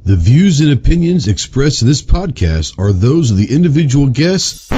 The views and opinions expressed in this podcast are those of the individual guests.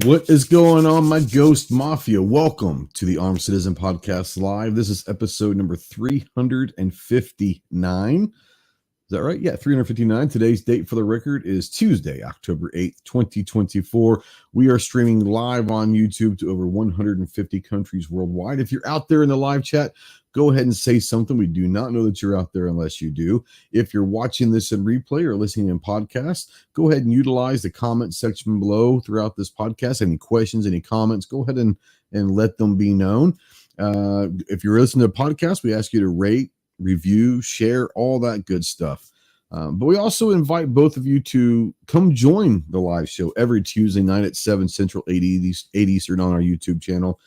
What is going on, my Ghost Mafia? Welcome to the Armed Citizen Podcast Live. This is episode number 359. Is that right? Yeah, 359. Today's date for the record is Tuesday, October 8th, 2024. We are streaming live on YouTube to over 150 countries worldwide. If you're out there in the live chat, go ahead and say something. We do not know that you're out there unless you do. If you're watching this in replay or listening in podcast, go ahead and utilize the comment section below throughout this podcast. Any questions, any comments, go ahead and let them be known. If you're listening to a podcast, we ask you to rate, review, share, all that good stuff. But we also invite both of you to come join the live show every Tuesday night at 7 Central, 8 Eastern on our YouTube channel.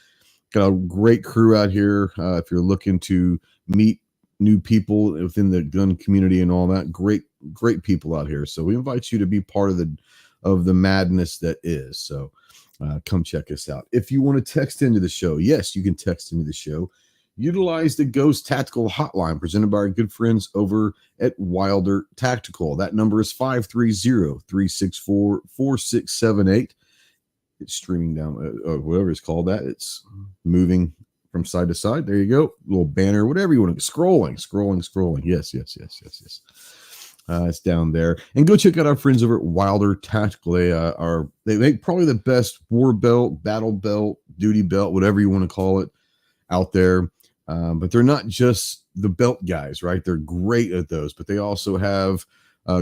Got a great crew out here. If you're looking to meet new people within the gun community and all that, great people out here. So we invite you to be part of the madness that is. So come check us out. If you want to text into the show, yes, you can text into the show. Utilize the Ghost Tactical Hotline presented by our good friends over at Wilder Tactical. That number is 530-364-4678. It's streaming down, whatever it's called that. It's moving from side to side. There you go. Little banner, whatever you want to, scrolling. Yes. It's down there. And go check out our friends over at Wilder Tactical. They make probably the best war belt, battle belt, duty belt, whatever you want to call it out there. But they're not just the belt guys, right? They're great at those, but they also have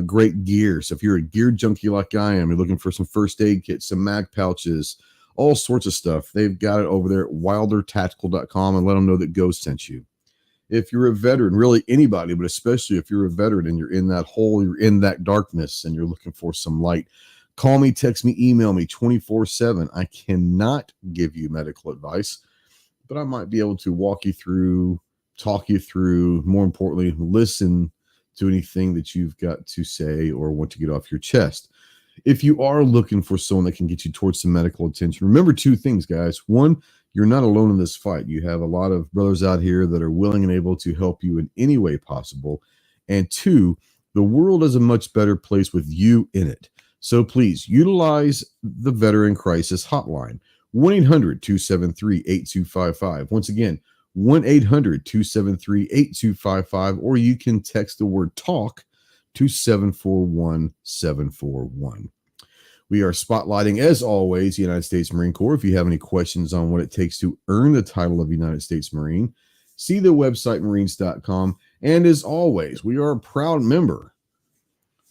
great gear. So if you're a gear junkie like I am, you're looking for some first aid kits, some mag pouches, all sorts of stuff, they've got it over there at wildertactical.com, and let them know that Ghost sent you. If you're a veteran, really anybody, but especially if you're a veteran and you're in that hole, you're in that darkness and you're looking for some light, call me, text me, email me 24/7. I cannot give you medical advice, but I might be able to walk you through, talk you through, more importantly, listen to anything that you've got to say or want to get off your chest. If you are looking for someone that can get you towards some medical attention, remember two things, guys. One, you're not alone in this fight. You have a lot of brothers out here that are willing and able to help you in any way possible. And two, the world is a much better place with you in it. So please utilize the Veteran Crisis Hotline, 1-800-273-8255. Once again, 1-800-273-8255, or you can text the word TALK to 741-741. We are spotlighting, as always, the United States Marine Corps. If you have any questions on what it takes to earn the title of United States Marine, see the website marines.com. And as always, we are a proud member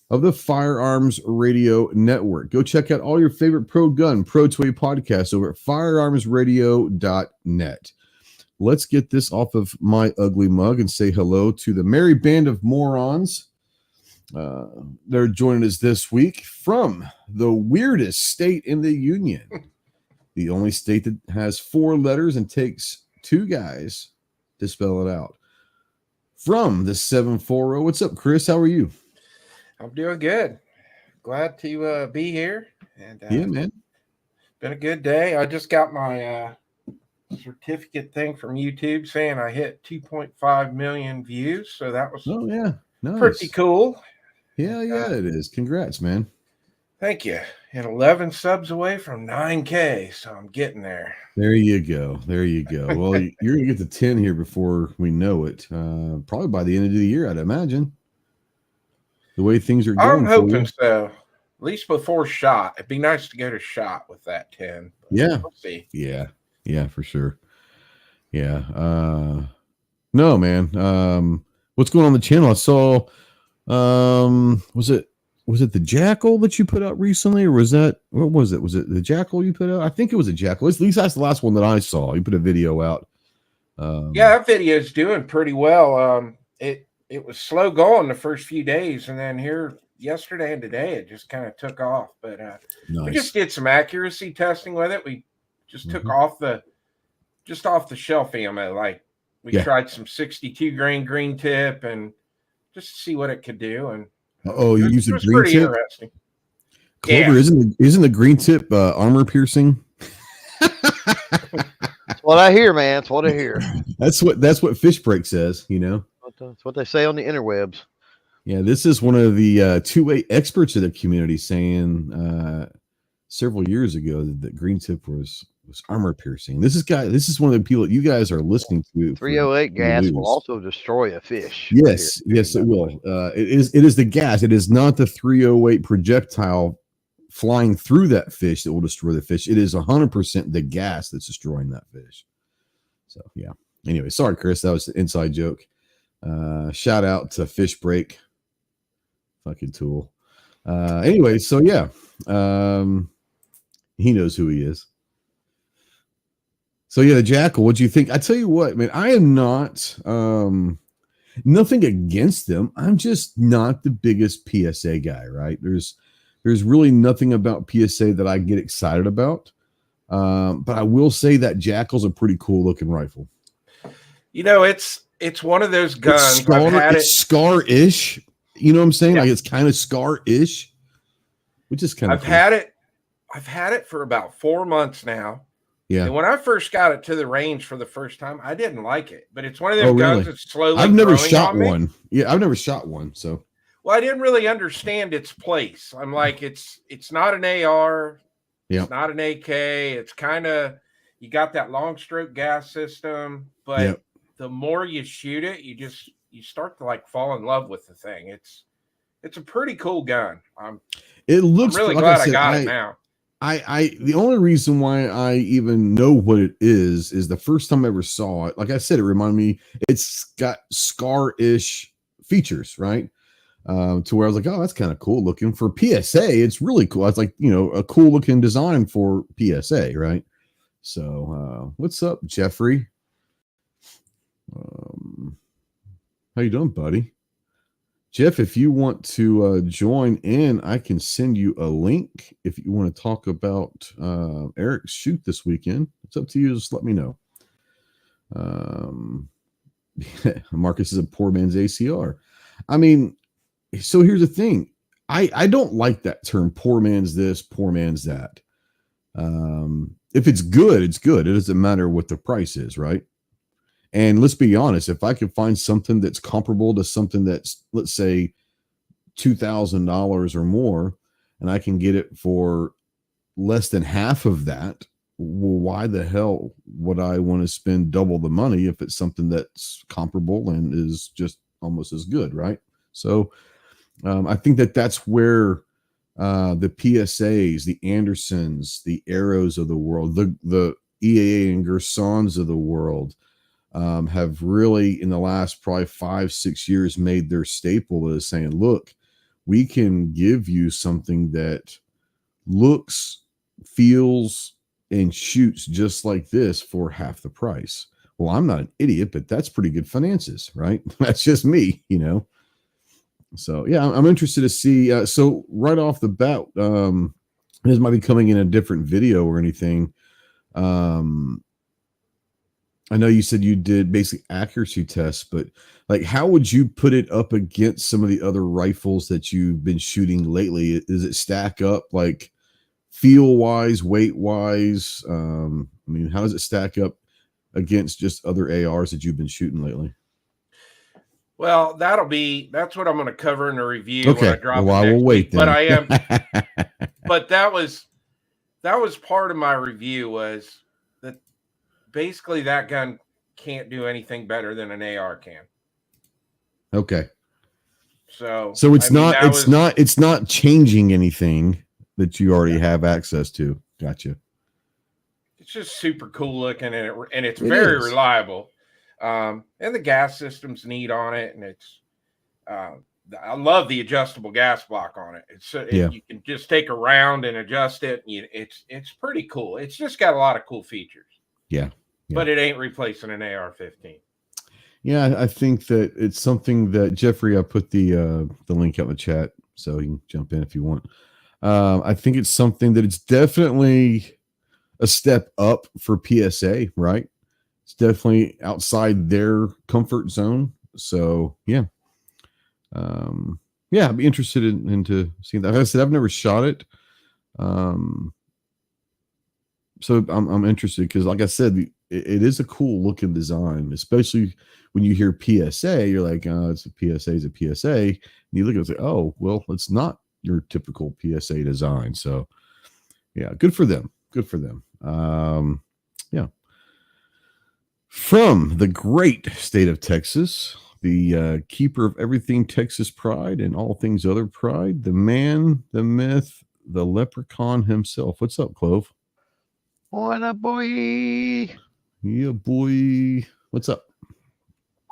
of the Firearms Radio Network. Go check out all your favorite pro gun, pro toy podcasts over at firearmsradio.net. Let's get this off of my ugly mug and say hello to the merry band of morons. They're joining us this week from the weirdest state in the union. The only state that has 4 letters and takes 2 guys to spell it out. From the 740. What's up, Chris? How are you? I'm doing good. Glad to be here. And yeah, man. Been a good day. I just got my certificate thing from YouTube saying I hit 2.5 million views. So that was nice. Pretty cool. Yeah, it is. Congrats, man. Thank you. And 11 subs away from 9K. So I'm getting there. There you go. Well, you're going to get to 10 here before we know it. Probably by the end of the year, I'd imagine. The way things are going. I'm hoping so. At least before SHOT. It'd be nice to go to SHOT with that 10. Yeah. We'll see. Yeah, for sure. Yeah. No, man. What's going on the channel? I saw was it the Jackal that you put out recently, or was that, what was it? Was it the Jackal you put out? I think it was a Jackal. At least that's the last one that I saw. You put a video out Yeah, that video is doing pretty well. It was slow going the first few days, and then here yesterday and today it just kind of took off. But we just Nice. did some accuracy testing with it. We just took off the shelf ammo. Like we Yeah. tried some 62 grain green tip and just to see what it could do. And You use it a was green pretty tip? interesting. Clover, Yeah. isn't the green tip armor piercing? That's what I hear, man. That's what I hear. That's what Fish Break says, you know. That's what they say on the interwebs. Yeah, this is one of the 2-way experts of the community saying several years ago that green tip was armor piercing. This is one of the people that you guys are listening to. 308 gas will also destroy a fish. Yes, yes, it will. It is the gas. It is not the 308 projectile flying through that fish that will destroy the fish. It is 100% the gas that's destroying that fish. So yeah. Anyway, sorry, Chris, that was an inside joke. Shout out to Fish Break, fucking tool. Anyway, so yeah, he knows who he is. So yeah, the Jackal. What do you think? I tell you what, man, I am not nothing against them. I'm just not the biggest PSA guy, right? There's really nothing about PSA that I get excited about. But I will say that Jackal's a pretty cool looking rifle. You know, it's one of those guns. It's scar-ish. You know what I'm saying? Yeah. Like it's kind of scar-ish, which is kind of. I've had it for about 4 months now. Yeah. And when I first got it to the range for the first time, I didn't like it. But it's one of those guns that's slowly. I've never shot one. Yeah, I've never shot one. So. Well, I didn't really understand its place. I'm like, it's not an AR. Yeah. It's not an AK. It's kind of, you got that long stroke gas system, but the more you shoot it, you start to like fall in love with the thing. It's a pretty cool gun. I'm really glad I got it now. The only reason why I even know what it is the first time I ever saw it. Like I said, it reminded me, it's got scar-ish features, right? To where I was like, oh, that's kind of cool looking. For PSA, it's really cool. I was like, a cool looking design for PSA, right? So, what's up, Jeffrey? How you doing, buddy? Jeff, if you want to join in, I can send you a link if you want to talk about Eric's shoot this weekend. It's up to you. Just let me know. Marcus is a poor man's ACR. I mean, so here's the thing. I don't like that term, poor man's this, poor man's that. If it's good, it's good. It doesn't matter what the price is, right? And let's be honest, if I could find something that's comparable to something that's, let's say, $2,000 or more, and I can get it for less than half of that, well, why the hell would I want to spend double the money if it's something that's comparable and is just almost as good, right? So I think that's where the PSAs, the Andersons, the Arrows of the world, the EAA and Gersons of the world have really, in the last probably 5-6 years, made their staple as saying, look, we can give you something that looks, feels, and shoots just like this for half the price. Well, I'm not an idiot, but that's pretty good finances, right? That's just me, So yeah, I'm interested to see. So right off the bat, this might be coming in a different video or anything. I know you said you did basic accuracy tests, but like, how would you put it up against some of the other rifles that you've been shooting lately? Does it stack up like feel wise, weight wise? I mean, how does it stack up against just other ARs that you've been shooting lately? Well, that's what I'm going to cover in a review when I drop it I will wait then. But I am, but that was part of my review, was that basically that gun can't do anything better than an AR can. Okay. So it's not changing anything that you already have access to. Gotcha. It's just super cool looking, and it's very reliable. And the gas system's neat on it, and it's I love the adjustable gas block on it. You can just take a round and adjust it. And it's pretty cool. It's just got a lot of cool features. Yeah. but it ain't replacing an AR-15. Yeah, I think that it's something that Jeffrey, I put the link out in the chat, so you can jump in if you want. I think it's something that it's definitely a step up for PSA, right? It's definitely outside their comfort zone. So yeah. Yeah, I'd be interested into seeing that. Like I said, I've never shot it. So I'm interested because, like I said, it is a cool looking design, especially when you hear PSA. You're like, oh, it's a PSA, it's a PSA. And you look at it and say, oh, well, it's not your typical PSA design. So, yeah, good for them. Good for them. Yeah. From the great state of Texas, the keeper of everything Texas pride and all things other pride, the man, the myth, the leprechaun himself. What's up, Clove? What up, boy? Yeah, boy. What's up?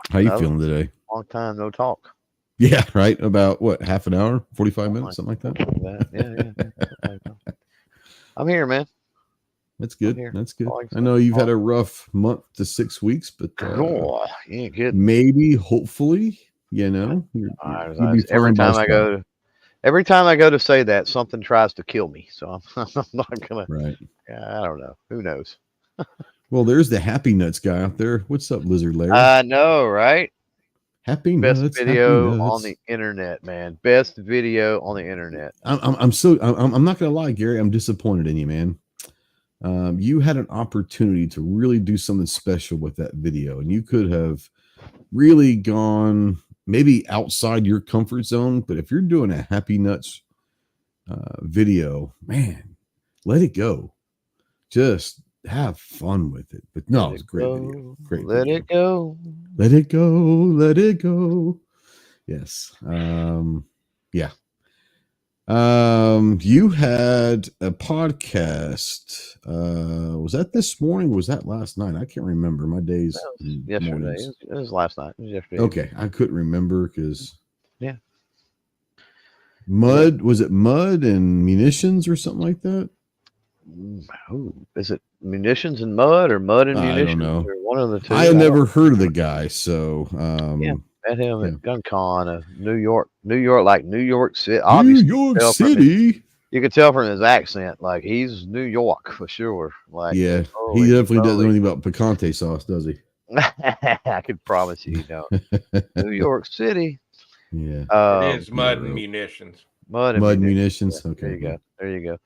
How you feeling today? Long time no talk. Yeah, right. About what, half an hour, 45 minutes, something like that. Yeah. I'm here, man. That's good. That's good. I know you've had a rough month to 6 weeks, but you ain't good. Maybe, hopefully, you know, you'll be every time I go to say that, something tries to kill me. So I'm not gonna. Right. Yeah, I don't know. Who knows? Well, there's the Happy Nuts guy out there. What's up, Lizard Larry? I know, right? Happy Best Nuts. video Happy Nuts. on the internet, man. Best video on the internet. I'm not gonna lie, Gary. I'm disappointed in you, man. You had an opportunity to really do something special with that video, and you could have really gone maybe outside your comfort zone. But if you're doing a Happy Nuts video, man, let it go. Just have fun with it. But no, it's a great video. Great. Let it go. Let it go. Let it go. Yes. Yeah. You had a podcast. Was that this morning? Or was that last night? I can't remember. My days. Yesterday. It was last night. It was yesterday. Okay, I couldn't remember because. Yeah. Mud. Was it mud and munitions or something like that? Oh, is it munitions and mud or mud and munitions? I don't know. Or one of the two. I had never heard of the guy, so met him at GunCon, New York, like New York City. New York City. You could tell from his accent, like he's New York for sure. Like, yeah, he definitely doesn't know anything about picante sauce, does he? I could promise you, New York City. Yeah, it is mud and munitions. Mud and munitions. Yeah, okay, there you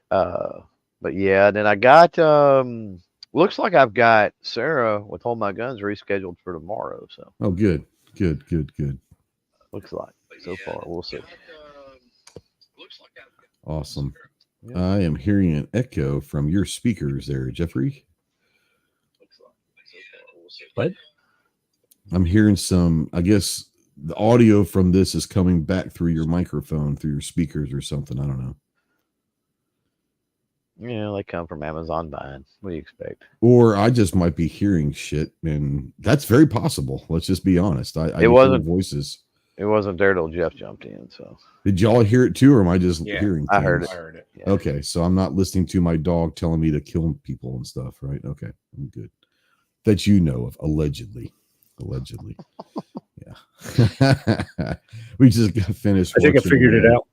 go. But yeah, then I got. Looks like I've got Sarah with Hold My Guns rescheduled for tomorrow. So. Oh, good. Looks like so far. We'll see. Awesome. I am hearing an echo from your speakers there, Jeffrey. What? I'm hearing some, I guess the audio from this is coming back through your microphone, through your speakers or something. I don't know. Yeah, they come from Amazon buying. What do you expect? Or I just might be hearing shit, and that's very possible. Let's just be honest. I wasn't voices. It wasn't there till Jeff jumped in. So did y'all hear it too, or am I just hearing? I heard it. I heard it. Yeah. Okay, so I'm not listening to my dog telling me to kill people and stuff, right? Okay, I'm good. That you know of, allegedly. Yeah. We just got finished. I think I figured it out.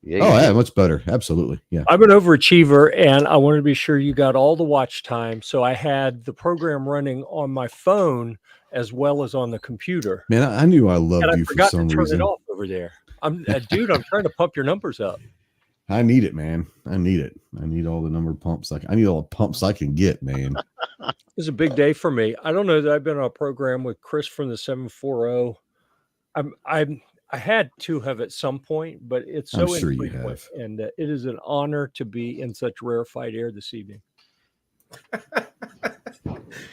Yeah, much better. Absolutely. Yeah. I'm an overachiever, and I wanted to be sure you got all the watch time. So I had the program running on my phone as well as on the computer. Man, I knew I loved you for some reason. I forgot to turn it off over there. I'm trying to pump your numbers up. I need it, man. I need it. I need all the number pumps. I need all the pumps I can get, man. It's a big day for me. I don't know that I've been on a program with Chris from the 740. I had to have at some point, but it's so sure infrequent, and it is an honor to be in such rarefied air this evening.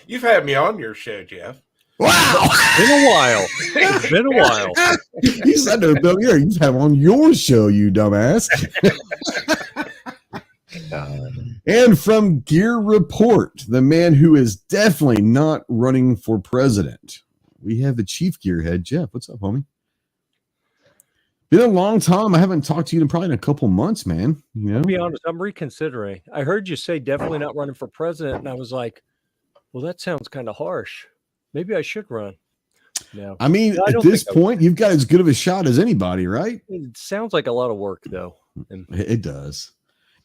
You've had me on your show, Jeff. Wow, It's been a while. You said to Bill, you've had on your show, you dumbass. And from Gear Report, the man who is definitely not running for president, we have the chief gearhead, Jeff. What's up, homie? Been a long time. I haven't talked to you in probably a couple months, man. You know, to be honest, I'm reconsidering. I heard you say definitely not running for president, and I was like, well, that sounds kind of harsh. Maybe I should run. No. I mean, No, I at don't this think I point, you've got as good of a shot as anybody, right? It sounds like a lot of work, though. And It does.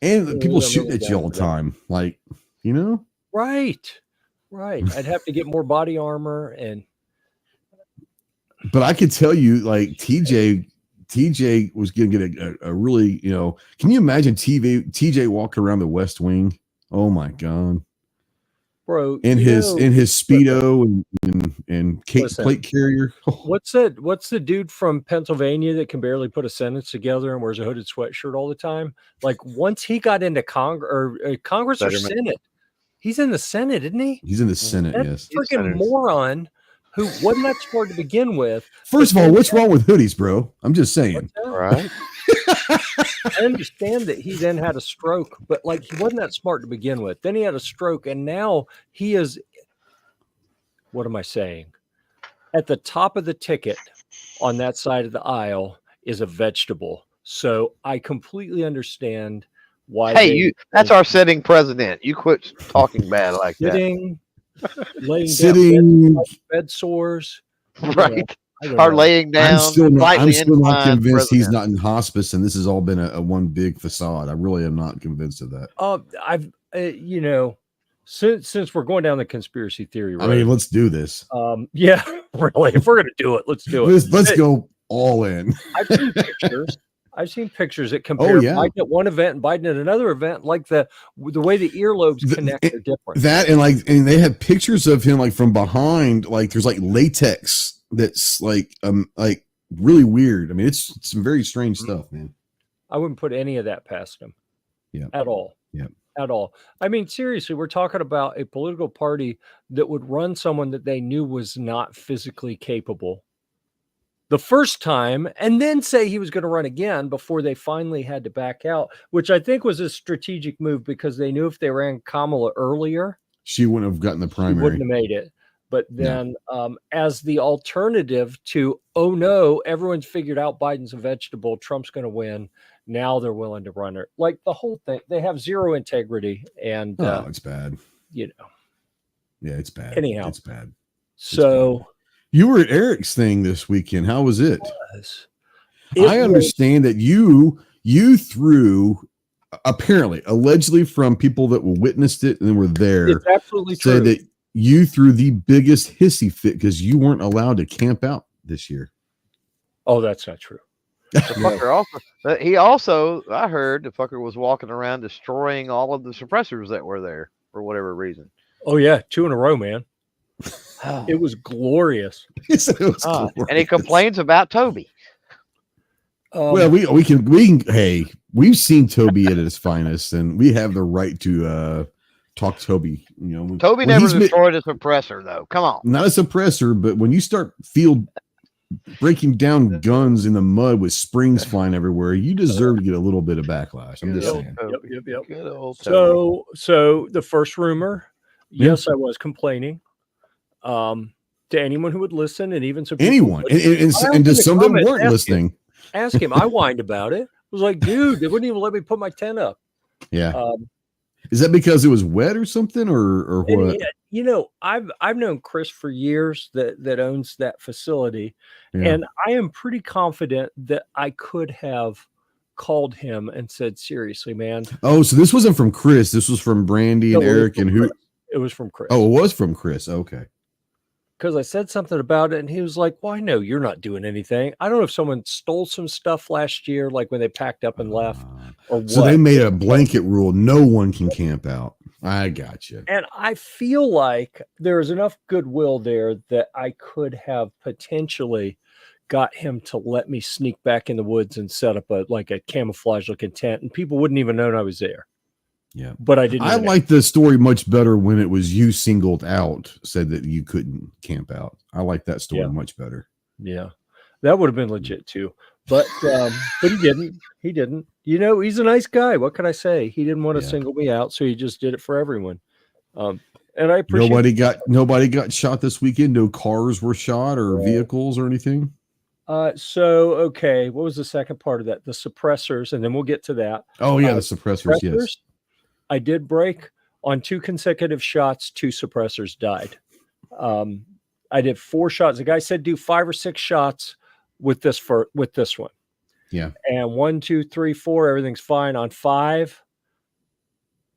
And Yeah, people I'm shooting really at you down all the for that. time. Like, you know? right. I'd have to get more body armor, and But I could tell you, like, TJ was going to get a really, can you imagine TJ walking around the West Wing? Oh my God. bro, In his Speedo and Listen. plate carrier. What's the dude from Pennsylvania that can barely put a sentence together and wears a hooded sweatshirt all the time? Like, once he got into Congress or Fetterman. Senate, he's in the Senate, isn't he? He's in the Senate, That yes. He's freaking Senate. moron who wasn't that smart to begin with. First of all, what's wrong with hoodies, bro? I'm just saying. Right. I understand that he then had a stroke, but like, he wasn't that smart to begin with. Then he had a stroke, and now he is, what am I saying? At the top of the ticket on that side of the aisle is a vegetable. So I completely understand why. Hey, that's our sitting president. You quit talking bad like that. Laying down bed sores. Right. I don't Or know. laying down. I'm still not inclined convinced he's president. not in hospice, and this has all been a one big facade. I really am not convinced of that. I've since we're going down the conspiracy theory road. I mean, let's do this. Yeah, really. If we're gonna do it, let's do it. Let's go all in. I've seen pictures that compare Biden at one event and Biden at another event. Like the way the earlobes connect are different. That and they have pictures of him like from behind. Like there's like latex that's like really weird. I mean, it's some very strange stuff, man. I wouldn't put any of that past him. Yeah. At all. Yeah. At all. I mean, seriously, we're talking about a political party that would run someone that they knew was not physically capable the first time, and then say he was going to run again before they finally had to back out, which I think was a strategic move because they knew if they ran Kamala earlier, she wouldn't have gotten the primary. She wouldn't have made it. But then as the alternative to, oh no, everyone's figured out Biden's a vegetable, Trump's going to win. Now they're willing to run it. Like the whole thing, they have zero integrity, and it's bad. You know. Yeah, it's bad. Anyhow, it's bad. So bad. You were at Eric's thing this weekend. How was it? I understand that you threw, apparently, allegedly from people that witnessed it and were there. It's absolutely true. Said that you threw the biggest hissy fit because you weren't allowed to camp out this year. Oh, that's not true. The fucker I heard the fucker was walking around destroying all of the suppressors that were there for whatever reason. Oh yeah, 2 in a row, man. It was glorious. And he complains about Toby. Well, we can. Hey, we've seen Toby at his finest, and we have the right to talk Toby. You know, Toby never destroyed a suppressor, though. Come on, not a suppressor, but when you start breaking down guns in the mud with springs flying everywhere, you deserve to get a little bit of backlash. I'm just saying. Yep. Good old Toby. So the first rumor, yes, I was complaining. To anyone who would listen, and even some anyone, and to some that weren't listening, ask him. I whined about it. I was like, dude, they wouldn't even let me put my tent up. Yeah. Is that because it was wet or something, or what? You know, I've known Chris for years that owns that facility, and I am pretty confident that I could have called him and said, seriously, man. Oh, so this wasn't from Chris. This was from Brandy and Eric and who? It was from Chris. Oh, it was from Chris. Okay. Because I said something about it, and he was like, well, I know you're not doing anything. I don't know if someone stole some stuff last year, like when they packed up and left, or what. So they made a blanket rule. No one can camp out. I got you. And I feel like there is enough goodwill there that I could have potentially got him to let me sneak back in the woods and set up a camouflage looking tent, and people wouldn't even know I was there. Yeah, but I didn't. I like the story much better when it was you singled out, said that you couldn't camp out. I like that story much better. Yeah, that would have been legit too. But he didn't. He didn't. You know, he's a nice guy. What can I say? He didn't want to single me out, so he just did it for everyone. And I appreciate. Nobody got shot this weekend. No cars were shot or vehicles or anything. Okay. What was the second part of that? The suppressors, and then we'll get to that. Oh yeah, the suppressors. Yes. I did break On 2 consecutive shots, 2 suppressors died. I did 4 shots. The guy said do 5 or 6 shots with this one. Yeah. And 1, 2, 3, 4, everything's fine. On 5,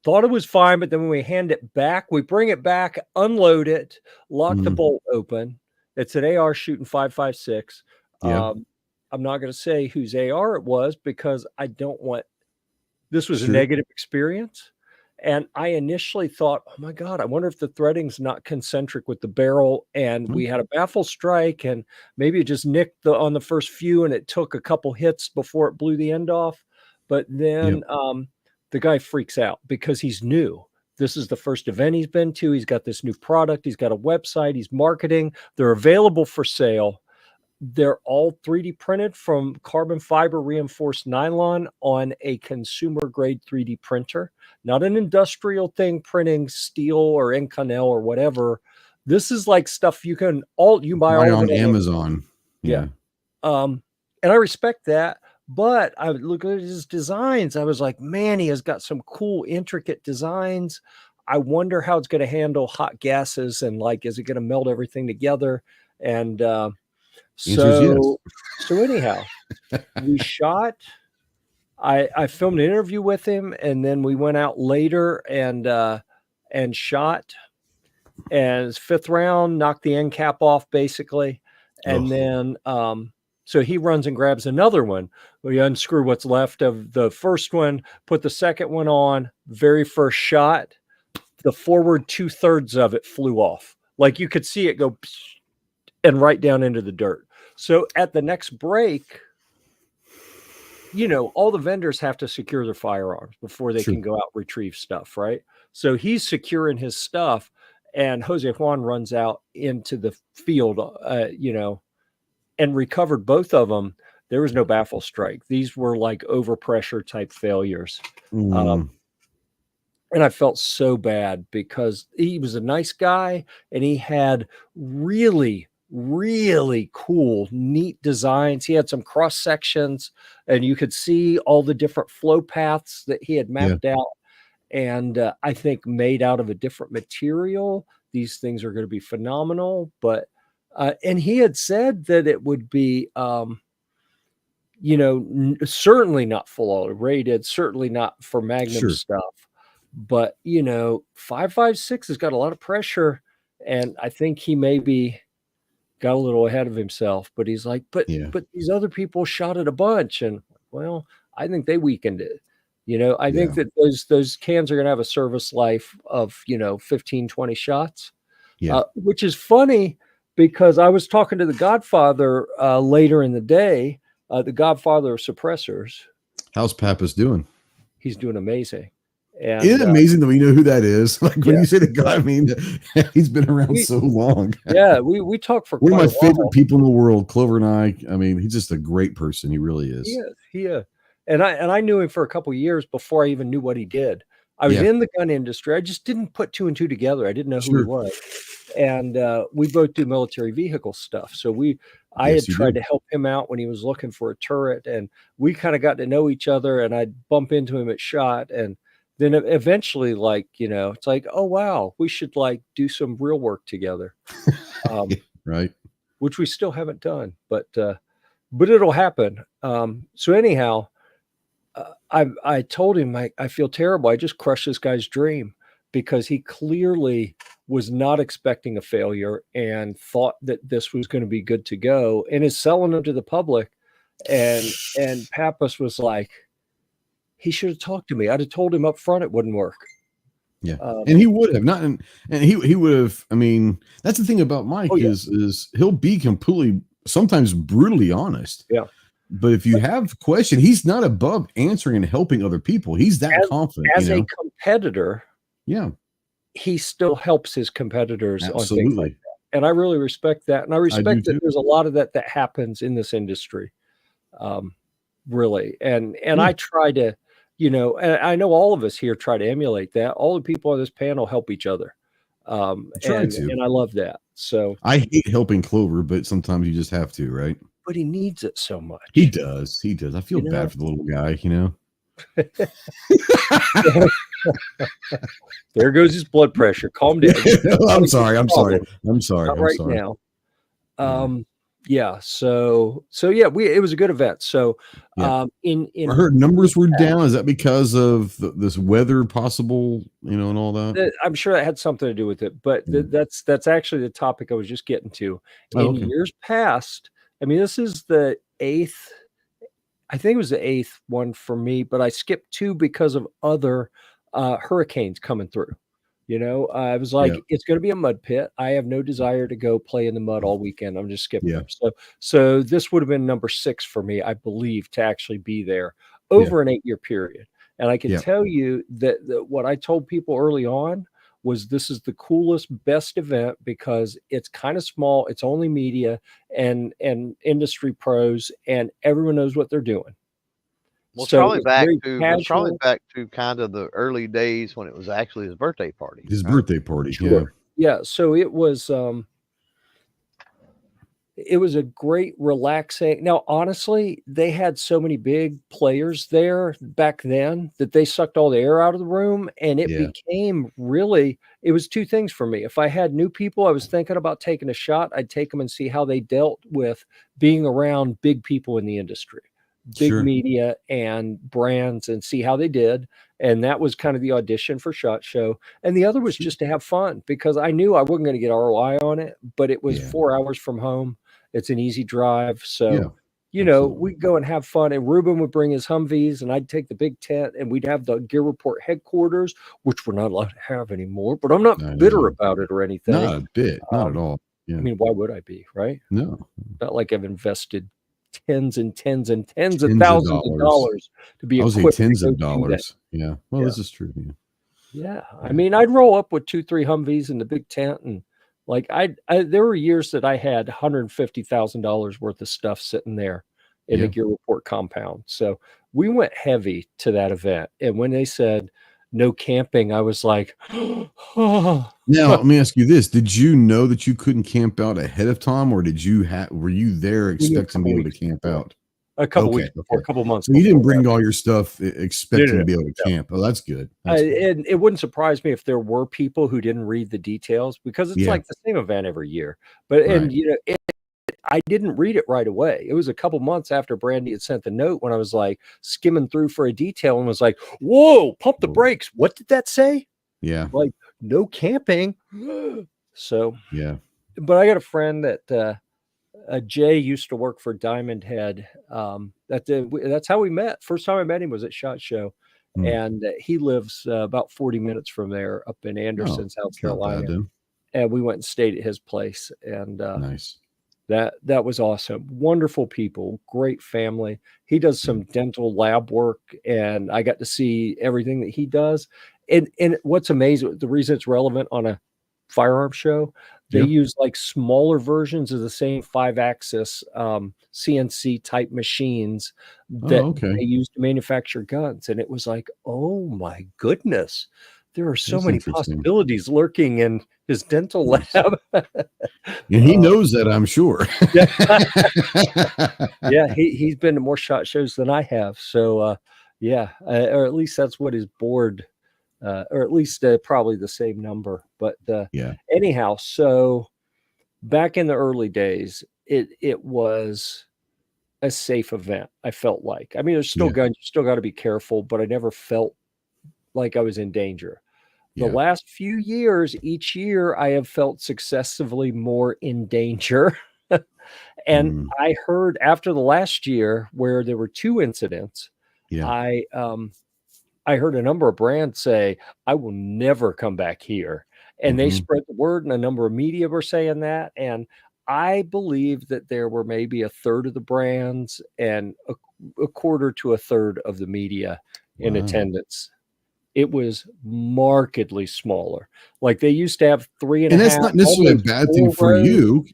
thought it was fine, but then when we hand it back, we bring it back, unload it, lock the bolt open. It's an AR shooting 5.56. Yeah. I'm not going to say whose AR it was because I don't want. This was a Sure. negative experience. And I initially thought, oh my God, I wonder if the threading's not concentric with the barrel. And we had a baffle strike, and maybe it just nicked on the first few, and it took a couple hits before it blew the end off. But then the guy freaks out because he's new. This is the first event he's been to. He's got this new product. He's got a website. He's marketing. They're available for sale. They're all 3D printed from carbon fiber reinforced nylon on a consumer grade 3D printer, not an industrial thing printing steel or Inconel or whatever. This is like stuff you can buy all on Amazon. Yeah. And I respect that, but I look at his designs. I was like, man, he has got some cool, intricate designs. I wonder how it's going to handle hot gases and like, is it going to melt everything together? And, so anyhow, we shot. I filmed an interview with him, and then we went out later and shot. And his 5th round knocked the end cap off basically, and then so he runs and grabs another one. We unscrew what's left of the first one, put the second one on. Very first shot, the forward 2/3 of it flew off. Like you could see it go and right down into the dirt. So at the next break, all the vendors have to secure their firearms before they can go out and retrieve stuff, right? So he's securing his stuff, and Jose Juan runs out into the field, and recovered both of them. There was no baffle strike. These were like overpressure type failures. And I felt so bad because he was a nice guy, and he had really cool, neat designs. He had some cross sections, and you could see all the different flow paths that he had mapped out. And I think made out of a different material, these things are going to be phenomenal. But and he had said that it would be, certainly not full auto rated, certainly not for Magnum stuff. But 5.56 has got a lot of pressure, and I think he maybe got a little ahead of himself. But he's like, but these other people shot it a bunch, and well, I think they weakened it. I think that those cans are going to have a service life of 15, 20 shots, which is funny because I was talking to the Godfather later in the day, the Godfather of suppressors. How's Pappas doing? He's doing amazing. And, isn't it amazing that we know who that is? Like when you say the guy, I mean, he's been around so long. We talk for one of my favorite people in the world, Clover and I mean, he's just a great person. He really is. Yeah. And I knew him for a couple of years before I even knew what he did. I was in the gun industry. I just didn't put 2 and 2 together. I didn't know who he was. And we both do military vehicle stuff. So I had tried to help him out when he was looking for a turret, and we kind of got to know each other, and I'd bump into him at SHOT, and then eventually, it's like, oh, wow, we should do some real work together. Right. Which we still haven't done, but it'll happen. So anyhow, I told him, I feel terrible. I just crushed this guy's dream because he clearly was not expecting a failure and thought that this was going to be good to go and is selling them to the public. And Pappas was like, he should have talked to me. I'd have told him up front it wouldn't work. Yeah. And he would have not. And he would have. I mean, that's the thing about Mike is he'll be completely, sometimes brutally honest. Yeah. But if you have question, he's not above answering and helping other people. He's that confident. As a competitor, he still helps his competitors on things like that. And I really respect that. And I respect that there's a lot of that happens in this industry. Really. And I try to, and I know all of us here try to emulate that. All the people on this panel help each other. And I love that. So I hate helping Clover, but sometimes you just have to, right? But he needs it so much. He does. I feel bad for the little guy, There goes his blood pressure. Calm down. I'm sorry. Not right now. Yeah. So yeah, it was a good event. So Yeah. in I heard numbers were down. Is that because of this weather possible, and all that? I'm sure that had something to do with it, but that's actually the topic I was just getting to. In years past, I mean, this is the 8th. I think it was the 8th one for me, but I skipped 2 because of other hurricanes coming through. I was like, it's going to be a mud pit. I have no desire to go play in the mud all weekend. I'm just skipping them. So this would have been number 6 for me, I believe, to actually be there over an 8-year period. And I can tell you that what I told people early on was this is the coolest, best event because it's kind of small. It's only media and industry pros, and everyone knows what they're doing. Well, so probably back to kind of the early days when it was actually his birthday party. Birthday party, sure. Yeah. So it was a great, relaxing. Now, honestly, they had so many big players there back then that they sucked all the air out of the room, and it became really. It was 2 things for me. If I had new people, I was thinking about taking a shot. I'd take them and see how they dealt with being around big people in the industry. Big media and brands, and see how they did. And that was kind of the audition for SHOT Show. And the other was just to have fun because I knew I wasn't going to get ROI on it, but it was 4 hours from home. It's an easy drive. So, we'd go and have fun. And Ruben would bring his Humvees and I'd take the big tent and we'd have the Gear Report headquarters, which we're not allowed to have anymore, but I'm not bitter about it or anything. Not a bit. Not at all. Yeah. I mean, why would I be? Right? No. Not like I've invested tens and tens and tens of thousands of dollars to be equipped. Tens of dollars. Yeah. Well, this is true. Yeah. I mean, I'd roll up with 2-3 Humvees in the big tent, and like there were years that I had $150,000 worth of stuff sitting there in the Gear Report compound. So we went heavy to that event, and when they said no camping, I was like, oh. Now, let me ask you this. Did you know that you couldn't camp out ahead of time, or were you there expecting to be able to camp out? A couple weeks before, a couple months. So you didn't bring all your stuff expecting to be able to camp. Oh, that's good. And it wouldn't surprise me if there were people who didn't read the details because it's like the same event every year. But I didn't read it right away. It was a couple months after Brandy had sent the note when I was like skimming through for a detail and was like, whoa, pump the brakes. What did that say? Yeah. Like no camping. So, but I got a friend that, Jay used to work for Diamond Head. That's how we met. First time I met him was at SHOT Show. And he lives about 40 minutes from there up in Anderson, South Carolina. And we went and stayed at his place. And nice. That was awesome. Wonderful people, great family. He does some dental lab work, and I got to see everything that he does. And what's amazing, the reason it's relevant on a firearm show, they use like smaller versions of the same 5-axis CNC type machines that they use to manufacture guns. And it was like, oh my goodness, there are so many possibilities lurking in his dental lab. And he knows that, I'm sure. He's been to more SHOT shows than I have. So or at least that's what his board, or at least probably the same number. But anyhow, so back in the early days, it was a safe event. I felt like, I mean, there's still guns, you still got to be careful, but I never felt like I was in danger. The last few years, each year, I have felt successively more in danger. And I heard after the last year where there were 2 incidents, I heard a number of brands say, I will never come back here. And they spread the word, and a number of media were saying that. And I believe that there were maybe a third of the brands and a quarter to a third of the media in attendance. It was markedly smaller. Like they used to have 3.5. And that's not necessarily a bad thing for you,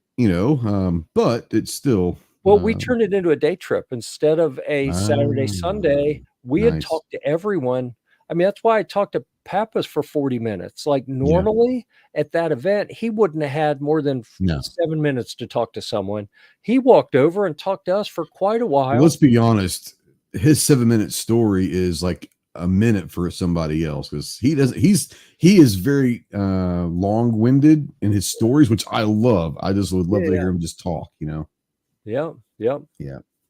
but it's still. Well, we turned it into a day trip instead of a Saturday, Sunday. We had talked to everyone. I mean, that's why I talked to Pappas for 40 minutes. Like normally at that event, he wouldn't have had more than 7 minutes to talk to someone. He walked over and talked to us for quite a while. Let's be honest. His 7-minute story is like a minute for somebody else, because he is very long-winded in his stories, which I love. I just would love to hear him just talk, Yeah. Yeah.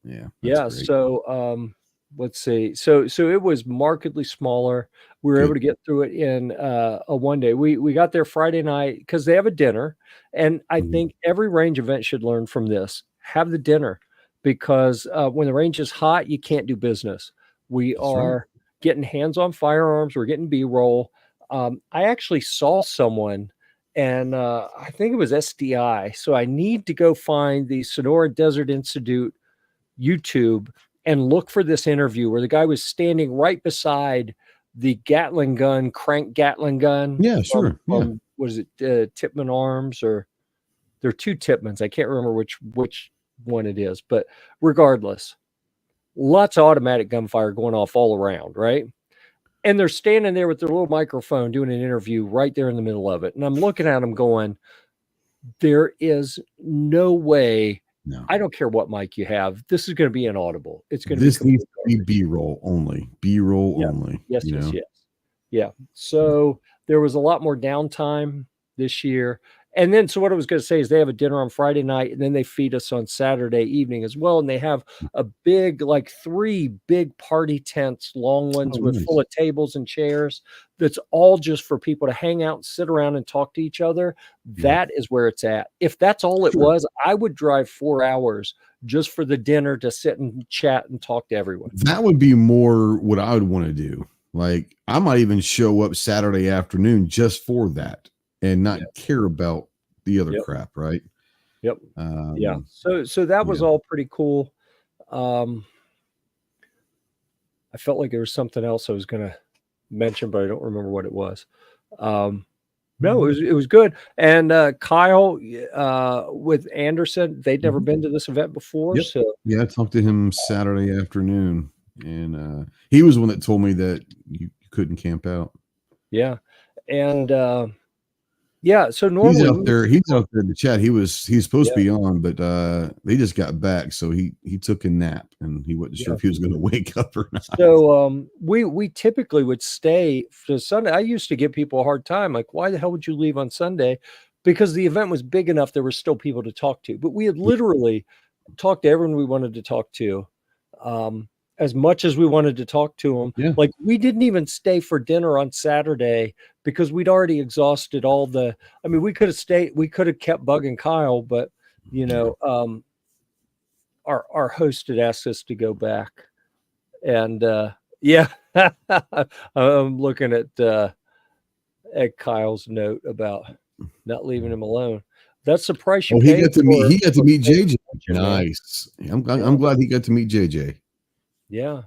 Yeah. Great. So let's see. So it was markedly smaller. We were able to get through it in a one day. We got there Friday night because they have a dinner. And I think every range event should learn from this. Have the dinner, because when the range is hot, you can't do business. We are getting hands-on firearms. We're getting B-roll. I actually saw someone, and I think it was SDI. So I need to go find the Sonora Desert Institute YouTube and look for this interview where the guy was standing right beside the Gatling gun, crank Gatling gun. Yeah, sure. From what is it, Tipman Arms, or there are two Tipmans. I can't remember which one it is, but regardless, lots of automatic gunfire going off all around, right? And they're standing there with their little microphone doing an interview right there in the middle of it. And I'm looking at them going, there is no way. No. I don't care what mic you have. This is going to be inaudible. It's going to This needs to be B-roll only. B-roll only. Yes. Yeah. So there was a lot more downtime this year. And then, so what I was going to say is they have a dinner on Friday night, and then they feed us on Saturday evening as well. And they have a big, like 3 big party tents, long ones full of tables and chairs. That's all just for people to hang out and sit around and talk to each other. That is where it's at. If that's all it was, I would drive 4 hours just for the dinner to sit and chat and talk to everyone. That would be more what I would want to do. Like, I might even show up Saturday afternoon just for that and not care about the other crap, right? Yep. So that was all pretty cool. I felt like there was something else I was going to mention, but I don't remember what it was. No, it was good. And Kyle with Anderson, they'd never been to this event before. So I talked to him Saturday afternoon, and he was the one that told me that you couldn't camp out. Yeah. And so normally he's out there in the chat. He's supposed to be on, but they just got back, so he took a nap, and he wasn't sure if he was going to wake up or not. So we typically would stay for Sunday. I used to give people a hard time, like, why the hell would you leave on Sunday? Because the event was big enough, there were still people to talk to. But we had literally talked to everyone we wanted to talk to, as much as we wanted to talk to them. Like, we didn't even stay for dinner on Saturday because we'd already exhausted all the. I mean, we could have stayed. We could have kept bugging Kyle, but our host had asked us to go back, and I'm looking at Kyle's note about not leaving him alone. That's the price you pay. He got to meet JJ. Nice. I'm glad he got to meet JJ. Yeah,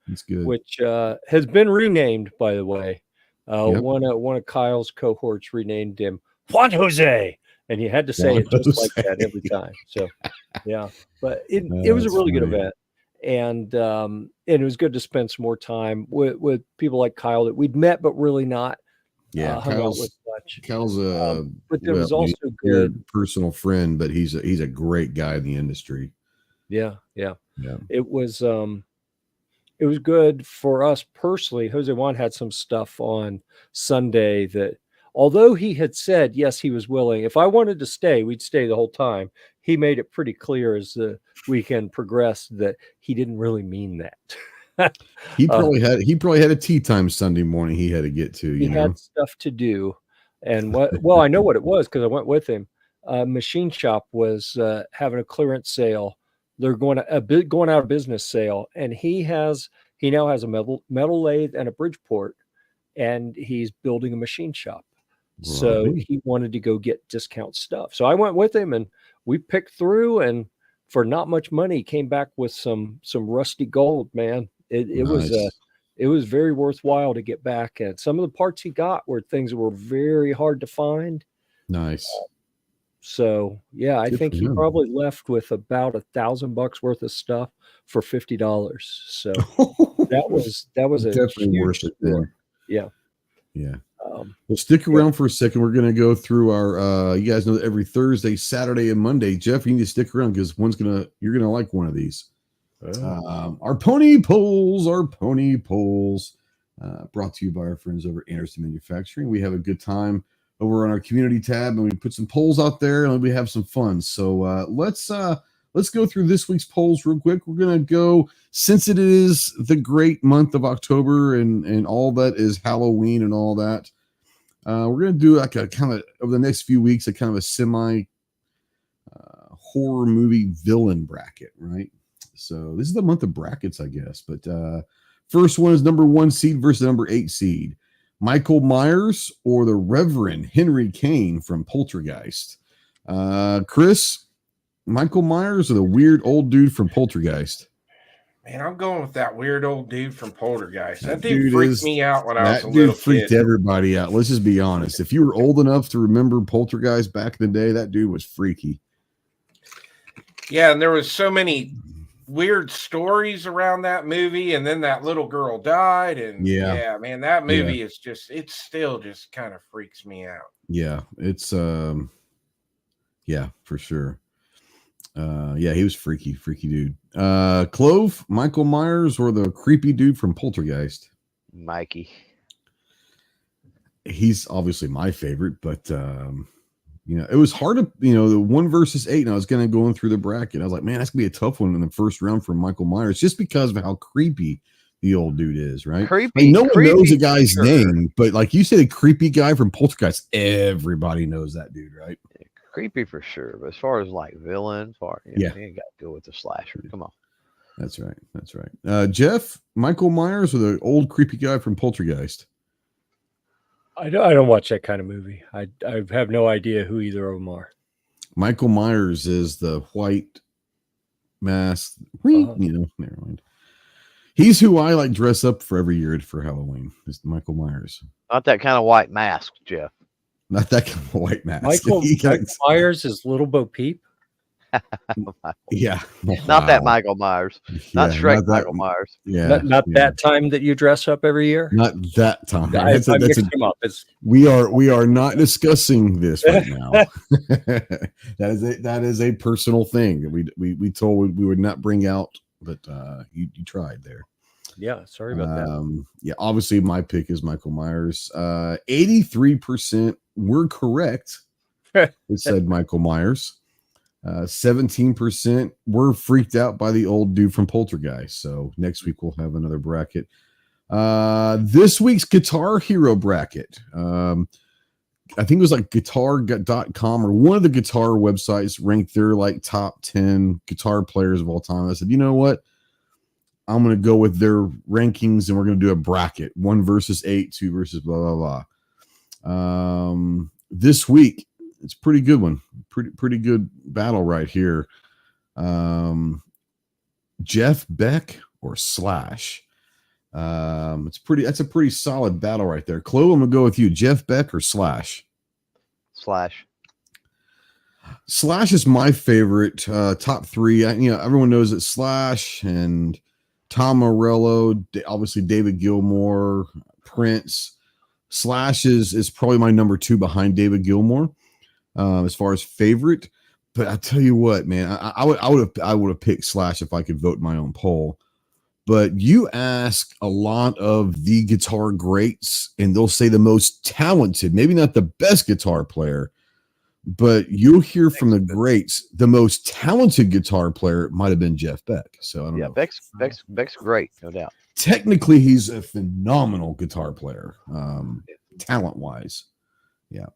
that's good. Which has been renamed, by the way. One of Kyle's cohorts renamed him Juan Jose, and you had to say it just like that every time. So, but it was a really good event, and it was good to spend some more time with people like Kyle that we'd met but really not hung out with much. Kyle's but there was also a good personal friend, but he's a great guy in the industry. Yeah. It was good for us personally. Jose Juan had some stuff on Sunday that, although he had said, yes, he was willing. If I wanted to stay, we'd stay the whole time. He made it pretty clear as the weekend progressed that he didn't really mean that. He probably had a tea time Sunday morning he had to get to. He had stuff to do. And well, I know what it was because I went with him. Machine Shop was having a clearance sale. They're going out of business sale, and he now has a metal lathe and a Bridgeport, and he's building a machine shop. Right. So he wanted to go get discount stuff. So I went with him, and we picked through, and for not much money, came back with some rusty gold. Man, it was very worthwhile to get back. And some of the parts he got were things that were very hard to find. Nice. So I think he probably left with about $1,000 worth of stuff for $50. So that was a definitely worth it. Then. Yeah. Well, stick around for a second. We're going to go through our. You guys know that every Thursday, Saturday, and Monday. Jeff, you need to stick around because you're going to like one of these. Our pony polls, brought to you by our friends over at Anderson Manufacturing. We have a good time over on our community tab, and we put some polls out there, and we have some fun. So let's go through this week's polls real quick. We're gonna go, since it is the great month of October and all that is Halloween and all that. We're gonna do like a kind of over the next few weeks a kind of a semi horror movie villain bracket, right? So this is the month of brackets, I guess. But first one is number 1 seed versus number 8 seed. Michael Myers or the Reverend Henry Kane from Poltergeist. Chris, Michael Myers or the weird old dude from Poltergeist? Man, I'm going with that weird old dude from Poltergeist. That dude freaked me out when I was a little kid. That dude freaked everybody out. Let's just be honest. If you were old enough to remember Poltergeist back in the day, that dude was freaky. Yeah, and there was so many weird stories around that movie, and then that little girl died, and yeah man, that movie is just, it still just kind of freaks me out. Yeah, it's yeah, for sure. Yeah, he was freaky dude. Clove, Michael Myers or the creepy dude from Poltergeist? Mikey. He's obviously my favorite, but it was hard to, the 1 versus 8, and I was going to go in through the bracket. I was like, man, that's going to be a tough one in the first round for Michael Myers, just because of how creepy the old dude is, right? Creepy. No one knows the guy's name, but like you said, a creepy guy from Poltergeist, everybody knows that dude, right? Creepy for sure. But as far as like villain, you got to go with the slasher. Come on. That's right. Jeff, Michael Myers or the old creepy guy from Poltergeist? I don't watch that kind of movie. I have no idea who either of them are. Michael Myers is the white mask. Never mind. He's who I like dress up for every year for Halloween. Is Michael Myers. Not that kind of white mask, Jeff. Not that kind of white mask. Michael Myers is Little Bo Peep. Yeah. Not that Michael Myers. Not straight Michael Myers. Yeah. Not that time that you dress up every year. Not that time. I mixed him up. We are not discussing this right now. that is a personal thing that we told we would not bring out, but you tried there. Yeah, sorry about that. Yeah, obviously my pick is Michael Myers. 83% were correct. It said Michael Myers. 17% were freaked out by the old dude from Poltergeist. So next week we'll have another bracket. This week's Guitar Hero bracket. I think it was like guitar.com or one of the guitar websites ranked their like top 10 guitar players of all time. I said, you know what? I'm going to go with their rankings and we're going to do a bracket. 1 versus 8, 2 versus blah, blah, blah. This week, it's a pretty good one. Pretty good battle right here. Jeff Beck or Slash? That's a pretty solid battle right there. Chloe, I'm going to go with you. Jeff Beck or Slash? Slash. Slash is my favorite. Top 3. Everyone knows that Slash and Tom Morello, obviously David Gilmour, Prince. Slash is probably my number 2 behind David Gilmour as far as favorite. But I tell you what, man, I would have picked Slash if I could vote my own poll. But you ask a lot of the guitar greats, and they'll say the most talented, maybe not the best guitar player, but you'll hear from the greats, the most talented guitar player might have been Jeff Beck. So I don't know. Beck's great, no doubt. Technically, he's a phenomenal guitar player, talent-wise. Yeah.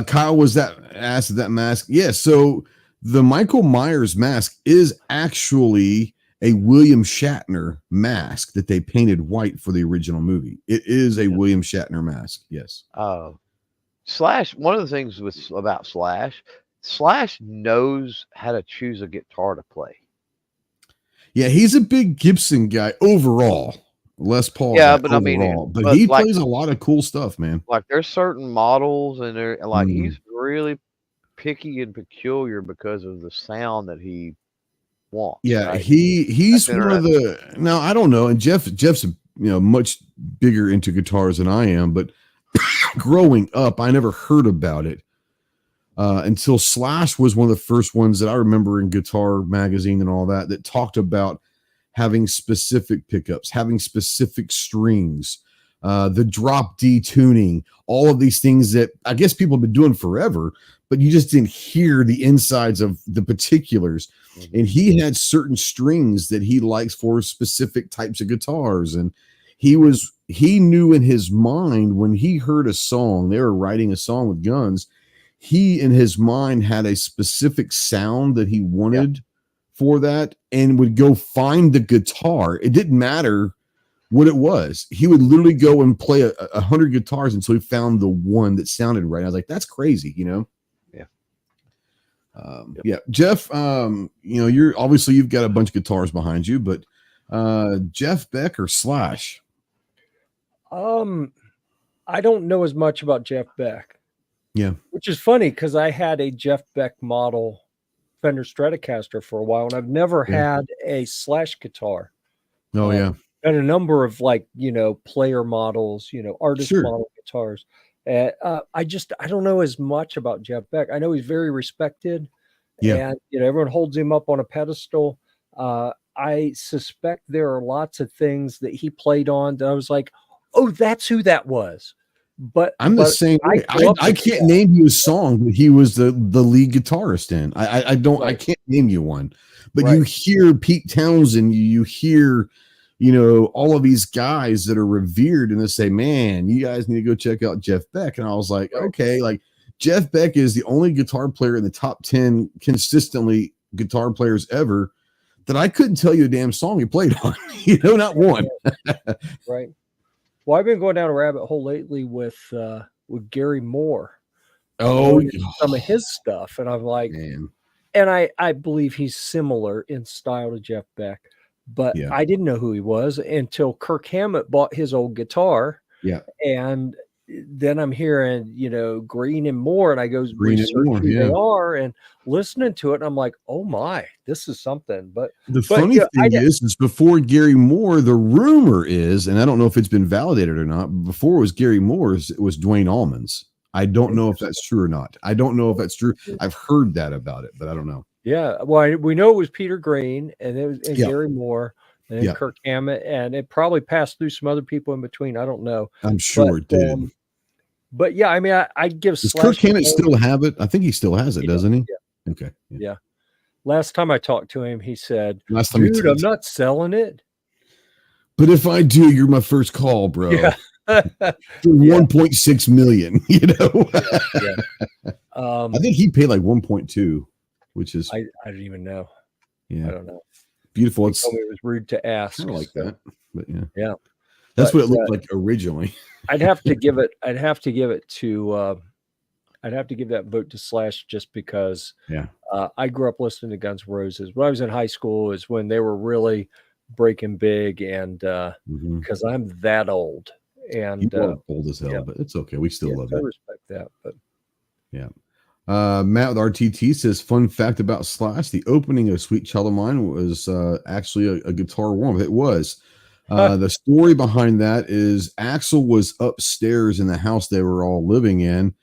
Kyle, was that asked that mask? Yeah. So the Michael Myers mask is actually a William Shatner mask that they painted white for the original movie. It is a William Shatner mask. Yes. Slash, one of the things about Slash knows how to choose a guitar to play. Yeah, he's a big Gibson guy overall. Les Paul. Yeah, but overall. But he plays a lot of cool stuff, man. Like there's certain models and he's really picky and peculiar because of the sound that he wants. Yeah, right? he's one of the. Now I don't know, and Jeff's much bigger into guitars than I am, but growing up, I never heard about it. until Slash was one of the first ones that I remember in Guitar Magazine and all that talked about having specific pickups, having specific strings, the drop D tuning, all of these things that I guess people have been doing forever, but you just didn't hear the insides of the particulars. Mm-hmm. And he had certain strings that he likes for specific types of guitars. And he knew in his mind when he heard a song, they were writing a song with Guns, he in his mind had a specific sound that he wanted for that and would go find the guitar. It didn't matter what it was. He would literally go and play 100 guitars until he found the one that sounded right. I was like, that's crazy, you know? Yeah. Jeff, you've got a bunch of guitars behind you, but Jeff Beck or Slash? I don't know as much about Jeff Beck. Yeah. Which is funny because I had a Jeff Beck model Fender Stratocaster for a while, and I've never had a Slash guitar. Oh, yeah. And a number of player models, artist model guitars. I don't know as much about Jeff Beck. I know he's very respected. Yeah. And everyone holds him up on a pedestal. I suspect there are lots of things that he played on that I was like, oh, that's who that was. But I'm the same way. I can't name you a song that he was the lead guitarist in. I can't name you one. But you hear Pete Townsend, you hear all of these guys that are revered, and they say, man, you guys need to go check out Jeff Beck. And I was like, okay, like Jeff Beck is the only guitar player in the top 10 consistently guitar players ever that I couldn't tell you a damn song he played on, not one. Right. Well, I've been going down a rabbit hole lately with Gary Moore. Some of his stuff. And I'm like, man. And I believe he's similar in style to Jeff Beck. But I didn't know who he was until Kirk Hammett bought his old guitar. Yeah. And then I'm hearing, Green and Moore, and I go research who they are and listening to it. And I'm like, oh my, this is something. But the funny thing is before Gary Moore, the rumor is, and I don't know if it's been validated or not, but before it was Gary Moore's, it was Dwayne Allman's. I don't know if that's true or not. I don't know if that's true. I've heard that about it, but I don't know. Yeah, well, we know it was Peter Green and it was Gary Moore and then Kirk Hammett, and it probably passed through some other people in between. I don't know. I'm sure it did. But yeah, I mean, I'd give. Does Kirk Hammett still have it? I think he still has it, doesn't he? Yeah. Okay. Yeah. Last time I talked to him, he said, "Dude, I'm not selling it. But if I do, you're my first call, bro." Yeah. For 1.6 million, I think he paid like 1.2. Which is I don't even know. Yeah, I don't know. Beautiful. It was rude to ask. I like that, but yeah. That's what it looked like originally. I'd have to give it to. I'd have to give that vote to Slash just because. Yeah. I grew up listening to Guns N' Roses. When I was in high school is when they were really breaking big, and because I'm that old, and old as hell, but it's okay. We still love it. I respect that, but yeah. Matt with RTT says, fun fact about Slash, the opening of Sweet Child of Mine was actually a guitar warm-up. It was. The story behind that is Axl was upstairs in the house they were all living in.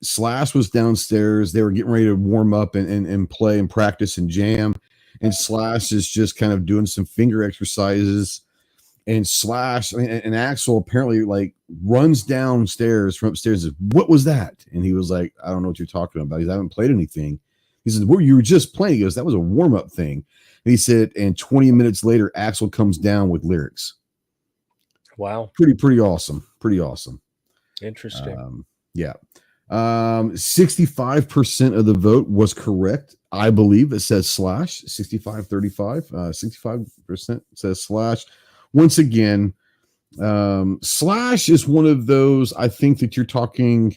Slash was downstairs. They were getting ready to warm up and play and practice and jam. And Slash is just kind of doing some finger exercises. And Slash and Axl apparently like runs downstairs from upstairs and says, what was that? And he was like, I don't know what you're talking about. He said, I haven't played anything. He said, well, you were just playing. He goes, that was a warm-up thing. And he said, and 20 minutes later, Axl comes down with lyrics. Wow. Pretty awesome. Pretty awesome. Interesting. 65% of the vote was correct. I believe it says Slash, 65-35. 65% says Slash. Once again, Slash is one of those, I think that you're talking,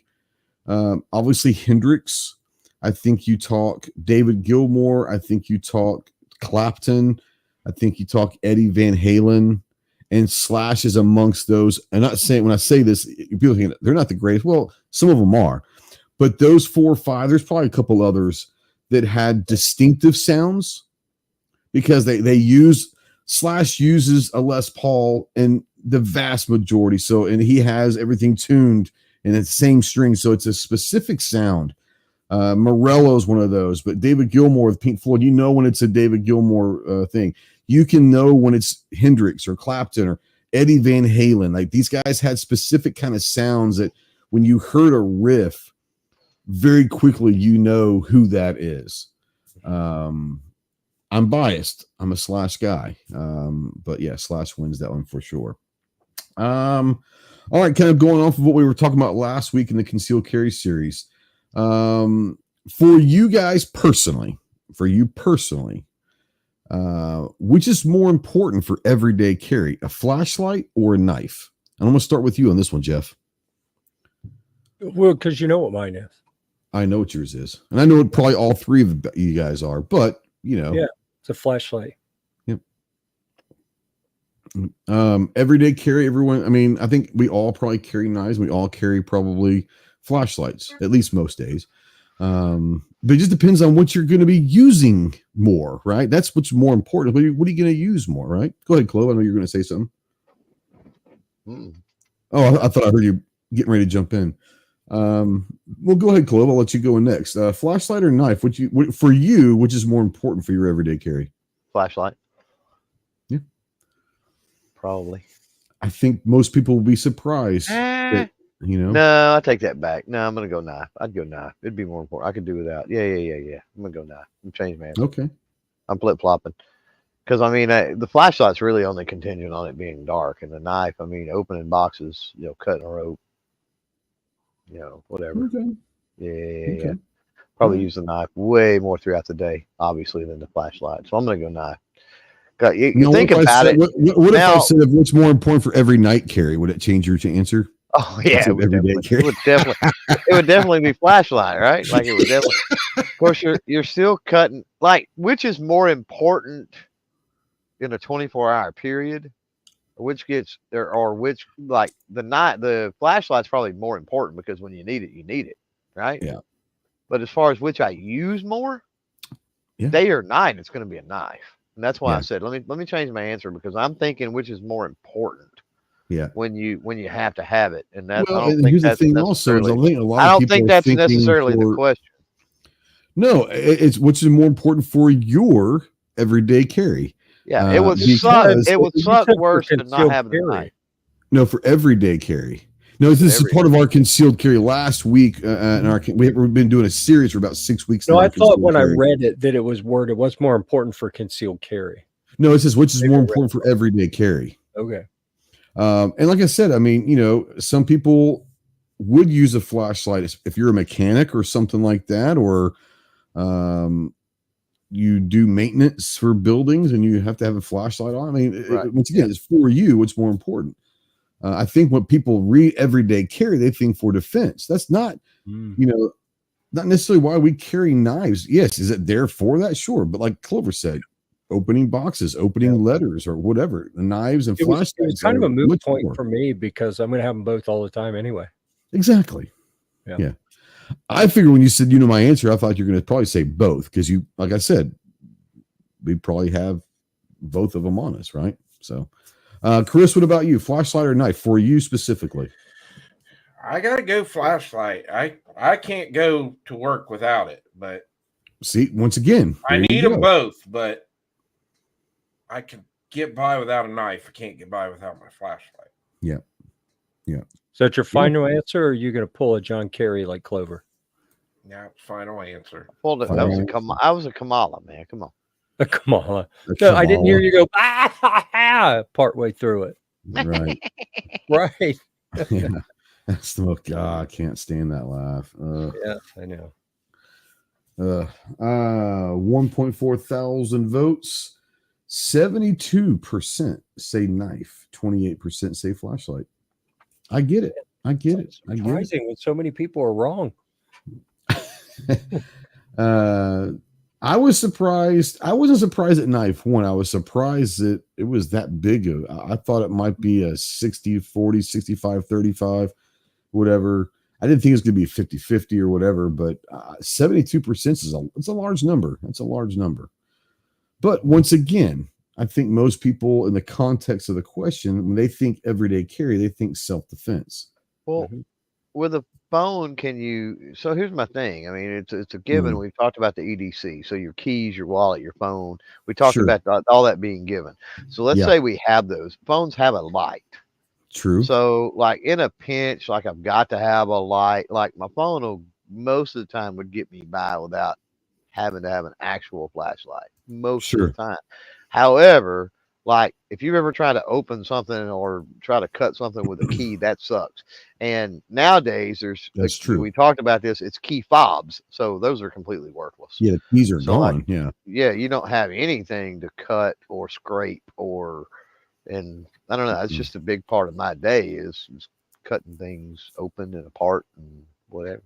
obviously Hendrix. I think you talk David Gilmour. I think you talk Clapton. I think you talk Eddie Van Halen. And Slash is amongst those. I'm not saying, when I say this, people think they're not the greatest. Well, some of them are. But those 4 or 5, there's probably a couple others that had distinctive sounds because they use... Slash uses a Les Paul in the vast majority. So, and he has everything tuned in the same string. So it's a specific sound. Morello's one of those, but David Gilmour with Pink Floyd, you know when it's a David Gilmour thing. You can know when it's Hendrix or Clapton or Eddie Van Halen. Like these guys had specific kind of sounds that when you heard a riff, very quickly you know who that is. I'm biased. I'm a Slash guy, but yeah, Slash wins that one for sure. All right, kind of going off of what we were talking about last week in the concealed carry series. For you guys personally, which is more important for everyday carry, a flashlight or a knife? And I'm going to start with you on this one, Jeff. Well, because you know what mine is. I know what yours is, and I know what probably all three of you guys are, but you know, yeah, it's a flashlight. Yep. Everyday carry, everyone. I mean, I think we all probably carry knives. We all carry probably flashlights, at least most days. But it just depends on what you're going to be using more, right? That's what's more important. What are you going to use more, right? Go ahead, Chloe. I know you're going to say something. Oh, I thought I heard you getting ready to jump in. Well, go ahead, Chloe. I'll let you go in next. Flashlight or knife? Which is more important for your everyday carry? Flashlight. Yeah. Probably. I think most people will be surprised. That, you know. No, I take that back. No, I'm gonna go knife. I'd go knife. It'd be more important. I could do without. Yeah. I'm gonna go knife. I'm change man. Okay. I'm flip flopping. Because I mean, the flashlight's really only contingent on it being dark, and the knife, I mean, opening boxes, cutting a rope, whatever. Okay. Yeah. Probably use the knife way more throughout the day, obviously, than the flashlight. So I'm gonna go knife. You think about it. What if I said what's more important for every night carry? Would it change your answer? Oh yeah, it would definitely be flashlight, right? Like it would definitely. Of course, you're still cutting. Like, which is more important in a 24-hour period? Which like the flashlight's probably more important because when you need it, right? Yeah. But as far as which I use more, day or night, it's going to be a knife, and that's why I said let me change my answer because I'm thinking which is more important. Yeah. When you have to have it, and that's I don't think that's necessarily the question. No, it's which is more important for your everyday carry. Yeah, it would suck worse than not having the knife. No, for everyday carry. No, this is part of our concealed carry. Last week, we've been doing a series for about 6 weeks. No, I thought when I read it that it was worded what's more important for concealed carry. No, it says which is more important for everyday carry. Okay. And like I said, I mean, some people would use a flashlight if you're a mechanic or something like that, or you do maintenance for buildings and you have to have a flashlight on. I mean, once again, it's for you. What's more important? I think when people read everyday carry, they think for defense. That's not, not necessarily why we carry knives. Yes, is it there for that? Sure, but like Clover said, opening boxes, opening letters, or whatever, the knives and flashlights. It's kind of a moot point for me because I'm going to have them both all the time anyway. Exactly. Yeah. I figured when you said my answer, I thought you were going to probably say both because you, like I said, we'd probably have both of them on us, right? So, Chris, what about you? Flashlight or knife for you specifically? I gotta go flashlight. I can't go to work without it, but see, once again, I need them both, but I can get by without a knife. I can't get by without my flashlight. Yeah. So that's your final answer, or are you going to pull a John Kerry like Clover? Yeah, final answer. Well, I was a Kamala, man. Come on. A Kamala. No, I didn't hear you go part way through it. Right. Right. Yeah. That's the most. God, I can't stand that laugh. Yeah, I know. 1.4 thousand votes. 72% say knife. 28% say flashlight. I get it. It's surprising when so many people are wrong. I was surprised. I wasn't surprised at knife one. I was surprised that it was that big. I thought it might be a 60-40, 65-35, whatever. I didn't think it was going to be 50-50 or whatever, but 72% it's a large number. That's a large number. But once again, I think most people in the context of the question, when they think everyday carry, they think self-defense. Well, with a phone, can you? So here's my thing. I mean, it's a given. We've talked about the EDC. So your keys, your wallet, your phone. We talked about all that being given. So let's say we have those. Phones have a light. True. So like in a pinch, like I've got to have a light. Like my phone will most of the time would get me by without having to have an actual flashlight most of the time. However, like if you ever try to open something or try to cut something with a key, that sucks. And nowadays that's true. We talked about this. It's key fobs, so those are completely worthless. Yeah, the keys are gone. Like, you don't have anything to cut or scrape and I don't know. That's just a big part of my day is cutting things open and apart and whatever.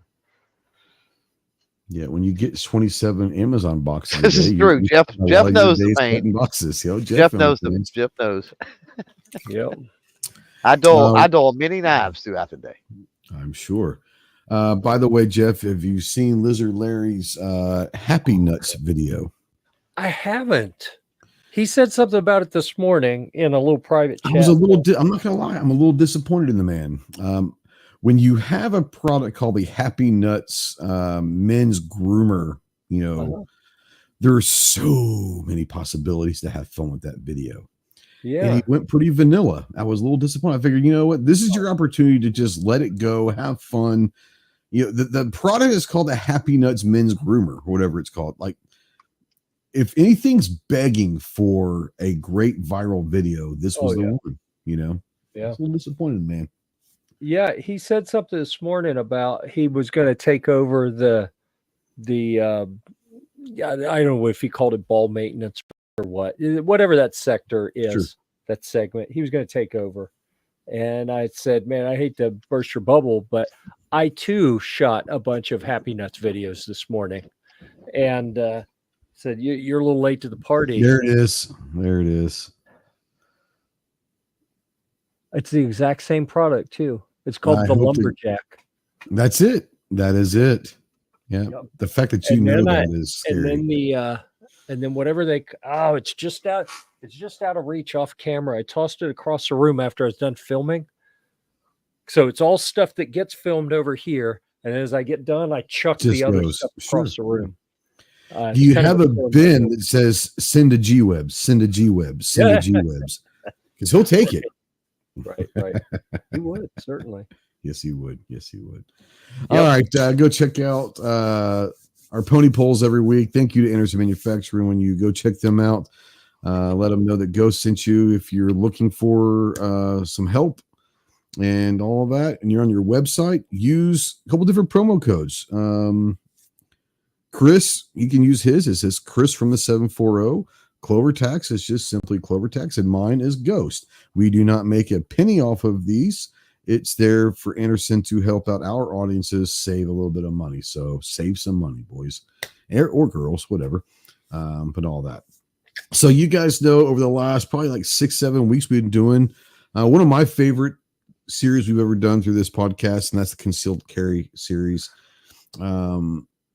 Yeah, when you get 27 Amazon boxes, this is true. Jeff knows the pain. Boxes. Jeff knows them. Jeff knows. Yep. I dull many knives throughout the day. I'm sure. By the way, Jeff, have you seen Lizard Larry's Happy Nuts video? I haven't. He said something about it this morning in a little private chat. I'm not gonna lie, I'm a little disappointed in the man. When you have a product called the Happy Nuts men's groomer, there are so many possibilities to have fun with that video. Yeah. And he went pretty vanilla. I was a little disappointed. I figured, you know what, this is your opportunity to just let it go, have fun. The product is called the Happy Nuts men's groomer, or whatever it's called. Like, if anything's begging for a great viral video, this was the one, Yeah. I was a little disappointed, man. Yeah, he said something this morning about he was going to take over the I don't know if he called it ball maintenance or whatever that sector is, that segment. He was going to take over. And I said, man, I hate to burst your bubble, but I too shot a bunch of Happy Nuts videos this morning. And said, you're a little late to the party. There it is. There it is. It's the exact same product too. It's called the Lumberjack. That's it. That is it. Yeah. Yep. The fact that you know that is scary. And then whatever it's just out of reach off camera. I tossed it across the room after I was done filming. So it's all stuff that gets filmed over here. And as I get done, I chuck the other stuff across the room. Do you have a bin that says send a G-Webs, send a G-Webs, send a G-Webs? Because he'll take it. Right. He would, certainly. Yes, he would. Yes, he would. Yep. All right. Go check out our pony polls every week. Thank you to Anderson Manufacturing. When you go check them out, let them know that Ghost sent you if you're looking for some help and all of that. And you're on your website, use a couple different promo codes. Chris, you can use his. It says Chris from the 740. Clover Tax is just simply Clover Tax, and mine is Ghost. We do not make a penny off of these. It's there for Anderson to help out our audiences save a little bit of money. So save some money, boys or girls, whatever. But all that. So you guys know over the last probably like 6-7 weeks, we've been doing one of my favorite series we've ever done through this podcast, and that's the concealed carry series.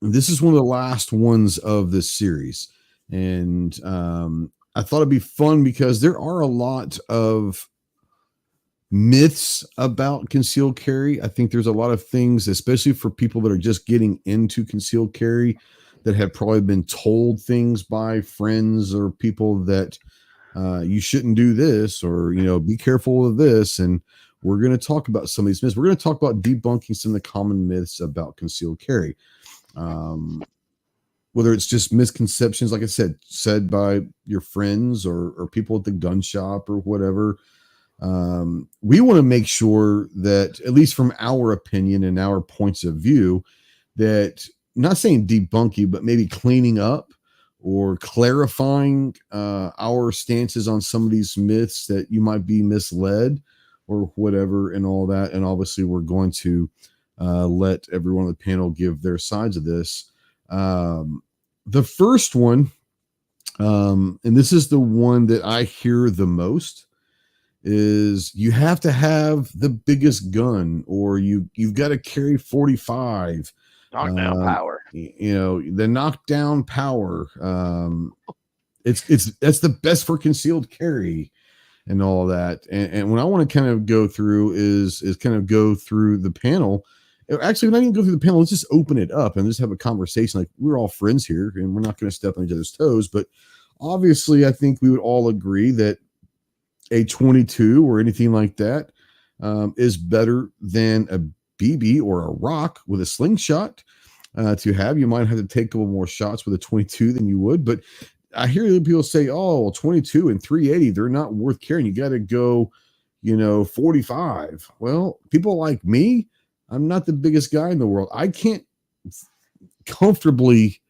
This is one of the last ones of this series. And I thought it'd be fun because there are a lot of myths about concealed carry. I think there's a lot of things, especially for people that are just getting into concealed carry, that have probably been told things by friends or people that you shouldn't do this, or, be careful of this. And we're going to talk about some of these myths. We're going to talk about debunking some of the common myths about concealed carry. Whether it's just misconceptions, like I said by your friends or people at the gun shop or whatever. We want to make sure that, at least from our opinion and our points of view, that, not saying debunking, but maybe cleaning up or clarifying our stances on some of these myths that you might be misled or whatever and all that. And obviously we're going to let everyone on the panel give their sides of this. The first one, and this is the one that I hear the most, is you have to have the biggest gun, or you've got to carry 45. Knockdown power. The knockdown power. That's the best for concealed carry and all that. And what I want to kind of go through is kind of go through the panel Actually, we're not even go through the panel. Let's just open it up and just have a conversation. Like, we're all friends here, and we're not going to step on each other's toes. But obviously, I think we would all agree that a 22 or anything like that is better than a BB or a rock with a slingshot to have. You might have to take a couple more shots with a 22 than you would. But I hear people say, oh, 22 and 380, they're not worth carrying. You got to go, 45. Well, people like me, I'm not the biggest guy in the world. I can't comfortably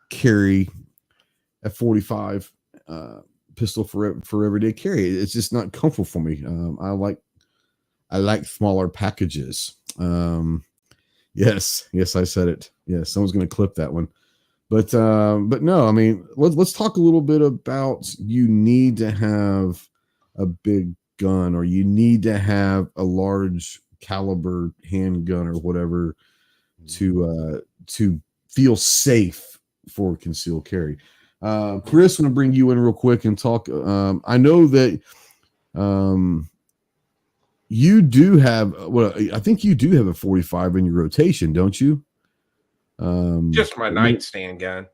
carry a 45 pistol for everyday carry. It's just not comfortable for me. I like smaller packages. Yes, I said it. Yes, someone's going to clip that one. But no, I mean, let's talk a little bit about, you need to have a big gun, or you need to have a large caliber handgun or whatever to feel safe for concealed carry. Chris, I'm going to bring you in real quick and talk. I know that you do have, I think you do have a 45 in your rotation, don't you? Just my nightstand gun.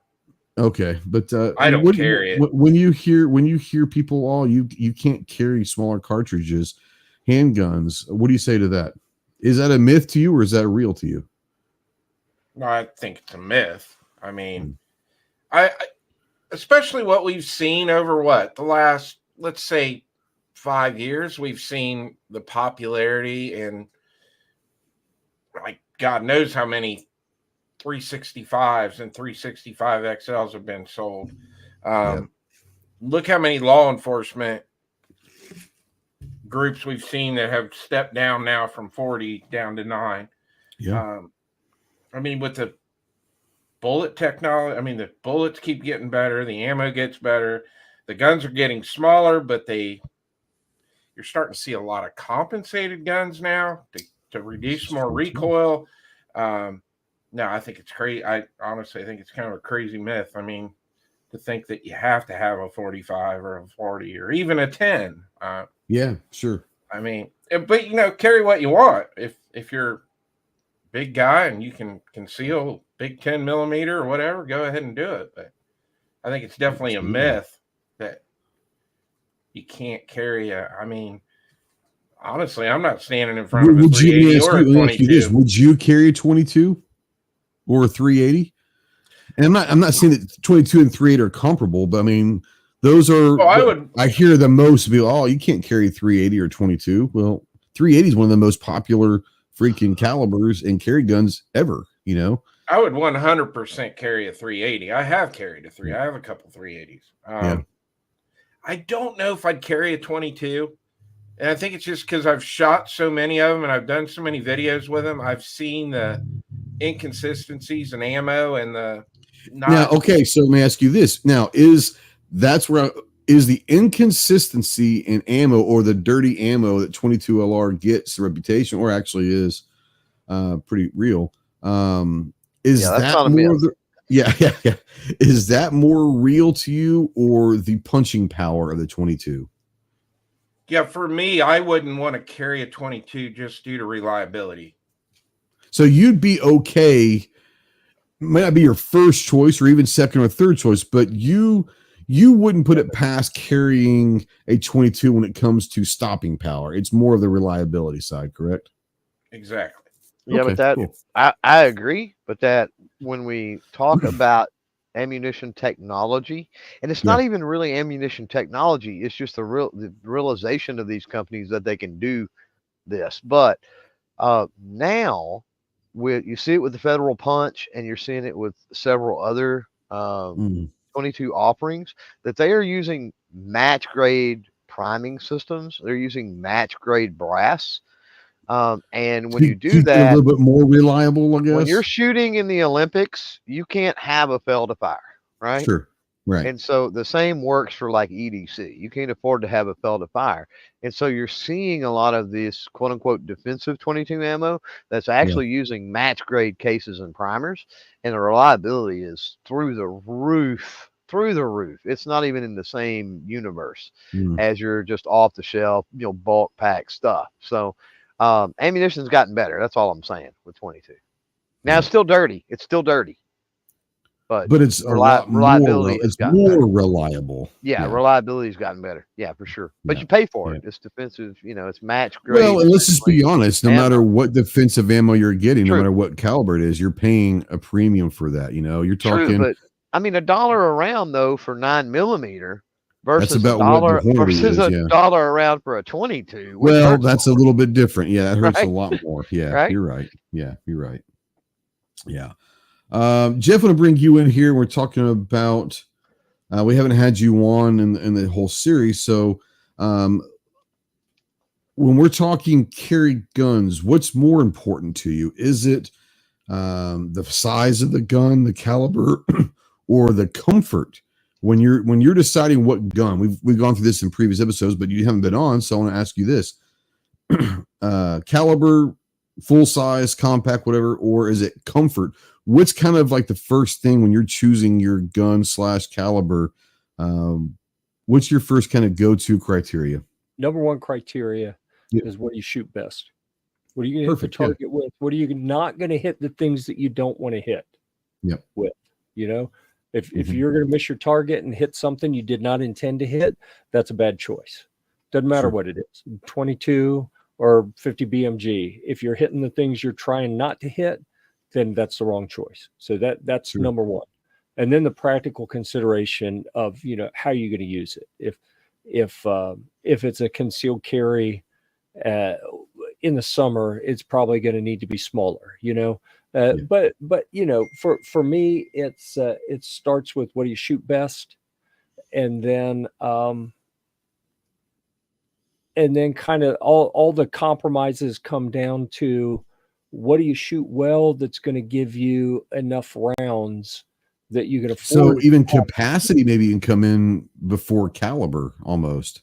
Okay, but I don't carry it. When you hear people, you can't carry smaller cartridges, handguns. What do you say to that? Is that a myth to you, or is that real to you? No, I think it's a myth. I mean, I especially what we've seen over the last, let's say, 5 years, we've seen the popularity and, like, God knows how many 365s and 365 XLs have been sold. Look how many law enforcement groups we've seen that have stepped down now from 40 down to 9. I mean, with the bullet technology, I mean, the bullets keep getting better, the ammo gets better, the guns are getting smaller, but you're starting to see a lot of compensated guns now to reduce more recoil. No, I think it's crazy. I honestly think it's kind of a crazy myth. I mean, to think that you have to have a 45 or a 40 or even a 10. Yeah, sure. I mean, but carry what you want. If you're a big guy and you can conceal big 10 millimeter or whatever, go ahead and do it. But I think it's definitely a myth that you can't carry I mean, honestly, I'm not standing in front of a 380 or a 22. Would you carry a 22 or a 380? And I'm not saying that 22 and 380 are comparable, but I mean, those are. I hear the most people. You can't carry 380 or 22. Well, 380 is one of the most popular freaking calibers and carry guns ever. I would 100% carry a 380. I have carried a 3. I have a couple 380s. I don't know if I'd carry a 22. And I think it's just because I've shot so many of them and I've done so many videos with them. I've seen the inconsistencies in ammo and the. Now, okay, so let me ask you this. Now, is the inconsistency in ammo, or the dirty ammo that 22 LR gets the reputation, or actually is pretty real? Is that more? Yeah. Is that more real to you, or the punching power of the 22? Yeah, for me, I wouldn't want to carry a 22 just due to reliability. So you'd be okay. Might not be your first choice or even second or third choice, but you wouldn't put it past carrying a 22 when it comes to stopping power. It's more of the reliability side, correct? Exactly. Yeah, okay, but cool. I agree, but that when we talk about ammunition technology, and it's not even really ammunition technology, it's just the realization of these companies that they can do this. But now, you see it with the Federal Punch, and you're seeing it with several other 22 offerings, that they are using match grade priming systems. They're using match grade brass. And when you do that, a little bit more reliable, I guess. When you're shooting in the Olympics, you can't have a fail to fire, right? Sure. Right. And so the same works for like EDC. You can't afford to have a fail to fire. And so you're seeing a lot of this quote unquote defensive 22 ammo that's actually using match grade cases and primers. And the reliability is through the roof. It's not even in the same universe as your just off the shelf, bulk pack stuff. So Ammunition's gotten better. That's all I'm saying with 22. Now it's still dirty. It's still dirty. But it's a lot more. It's more reliable. Yeah, reliability's gotten better. Yeah, for sure. But you pay for it. It's defensive. It's match grade. Well, and let's just be honest. No matter what defensive ammo you're getting, no matter what caliber it is, you're paying a premium for that. You're talking. True, but I mean, $1 a round though for 9mm versus that's about $1 a round for a 22. Well, that's a little bit different. Yeah, that hurts a lot more. Yeah, right? You're right. Yeah, you're right. Yeah. Jeff, I want to bring you in here. We're talking about we haven't had you on in the whole series. So when we're talking carry guns, what's more important to you? Is it the size of the gun, the caliber, or the comfort? When you're deciding what gun, we've gone through this in previous episodes, but you haven't been on, so I want to ask you this. Caliber, full size, compact, whatever, or is it comfort? What's kind of like the first thing when you're choosing your gun / caliber? What's your first kind of go-to criteria? Number one criteria is what you shoot best. What are you going to hit the target with? What are you not going to hit the things that you don't want to hit with? If you're going to miss your target and hit something you did not intend to hit, that's a bad choice. Doesn't matter what it is, 22 or 50 BMG. If you're hitting the things you're trying not to hit, then that's the wrong choice. So that's number one. And then the practical consideration of, how you're going to use it. If it's a concealed carry in the summer, it's probably going to need to be smaller, but for me, it starts with what do you shoot best. And then kind of all the compromises come down to what do you shoot well that's going to give you enough rounds that you can afford. So even capacity maybe can come in before caliber almost.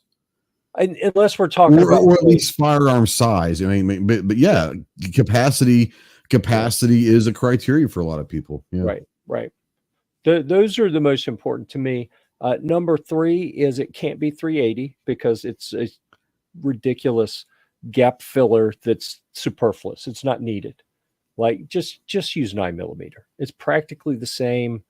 Unless we're talking about or at least firearm size. I mean, but yeah, capacity is a criteria for a lot of people. Yeah. Right. Those are the most important to me. Number 3 is it can't be 380 because it's a ridiculous gap filler that's superfluous. It's not needed. Like just use 9mm. It's practically the same,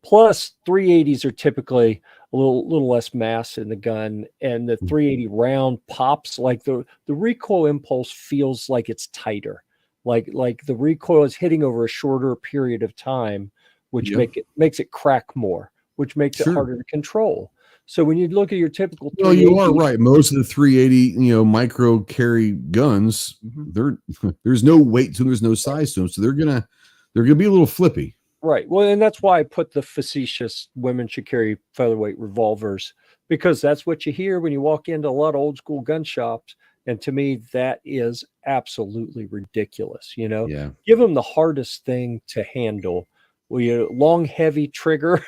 plus 380s are typically a little less mass in the gun, and the 380 round pops like the recoil impulse feels like it's tighter, like the recoil is hitting over a shorter period of time, which makes it crack more, which makes it harder to control. So when you look at your typical, well, you are right. Most of the 380, micro carry guns, there's no weight to them, there's no size to them, so they're gonna be a little flippy. Right. Well, and that's why I put the facetious women should carry featherweight revolvers, because that's what you hear when you walk into a lot of old school gun shops. And to me, that is absolutely ridiculous. Give them the hardest thing to handle. Well, long, heavy trigger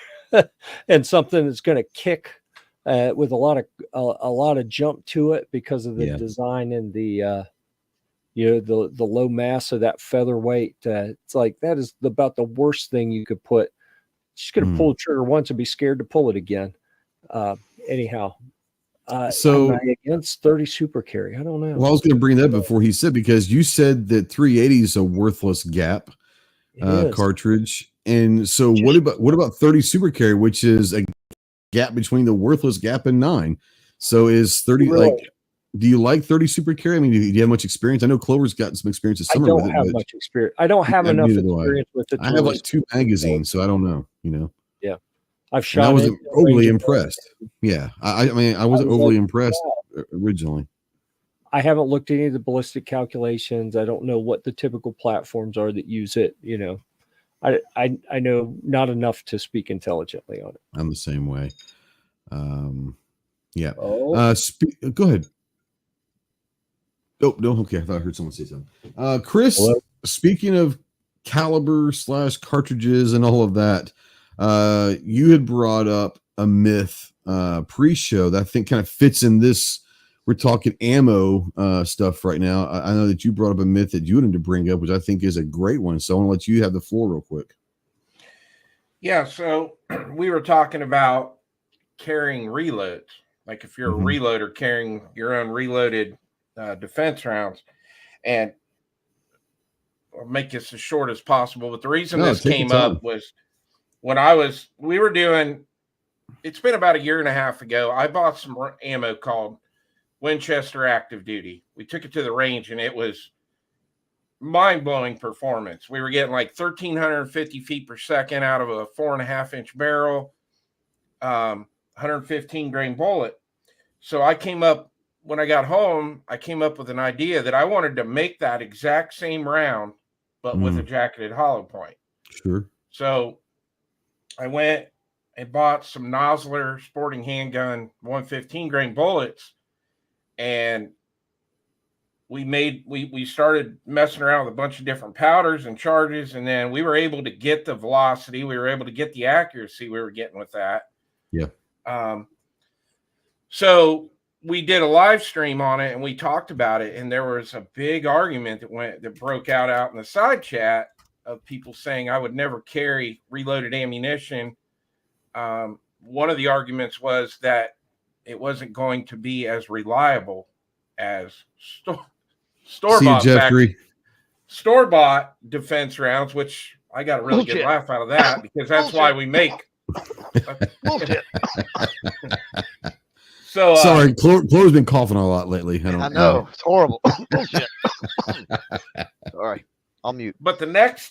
and something that's going to kick with a lot of jump to it because of the design and the low mass of that featherweight. It's like that is about the worst thing you could put. Just going to pull the trigger once and be scared to pull it again. Anyhow, so am I against 30 super carry? I don't know. Well, I was going to bring that up before he said, because you said that 380 is a worthless gap cartridge, and so what about 30 super carry, which is a gap between the worthless gap and 9? So is 30 do you like 30 super carry? I mean, do you have much experience? I know Clover's gotten some experience this summer with it. I don't have much experience. I don't have enough experience with it. I have like 2 magazines, so I don't know, Yeah. I've shot. I wasn't overly impressed. Yeah. I mean, I wasn't overly impressed originally. I haven't looked at any of the calculations. I don't know what the typical platforms are that use it. I know not enough to speak intelligently on it. I'm the same way. Yeah. Go ahead. Oh, no. Okay. I thought I heard someone say something. Chris, hello? Speaking of caliber / cartridges and all of that, you had brought up a myth pre-show that I think kind of fits in this. We're talking ammo stuff right now. I know that you brought up a myth that you wanted to bring up, which I think is a great one. So I want to let you have the floor real quick. Yeah. So we were talking about carrying reloads, Like if you're a reloader carrying your own reloaded defense rounds. And I'll make this as short as possible. But the reason this came up was when we were doing, it's been about 1.5 years ago, I bought some ammo called Winchester Active Duty. We took it to the range and it was mind-blowing performance. We were getting like 1,350 feet per second out of a 4.5-inch barrel, 115 grain bullet. So when I got home, I came up with an idea that I wanted to make that exact same round, but with a jacketed hollow point. Sure. So I went and bought some Nosler sporting handgun 115 grain bullets, and we started messing around with a bunch of different powders and charges, and then we were able to get the velocity, we were able to get the accuracy we were getting with that. Yeah. So we did a live stream on it and we talked about it, and there was a big argument that broke out in the side chat of people saying I would never carry reloaded ammunition. One of the arguments was that it wasn't going to be as reliable as store-bought defense rounds, which I got a really good laugh out of that because that's why we make. Bullshit. So sorry, Chloe's been coughing a lot lately. I know. It's horrible. Bullshit. Sorry, I'll mute. But the next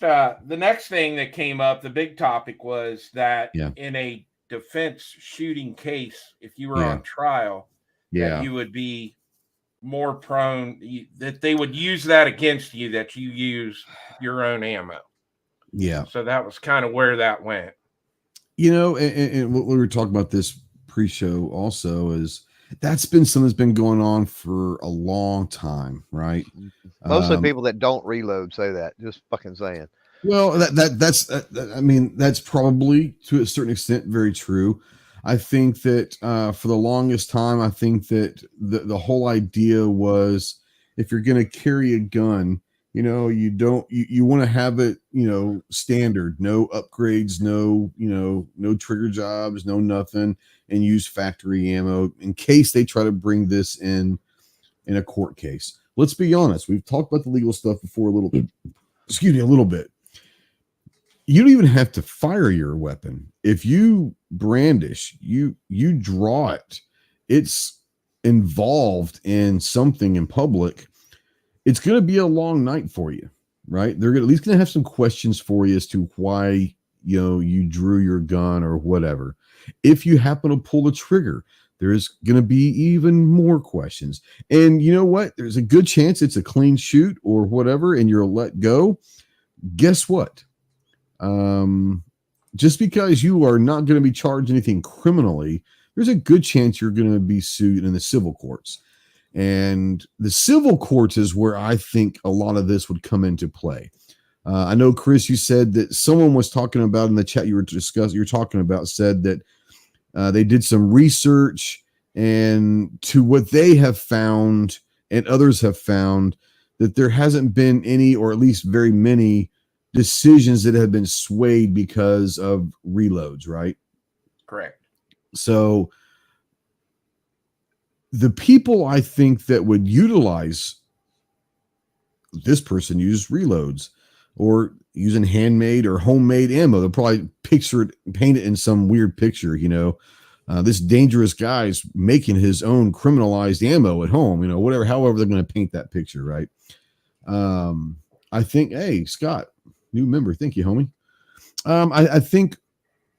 thing that came up, the big topic was that in a defense shooting case, if you were on trial, that you would be more prone, that they would use that against you, that you use your own ammo. Yeah. So that was kind of where that went. And what we were talking about this pre-show also is that's been something that's been going on for a long time, right? Mostly people that don't reload say that. Just fucking saying. Well, that's probably to a certain extent very true. I think that for the longest time, I think that the whole idea was if you're going to carry a gun, you want to have it, standard, no upgrades, no trigger jobs, no nothing, and use factory ammo in case they try to bring this in a court case. Let's be honest. We've talked about the legal stuff before a little bit. You don't even have to fire your weapon. If you brandish, you draw it, it's involved in something in public. It's going to be a long night for you, right? They're at least going to have some questions for you as to why, you drew your gun or whatever. If you happen to pull the trigger, there's going to be even more questions. And you know what? There's a good chance it's a clean shoot or whatever, and you're let go. Guess what? Just because you are not going to be charged anything criminally, there's a good chance you're going to be sued in the civil courts. And the civil courts is where I think a lot of this would come into play. I know, Chris, you said that someone was talking about in the chat you're talking about said that they did some research, and to what they have found and others have found that there hasn't been any, or at least very many, decisions that have been swayed because of reloads, right? Correct. So the people I think that would utilize this person use reloads or using handmade or homemade ammo, they'll probably paint it in some weird picture, this dangerous guy's making his own criminalized ammo at home, however they're going to paint that picture, right? I think, hey, Scott, new member. Thank you, homie. I think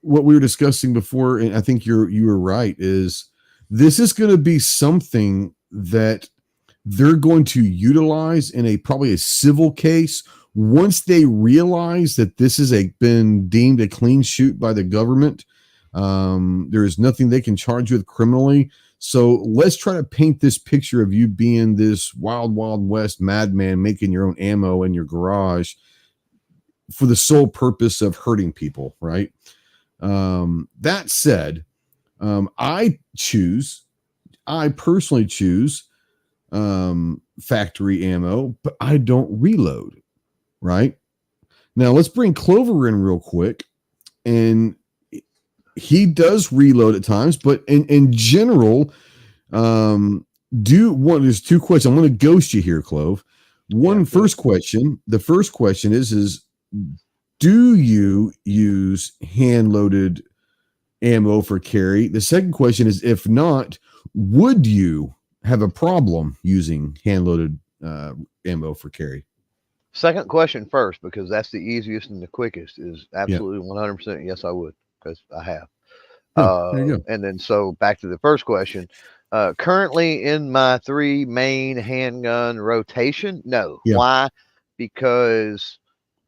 what we were discussing before, and I think you were right, is this is going to be something that they're going to utilize in probably a civil case once they realize that this has been deemed a clean shoot by the government. There is nothing they can charge you with criminally. So let's try to paint this picture of you being this wild, wild west madman making your own ammo in your garage for the sole purpose of hurting people, right? That said, I personally choose factory ammo, but I don't reload, right? Now let's bring Clover in real quick. And he does reload at times, but in general, there's two questions. I'm going to ghost you here, Clove. First question. The first question is do you use hand loaded ammo for carry? The second question is, if not, would you have a problem using hand loaded ammo for carry? Second question first, because that's the easiest and the quickest. Is absolutely 100% yes, I would, because I have. There you go. And then so back to the first question. Currently in my 3 main handgun rotation, no. Why? Because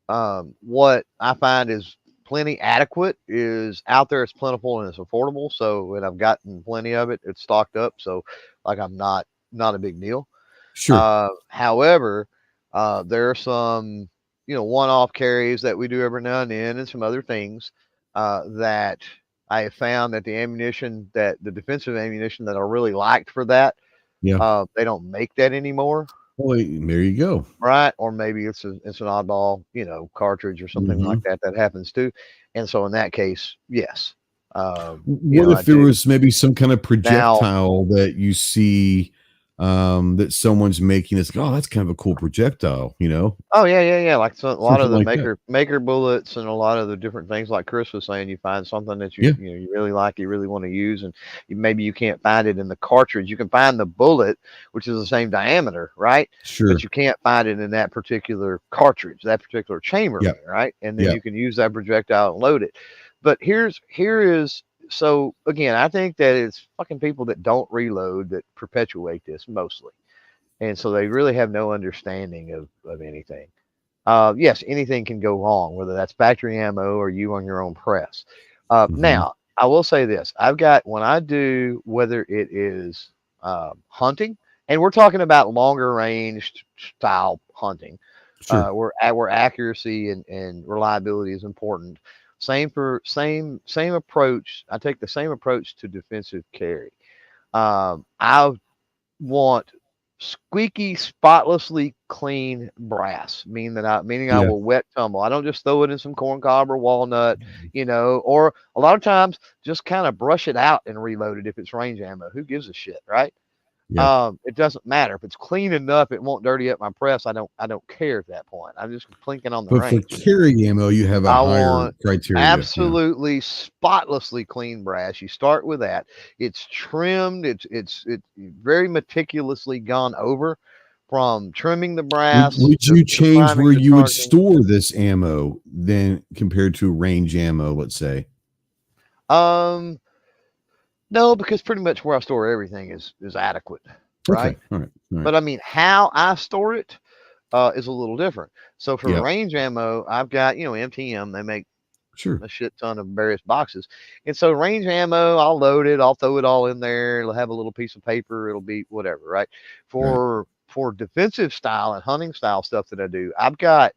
what I find is plenty adequate is out there. It's plentiful and it's affordable. So, and I've gotten plenty of it. It's stocked up. So, like, I'm not a big deal. Sure. However, there are some, one-off carries that we do every now and then, and some other things that I have found that the defensive ammunition that I really liked for that, they don't make that anymore. Well, there you go. Right. Or maybe it's an oddball, cartridge or something like that happens too. And so in that case, yes. What if there was maybe some kind of projectile that you see that someone's making? It's like, oh, that's kind of a cool projectile, Oh yeah. Like a lot of the maker bullets and a lot of the different things, like Chris was saying, you find something that you really like, you really want to use, and maybe you can't find it in the cartridge. You can find the bullet, which is the same diameter, right? Sure. But you can't find it in that particular cartridge, that particular chamber, right? And then you can use that projectile and load it. But here is. So again, I think that it's fucking people that don't reload that perpetuate this mostly. And so they really have no understanding of anything. Yes, anything can go wrong, whether that's factory ammo or you on your own press. Now, I will say this. When I do, whether it is hunting, and we're talking about longer range style hunting, where accuracy and reliability is important. Same approach. I take the same approach to defensive carry. I want squeaky, spotlessly clean brass, meaning I will wet tumble. I don't just throw it in some corn cob or walnut, or a lot of times just kind of brush it out and reload it if it's range ammo. Who gives a shit, right? It doesn't matter if it's clean enough. It won't dirty up my press. I don't care at that point. I'm just clinking on the range. But for carry ammo, you have a higher criteria. Absolutely spotlessly clean brass. You start with that. It's trimmed. It's very meticulously gone over, from trimming the brass. Would you change where you would store this ammo then compared to range ammo, let's say? No, because pretty much where I store everything is adequate, right? Okay. All right. But I mean, how I store it is a little different. So for range ammo, I've got, MTM, they make a shit ton of various boxes. And so range ammo, I'll load it, I'll throw it all in there, it'll have a little piece of paper, it'll be whatever, right? For defensive style and hunting style stuff that I do, I've got,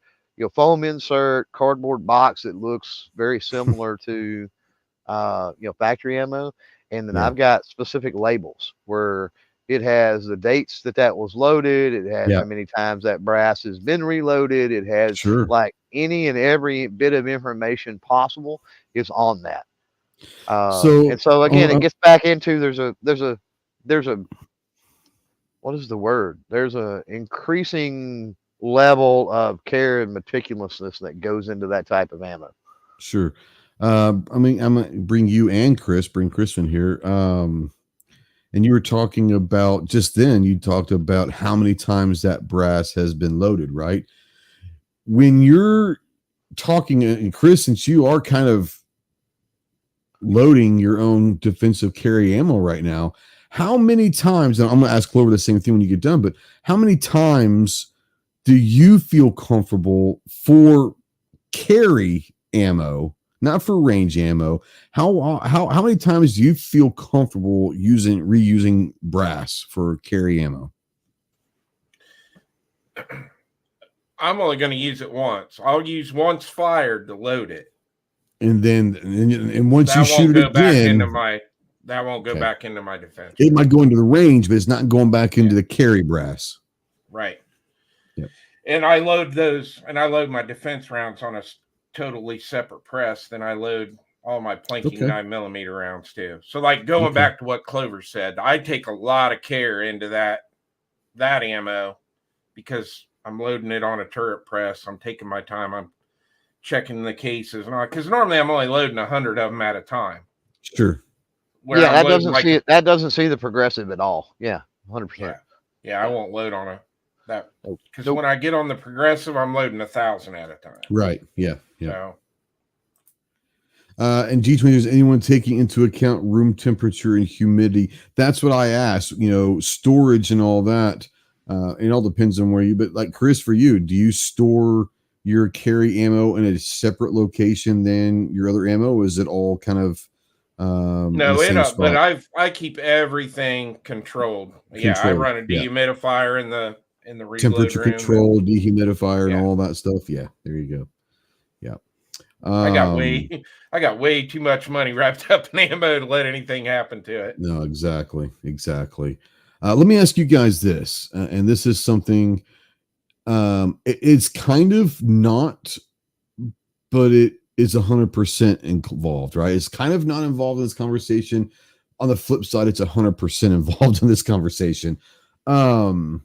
foam insert, cardboard box that looks very similar to factory ammo. And then I've got specific labels where it has the dates that was loaded. It has how many times that brass has been reloaded. It has like any and every bit of information possible is on that. So again, it gets back into there's a what is the word? There's a increasing level of care and meticulousness that goes into that type of ammo. Sure. I'm gonna bring you and bring Chris in here. And you were talking about you talked about how many times that brass has been loaded, right? When you're talking, and Chris, since you are kind of loading your own defensive carry ammo right now, how many times, and I'm going to ask Clover the same thing when you get done, but how many times do you feel comfortable for carry ammo, not for range ammo? How many times do you feel comfortable reusing brass for carry ammo? I'm only going to use it once. I'll use once fired to load it, and once you shoot it again, that won't go back into my defense. It might go into the range, but it's not going back into the carry brass. Right. Yep. And I load my defense rounds on a totally separate press than I load all my plinking 9mm rounds too. So like going back to what Clover said, I take a lot of care into that ammo because I'm loading it on a turret press. I'm taking my time. I'm checking the cases and all, because normally I'm only loading 100 of them at a time. Sure. Yeah, that doesn't see the progressive at all. Yeah, 100%. Yeah, I won't load on that because when I get on the progressive, I'm loading 1,000 at a time. Right. Yeah. So. And G20, is anyone taking into account room temperature and humidity? That's what I asked. Storage and all that. It all depends on where you. But like Chris, for you, do you store your carry ammo in a separate location than your other ammo? Or is it all kind of no? But I keep everything controlled. Yeah, I run a dehumidifier in the reload temperature room control, dehumidifier, and all that stuff. Yeah, there you go. Yeah. I got way too much money wrapped up in ammo to let anything happen to it. No, exactly. Let me ask you guys this, and this is something. It's kind of not, but it is 100% involved, right? It's kind of not involved in this conversation. On the flip side, it's 100% involved in this conversation. Ammo.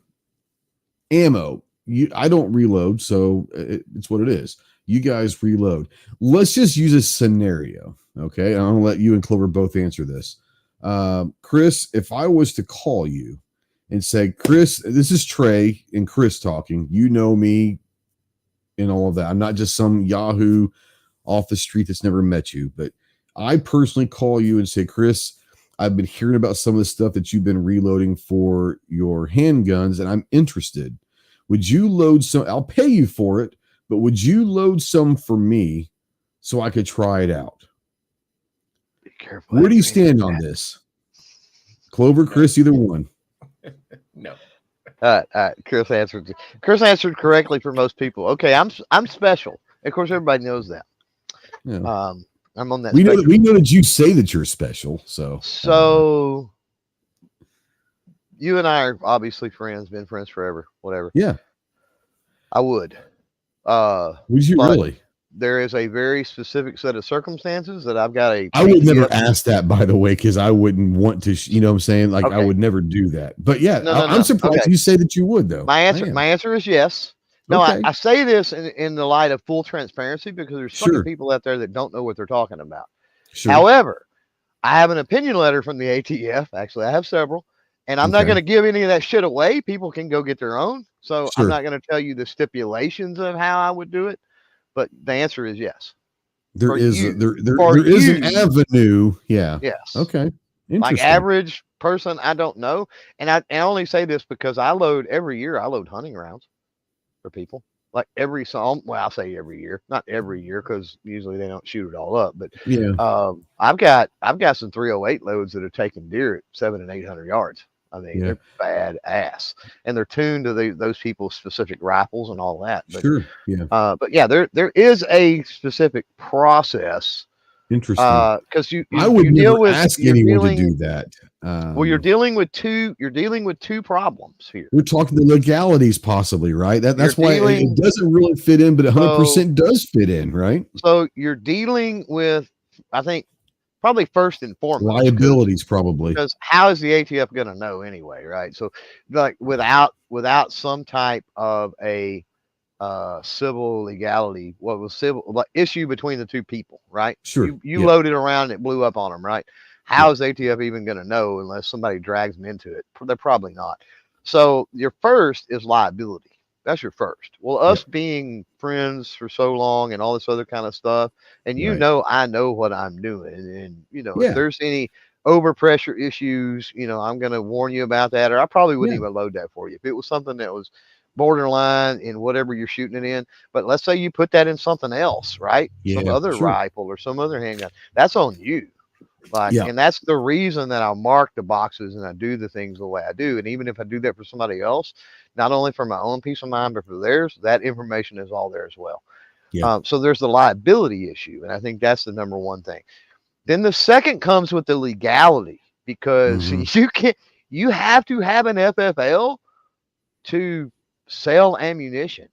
I don't reload, so it's what it is. You guys reload. Let's just use a scenario, okay? I'm going to let you and Clover both answer this. Chris, if I was to call you and say, Chris, this is Trey and Chris talking. You know me and all of that. I'm not just some Yahoo off the street that's never met you, but I personally call you and say, Chris, I've been hearing about some of the stuff that you've been reloading for your handguns, and I'm interested. Would you load some? I'll pay you for it, but would you load some for me so I could try it out? Be careful. Where do you stand on this? Clover, Chris, either one. No. Chris answered correctly for most people. Okay, I'm special. Of course, everybody knows that. Yeah. I'm on that. We know that you say that you're special. So you and I are obviously friends, been friends forever, whatever. Yeah. I would. Would you really? There is a very specific set of circumstances that I've got I would never ask that, by the way, because I wouldn't want to, you know what I'm saying? Like, I would never do that. But yeah, I'm surprised you say that you would, though. My answer is yes. No, I say this in the light of full transparency because there's some people out there that don't know what they're talking about. Sure. However, I have an opinion letter from the ATF. Actually, I have several, and I'm not going to give any of that shit away. People can go get their own. So I'm not going to tell you the stipulations of how I would do it, but the answer is yes. There is an avenue. Yeah. Yes. Okay. Like average person, I don't know. And I only say this because every year I load hunting rounds for people. Like every song, well, I'll say every year, not every year because usually they don't shoot it all up. But I've got some 308 loads that are taking deer at 700 and 800 yards. I mean, they're badass, and they're tuned to those people's specific rifles and all that. But, but yeah, there is a specific process. Interesting. Because I would never ask anyone to do that. Well, you're dealing with two problems here. We're talking the legalities, possibly, right? That's why it doesn't really fit in, but 100% does fit in, right? So you're dealing with, I think, probably first and foremost liabilities, probably, because how is the ATF going to know anyway, right? So, like without some type of a civil legality, what was civil issue between the two people, right? Sure. You loaded around, it blew up on them, right? How is ATF even going to know unless somebody drags them into it? They're probably not. So your first is liability. That's your first. Well, us being friends for so long and all this other kind of stuff, and I know what I'm doing, and if there's any overpressure issues, I'm going to warn you about that, or I probably wouldn't even load that for you if it was something that was borderline in whatever you're shooting it in. But let's say you put that in something else, right? Some other rifle or some other handgun. That's on you. And that's the reason that I'll mark the boxes and I do the things the way I do. And even if I do that for somebody else, not only for my own peace of mind, but for theirs, that information is all there as well. So there's the liability issue. And I think that's the number one thing. Then the second comes with the legality, because you have to have an FFL to sell ammunition.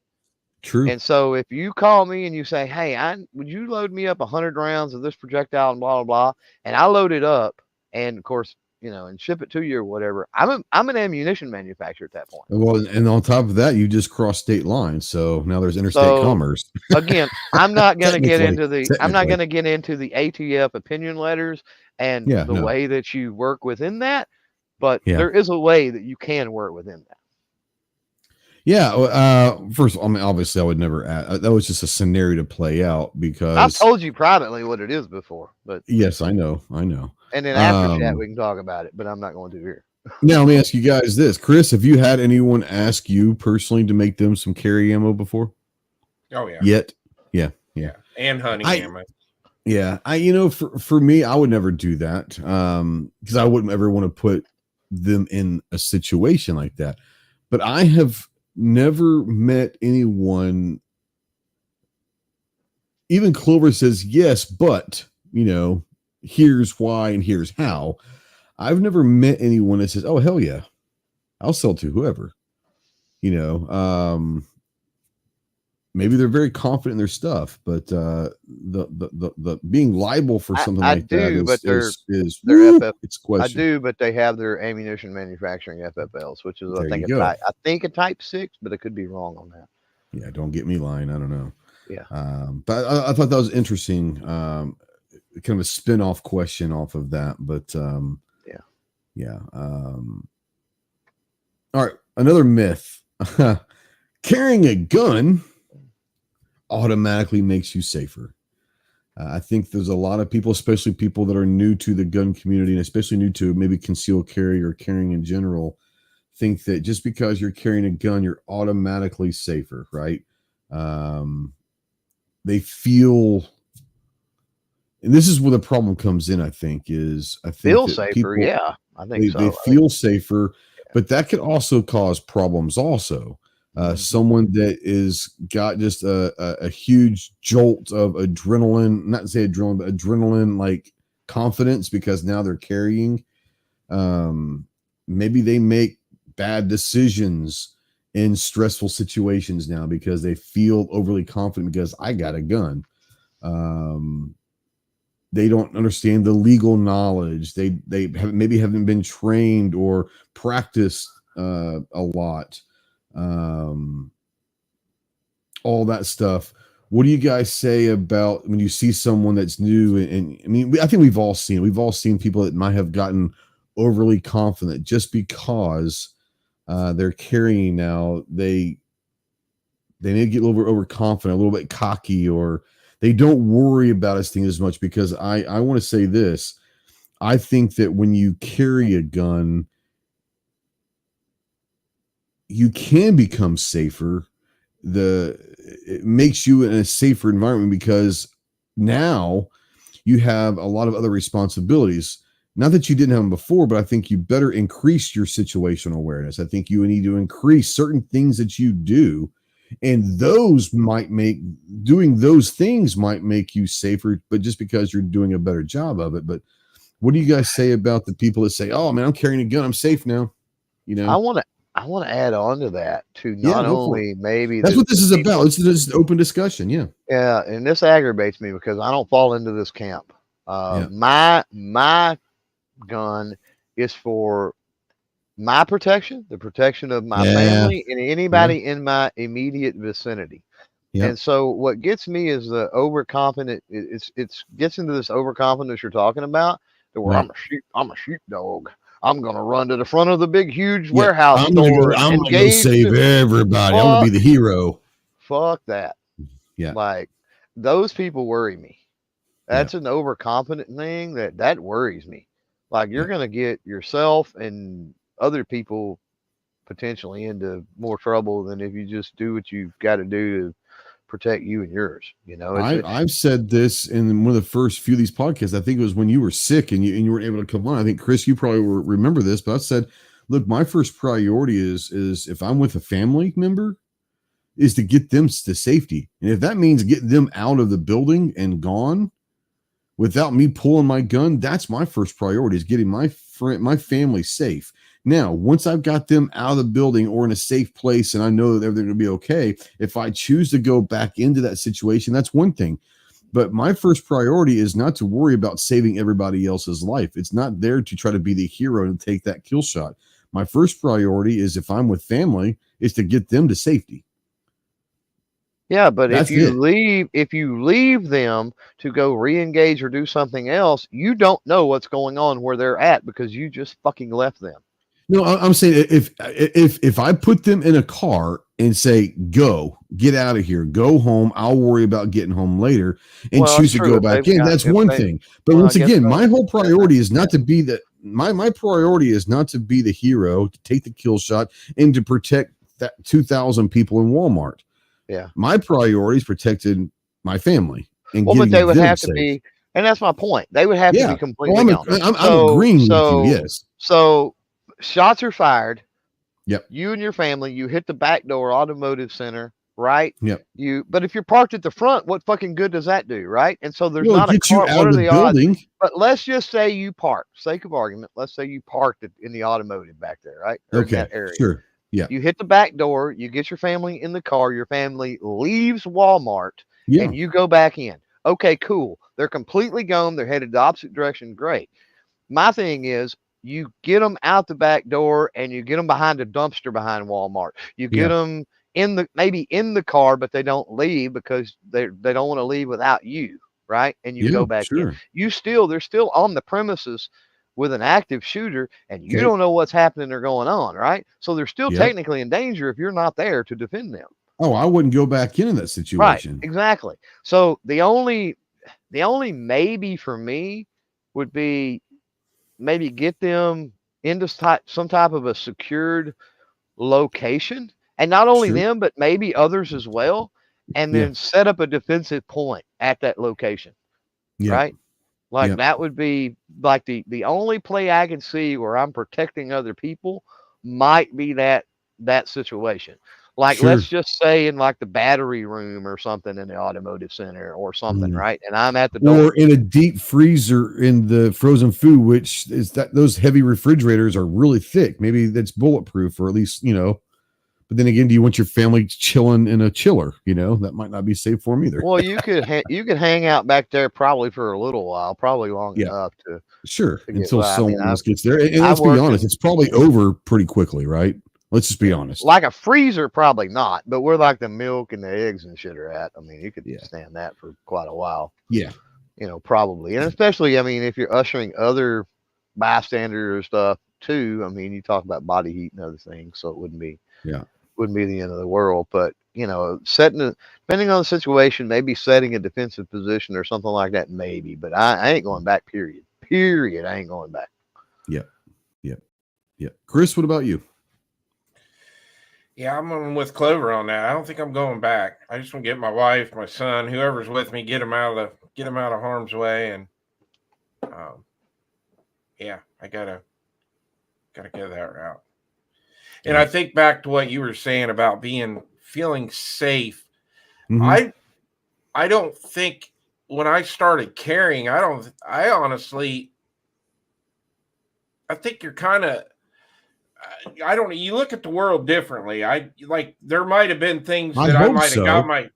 True. And so if you call me and you say, hey, would you load me up 100 rounds of this projectile and blah, blah, blah, and I load it up and, of course, and ship it to you or whatever, I'm an ammunition manufacturer at that point. Well, and on top of that, you just cross state lines. So now there's interstate commerce. Again, I'm not going to get into the ATF opinion letters and the way that you work within that, but there is a way that you can work within that. Yeah. First of all, I mean, obviously, I would never add. That was just a scenario to play out because I've told you privately what it is before, but yes, I know. And then after chat, we can talk about it, but I'm not going to here. Now, let me ask you guys this, Chris: have you had anyone ask you personally to make them some carry ammo before? Oh yeah. Yet, yeah, and hunting ammo. Yeah, for me, I would never do that because I wouldn't ever want to put them in a situation like that. But I have never met anyone. Even Clover says yes, but here's why and here's how. I've never met anyone that says, "Oh hell yeah, I'll sell to whoever." Maybe they're very confident in their stuff, but the being liable for something like that is it's question. I do, but they have their ammunition manufacturing FFLs, which is I think a Type 6, but I could be wrong on that. Yeah, don't get me lying. I don't know. Yeah, but I thought that was interesting. Kind of a spin-off question off of that, but yeah. All right, another myth: carrying a gun automatically makes you safer. I think there's a lot of people, especially people that are new to the gun community, and especially new to maybe concealed carry or carrying in general, think that just because you're carrying a gun, you're automatically safer, right? They feel, and this is where the problem comes in. I think feel safer. People, yeah, I think so. They feel safer, but that could also cause problems. Also, someone that is got just a huge jolt of adrenaline, not to say adrenaline, but adrenaline like confidence because now they're carrying. Maybe they make bad decisions in stressful situations now because they feel overly confident because I got a gun. They don't understand the legal knowledge. They haven't been trained or practiced a lot. All that stuff. What do you guys say about when you see someone that's new? And I mean, I think we've all seen people that might have gotten overly confident just because they're carrying now. They need to get a little bit overconfident, a little bit cocky, or they don't worry about this thing as much because I want to say this. I think that when you carry a gun, you can become safer. It makes you in a safer environment because now you have a lot of other responsibilities. Not that you didn't have them before, but I think you better increase your situational awareness. I think you need to increase certain things that you do, and doing those things might make you safer, but just because you're doing a better job of it. But what do you guys say about the people that say, "Oh man, I'm carrying a gun, I'm safe now"? I want to add on to that to not only maybe that's what this is about. It's just an open discussion. Yeah. Yeah. And this aggravates me because I don't fall into this camp. My gun is for my protection, the protection of my family and anybody in my immediate vicinity. Yep. And so what gets me is the overconfident. It gets into this overconfidence you're talking about where I'm a sheepdog. I'm going to run to the front of the big, huge warehouse store. I'm going to go save everybody. I'm going to be the hero. Fuck that. Yeah. Like those people worry me. That's an overconfident thing that worries me. Like you're going to get yourself and other people potentially into more trouble than if you just do what you've got to do to protect you and yours. I've said this in one of the first few of these podcasts. I think it was when you were sick and you weren't able to come on. I think Chris, you probably remember this, but I said, look, my first priority is if I'm with a family member is to get them to safety. And if that means getting them out of the building and gone without me pulling my gun, that's my first priority is getting my family safe. Now, once I've got them out of the building or in a safe place and I know that they're going to be okay, if I choose to go back into that situation, that's one thing. But my first priority is not to worry about saving everybody else's life. It's not there to try to be the hero and take that kill shot. My first priority is, if I'm with family, is to get them to safety. Yeah, but if you leave them to go re-engage or do something else, you don't know what's going on where they're at because you just fucking left them. No, I'm saying if I put them in a car and say, go, get out of here, go home, I'll worry about getting home later, and choose to go back in, that's one thing. But once again, my whole priority is not to be the my priority is not to be the hero, to take the kill shot and to protect that 2,000 people in Walmart. Yeah. My priority is protecting my family. And but they would have safe. to be, and that's my point. They would have to be completely gone. I'm agreeing with you, yes. So shots are fired. Yep. You and your family, you hit the back door automotive center, right? Yep. But if you're parked at the front, what fucking good does that do, right? And so there's not a car. What are the building? Odds? But let's just say you parked, sake of argument, let's say you parked in the automotive back there, right? Or in that area. Sure. Yeah. You hit the back door, you get your family in the car, your family leaves Walmart, and you go back in. Okay, cool. They're completely gone. They're headed the opposite direction. Great. My thing is, you get them out the back door and you get them behind a dumpster behind Walmart. You get them maybe in the car, but they don't leave because they don't want to leave without you, right? And you go back in. They're still on the premises with an active shooter, and you don't know what's happening or going on, right? So they're still technically in danger if you're not there to defend them. Oh, I wouldn't go back into that situation. Right, exactly. So the only maybe for me would be maybe get them into some type of a secured location, and not only them, but maybe others as well, and then set up a defensive point at that location, right? Like that would be like the only play I can see where I'm protecting other people might be that situation. Like let's just say in like the battery room or something in the automotive center or something, right? And I'm at the door. Or in a deep freezer in the frozen food, which is that those heavy refrigerators are really thick. Maybe that's bulletproof, or at least, but then again, do you want your family chilling in a chiller? That might not be safe for them either. Well, you could hang out back there probably for a little while, probably long enough to until someone else gets there. And let's be honest, it's probably over pretty quickly, right? Let's just be honest. Like a freezer, probably not, but where like the milk and the eggs and shit are at, I mean, you could stand that for quite a while. Yeah. Probably. And especially, I mean, if you're ushering other bystanders or stuff too, I mean, you talk about body heat and other things, so it wouldn't be the end of the world. But, depending on the situation, maybe setting a defensive position or something like that, maybe. But I ain't going back, period. I ain't going back. Yeah. Chris, what about you? Yeah, I'm with Clover on that. I don't think I'm going back. I just want to get my wife, my son, whoever's with me, get them out of harm's way, and I gotta go that route. And I think back to what you were saying about feeling safe. Mm-hmm. I don't think when I started carrying, I think you're kind of. You look at the world differently. There might have been things that I might have got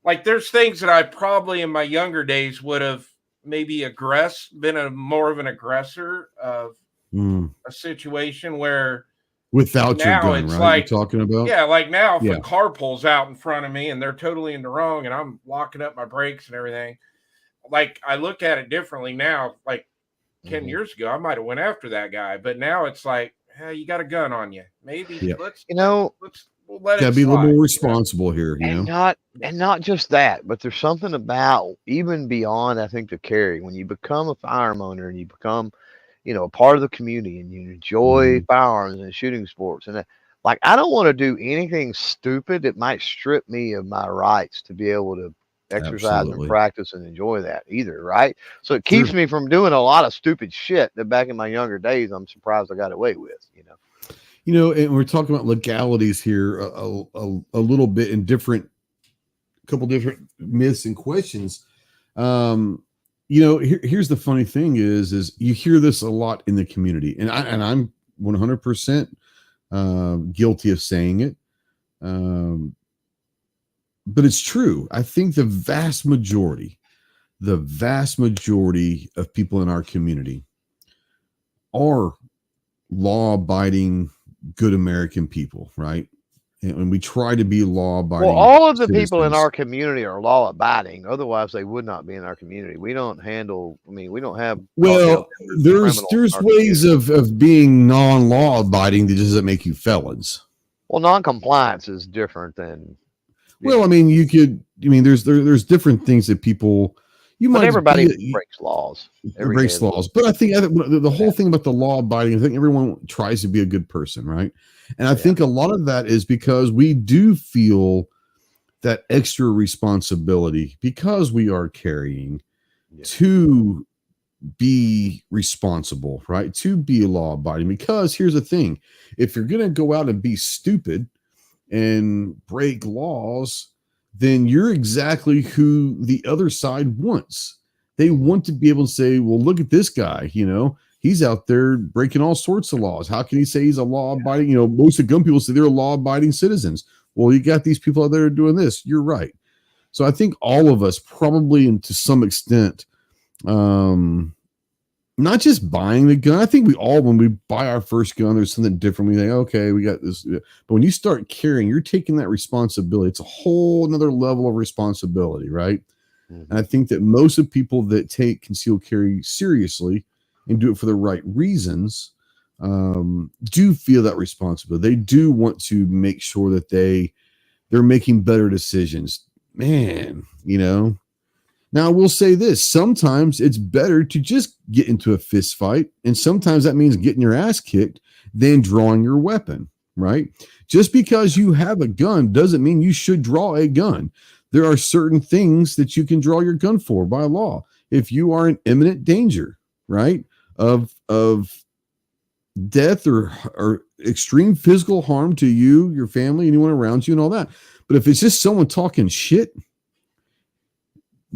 like there's things that I probably in my younger days would have maybe been more of an aggressor of a situation where without your gun, right? Like, you're talking about? Yeah, like now if a car pulls out in front of me and they're totally in the wrong and I'm locking up my brakes and everything, like I look at it differently now. Like 10 years ago, I might have went after that guy, but now it's like, hey, you got a gun on you. Maybe let's let it be a little more responsible here, and not just that, but there's something about even beyond, I think, the carry. When you become a firearm owner and you become, a part of the community and you enjoy firearms and shooting sports, and like I don't want to do anything stupid that might strip me of my rights to be able to exercise and practice and enjoy that either, right? So it keeps me from doing a lot of stupid shit that back in my younger days I'm surprised I got away with, and we're talking about legalities here a little bit in couple different myths and questions. here's the funny thing is you hear this a lot in the community, and I'm 100% guilty of saying it. But it's true. I think the vast majority of people in our community are law-abiding, good American people, right? And we try to be law-abiding. Well, all of the people in our community are law-abiding. Otherwise, they would not be in our community. We don't handle. I mean, we don't have. Well, there's ways of being non-law-abiding that doesn't make you felons. Well, non-compliance is different than. Well, I mean, there's different things that people. Everybody breaks laws. Breaks laws, but I think the whole thing about the law abiding, I think everyone tries to be a good person, right? And I think a lot of that is because we do feel that extra responsibility because we are carrying to be responsible, right? To be law abiding. Because here's the thing: if you're going to go out and be stupid and break laws, then you're exactly who the other side wants. They want to be able to say, well, look at this guy, he's out there breaking all sorts of laws. How can he say he's a law-abiding, most of the gun people say they're law-abiding citizens. Well, you got these people out there doing this. You're right. So I think all of us probably, and to some extent, not just buying the gun. I think we all, when we buy our first gun, there's something different. We think, okay, we got this. But when you start carrying, you're taking that responsibility. It's a whole another level of responsibility, right? Mm-hmm. And I think that most of people that take concealed carry seriously and do it for the right reasons do feel that responsibility. They do want to make sure that they're making better decisions. Man, Now, I will say this. Sometimes it's better to just get into a fist fight, and sometimes that means getting your ass kicked than drawing your weapon, right? Just because you have a gun doesn't mean you should draw a gun. There are certain things that you can draw your gun for by law. If you are in imminent danger, right, of death or extreme physical harm to you, your family, anyone around you, and all that. But if it's just someone talking shit,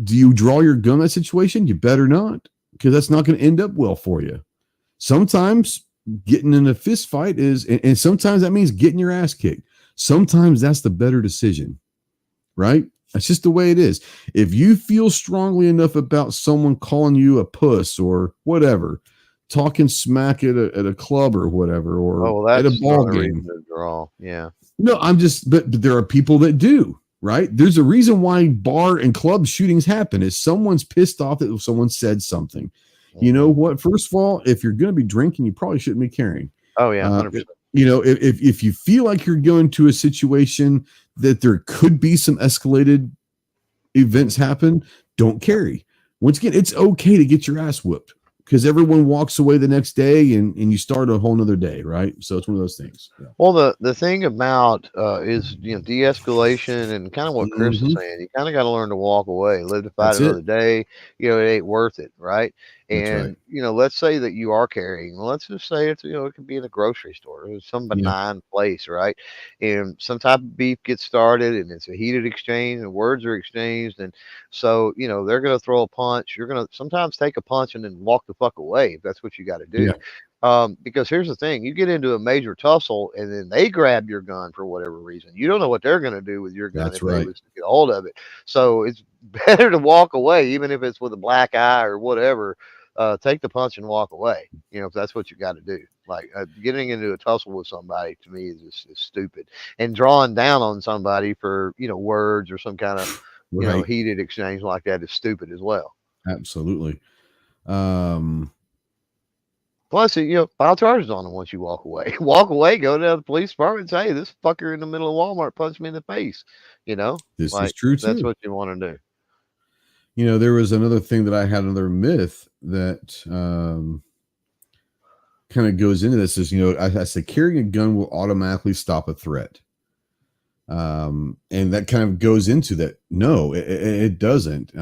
do you draw your gun in that situation? You better not, because that's not going to end up well for you. Sometimes getting in a fist fight and sometimes that means getting your ass kicked. Sometimes that's the better decision, right? That's just the way it is. If you feel strongly enough about someone calling you a puss or whatever, talking smack at a club or whatever, or at a ball game, draw. Yeah. No, but there are people that do. Right? There's a reason why bar and club shootings happen is someone's pissed off that someone said something. You know what? First of all, if you're going to be drinking, you probably shouldn't be carrying. Oh yeah. 100%. If you feel like you're going to a situation that there could be some escalated events happen, don't carry. Once again, it's okay to get your ass whooped because everyone walks away the next day and you start a whole nother day, right? So it's one of those things. Yeah. Well, the thing about is de-escalation and kind of what Chris is saying. You kind of got to learn to walk away, live to fight another day. It ain't worth it, right? And let's say that you are carrying. Let's just say it's it could be in a grocery store, or some benign place, right? And some type of beef gets started, and it's a heated exchange, and words are exchanged, and so they're going to throw a punch. You're going to sometimes take a punch and then walk the fuck away if that's what you got to do. Yeah. Because here's the thing: you get into a major tussle, and then they grab your gun for whatever reason. You don't know what they're going to do with your gun if they get a hold of it. So it's better to walk away, even if it's with a black eye or whatever. Take the punch and walk away. If that's what you got to do. Like getting into a tussle with somebody to me is stupid, and drawing down on somebody for words or some kind of heated exchange like that is stupid as well. Absolutely. Plus, file charges on them once you walk away. Walk away, go to the police department and say, "Hey, this fucker in the middle of Walmart punched me in the face." This is true too. That's what you want to do. There was another thing that I had, another myth that kind of goes into this is, I said carrying a gun will automatically stop a threat. And that kind of goes into that. No, it doesn't.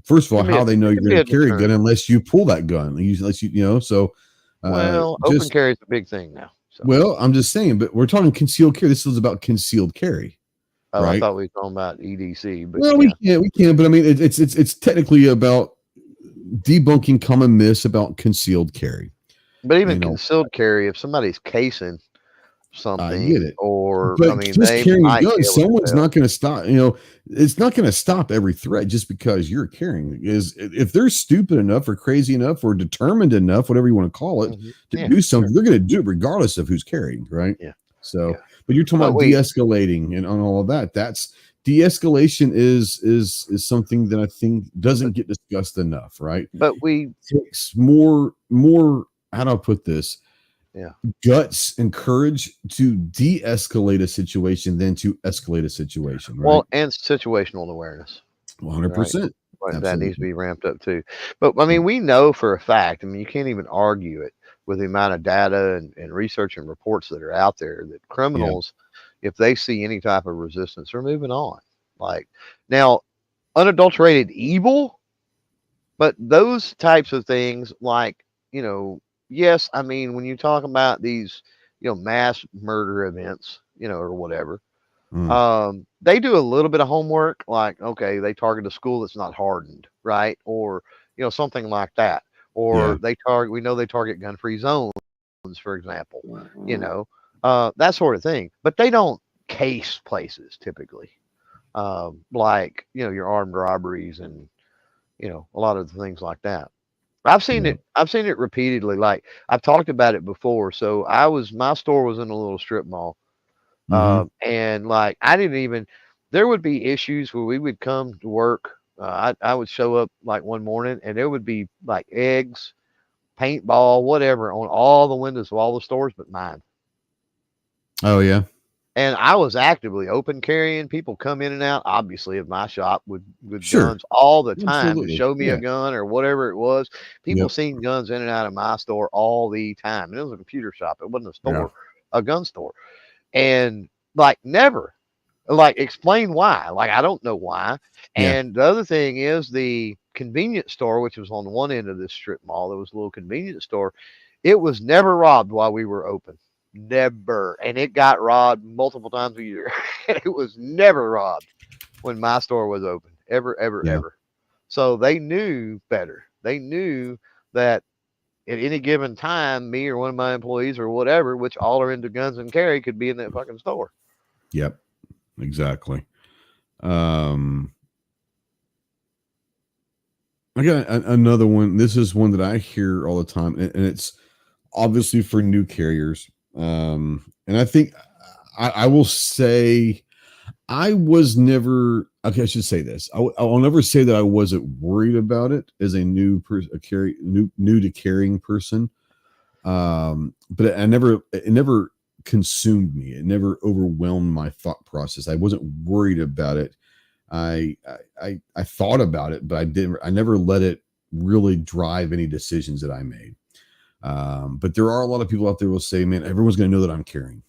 First of all, how they know you're going to carry a gun unless you pull that gun, unless so. Open carry is a big thing now. So. Well, I'm just saying, but we're talking concealed carry. This is about concealed carry. Oh, right? I thought we were talking about EDC, but well, we can, but I mean, it's technically about debunking common myths about concealed carry. But even concealed carry, if somebody's casing something, I get it. or but I mean, just they carrying a might gun, be able someone's to tell. not going to stop. It's not going to stop every threat just because you're carrying. Is if they're stupid enough or crazy enough or determined enough, whatever you want to call it, to do something, they're going to do it regardless of who's carrying, right? Yeah. So, but you're talking about de-escalating and on all of that. That's de-escalation is something that I think doesn't get discussed enough, right? But it takes more. How do I put this? Guts and courage to de-escalate a situation than to escalate a situation, right? Well, and situational awareness. 100%. Right? That needs to be ramped up too. But I mean, we know for a fact, I mean, you can't even argue it with the amount of data and research and reports that are out there that criminals, if they see any type of resistance, are moving on. Like, now, unadulterated evil, but those types of things, like, yes, I mean, when you talk about these, mass murder events, or whatever, they do a little bit of homework, like, okay, they target a school that's not hardened, right? Or, something like that. Or we know they target gun-free zones, for example, that sort of thing. But they don't case places typically, like, your armed robberies and, a lot of the things like that. I've seen it repeatedly. Like, I've talked about it before. So my store was in a little strip mall. And like, there would be issues where we would come to work. I would show up like one morning and there would be like eggs, paintball, whatever on all the windows of all the stores but mine. Oh yeah. And I was actively open carrying. People come in and out, obviously, of my shop with guns all the time to show me a gun or whatever it was. People seen guns in and out of my store all the time. And it was a computer shop. It wasn't a store, a gun store. And like, never, like, explain why. Like, I don't know why. And the other thing is the convenience store, which was on one end of this strip mall. There was a little convenience store. It was never robbed while we were open. Never. And it got robbed multiple times a year. It was never robbed when my store was open. Ever. So they knew better. They knew that at any given time, me or one of my employees or whatever, which all are into guns and carry, could be in that fucking store. Yep. Exactly. I got another one. This is one that I hear all the time, and it's obviously for new carriers. And I think I will say I was never, okay, I should say this. I'll never say that I wasn't worried about it as a new person, new to carrying person. But it never consumed me. It never overwhelmed my thought process. I wasn't worried about it. I thought about it, but I never let it really drive any decisions that I made. But there are a lot of people out there who will say, man, everyone's going to know that I'm carrying,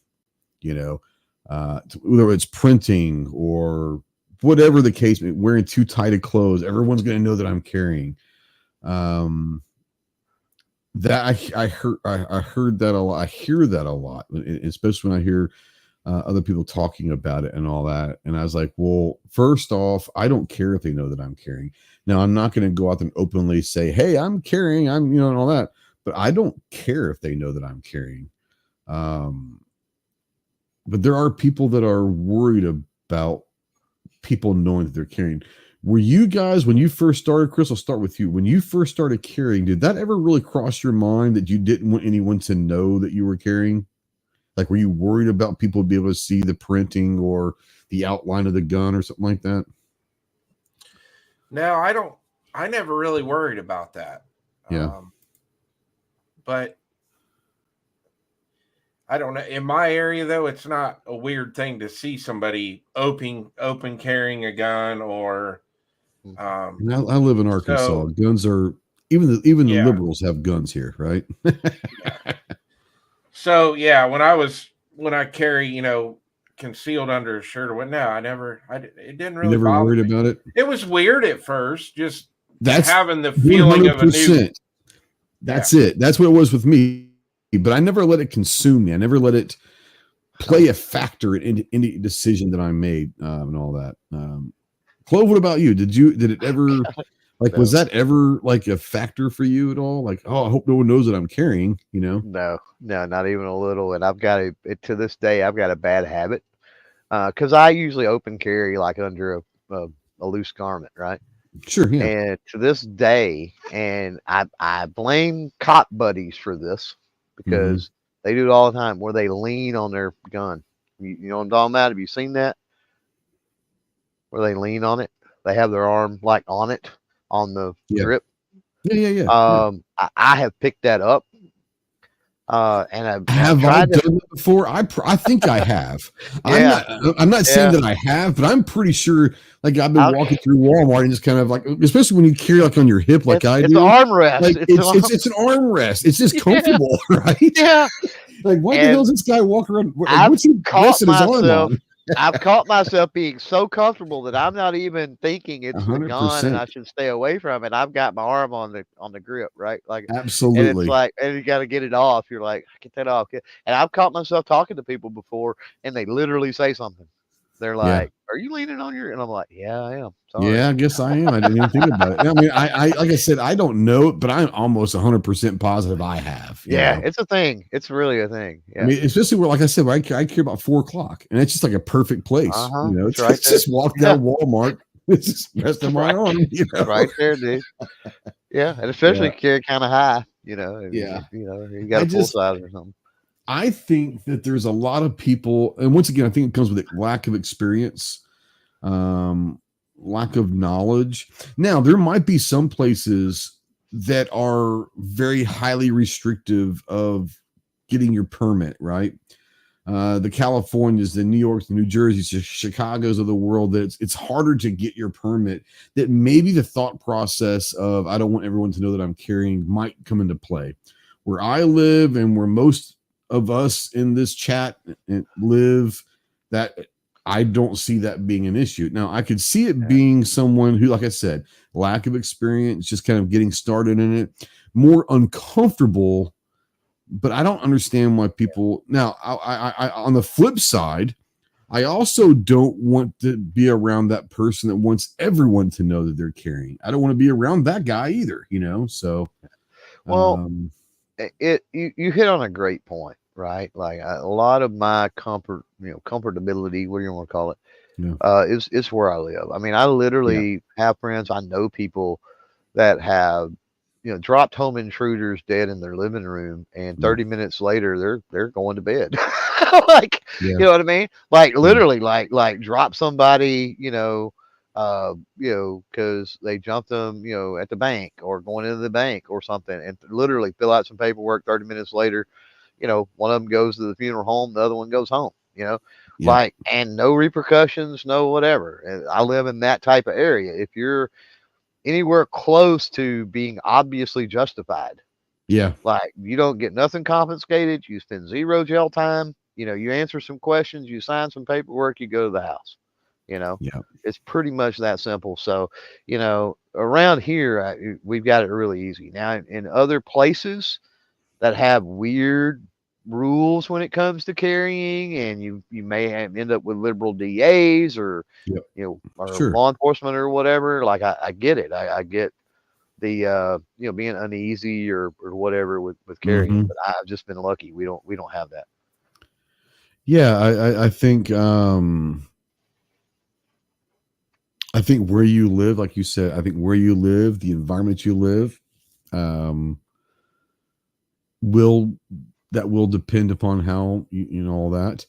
whether it's printing or whatever the case, wearing too tight of clothes, everyone's going to know that I'm carrying. That I heard that a lot. I hear that a lot, especially when I hear other people talking about it and all that. And I was like, well, first off, I don't care if they know that I'm carrying. Now, I'm not going to go out and openly say, hey, I'm carrying, and all that. But I don't care if they know that I'm carrying. But there are people that are worried about people knowing that they're carrying. Were you guys, when you first started, Chris, I'll start with you. When you first started carrying, did that ever really cross your mind that you didn't want anyone to know that you were carrying? Like, were you worried about people be able to see the printing or the outline of the gun or something like that? No, I never really worried about that. Yeah. But I don't know. In my area, though, it's not a weird thing to see somebody open carrying a gun or. I live in Arkansas. So, guns are even the liberals have guns here, right? So when I carry, concealed under a shirt or what? No, it didn't really. You never worried about it. It was weird at first, just having the feeling 100%. Of a new. That's it. That's what it was with me. But I never let it consume me. I never let it. play a factor in any decision that I made and all that. Clove, what about you? Did it ever like No. was that ever like a factor for you at all? Like, oh, I hope no one knows that I'm carrying, you know? No, not even a little. And I've got to this day, I've got a bad habit because I usually open carry like under a loose garment, right? Sure, yeah. And to this day, and I blame cop buddies for this because they do it all the time where they lean on their gun. You know what I'm talking about? Have you seen that? Where they lean on it? They have their arm like on it, on the grip. Yeah. I have picked that up. And I've have tried I done that before? I think I have. Yeah. I'm not saying that I have, but I'm pretty sure. Like I've been walking through Walmart and just kind of like, especially when you carry like on your hip, like I do. It's an armrest. Like it's an armrest. It's just comfortable, right? Yeah. Like why the hell does this guy walk around? I've caught myself being so comfortable that I'm not even thinking it's 100%. The gun and I should stay away from it. I've got my arm on the grip, right? Like absolutely. And it's like, and you got to get it off. You're like, get that off. And I've caught myself talking to people before, and they literally say something. They're like, "Are you leaning on your?" And I'm like, "Yeah, I am." Sorry. Yeah, I guess I am. I didn't even think about it. I mean, I like I said, I don't know, but I'm almost 100% positive I have. Yeah, it's a thing. It's really a thing. Yeah. I mean, especially where, like I said, where I care about 4 o'clock, and it's just like a perfect place. You know, it's right just walk down Walmart. It's just rest of my arm. You know, right there, dude. Yeah, and especially carry kind of high. You know. Yeah. You got a full size or something. I think that there's a lot of people, and once again, I think it comes with a lack of experience, lack of knowledge. Now, there might be some places that are very highly restrictive of getting your permit, right? The Californias, the New Yorks, the New Jerseys, the Chicagos of the world, that it's harder to get your permit, that maybe the thought process of, I don't want everyone to know that I'm carrying, might come into play. Where I live and where most of us in this chat live, that I don't see that being an issue. Now, I could see it being someone who, like I said, lack of experience, just kind of getting started in it, more uncomfortable. But I don't understand why people. Now, I on the flip side, I also don't want to be around that person that wants everyone to know that they're carrying. I don't want to be around that guy either, you know. So, well, you hit on a great point, right? Like a lot of my comfortability, what do you want to call it, is where I live. I mean, I literally have friends. I know people that have, dropped home intruders dead in their living room, and 30 minutes later they're going to bed. Like, you know what I mean? Like literally, like drop somebody, because they jumped them, at the bank or going into the bank or something, and literally fill out some paperwork. 30 minutes later, one of them goes to the funeral home, the other one goes home, like, and no repercussions, no whatever. And I live in that type of area. If you're anywhere close to being obviously justified, like you don't get nothing confiscated, you spend 0 jail time, you answer some questions, you sign some paperwork, you go to the house. It's pretty much that simple. So, around here, we've got it really easy. Now, in other places that have weird rules when it comes to carrying, and you may end up with liberal DAs or, or law enforcement or whatever. Like, I get it. I get the, being uneasy or whatever with carrying, but I've just been lucky. We don't have that. Yeah. I think where you live, like you said, where you live, the environment you live, will depend upon how you know all that.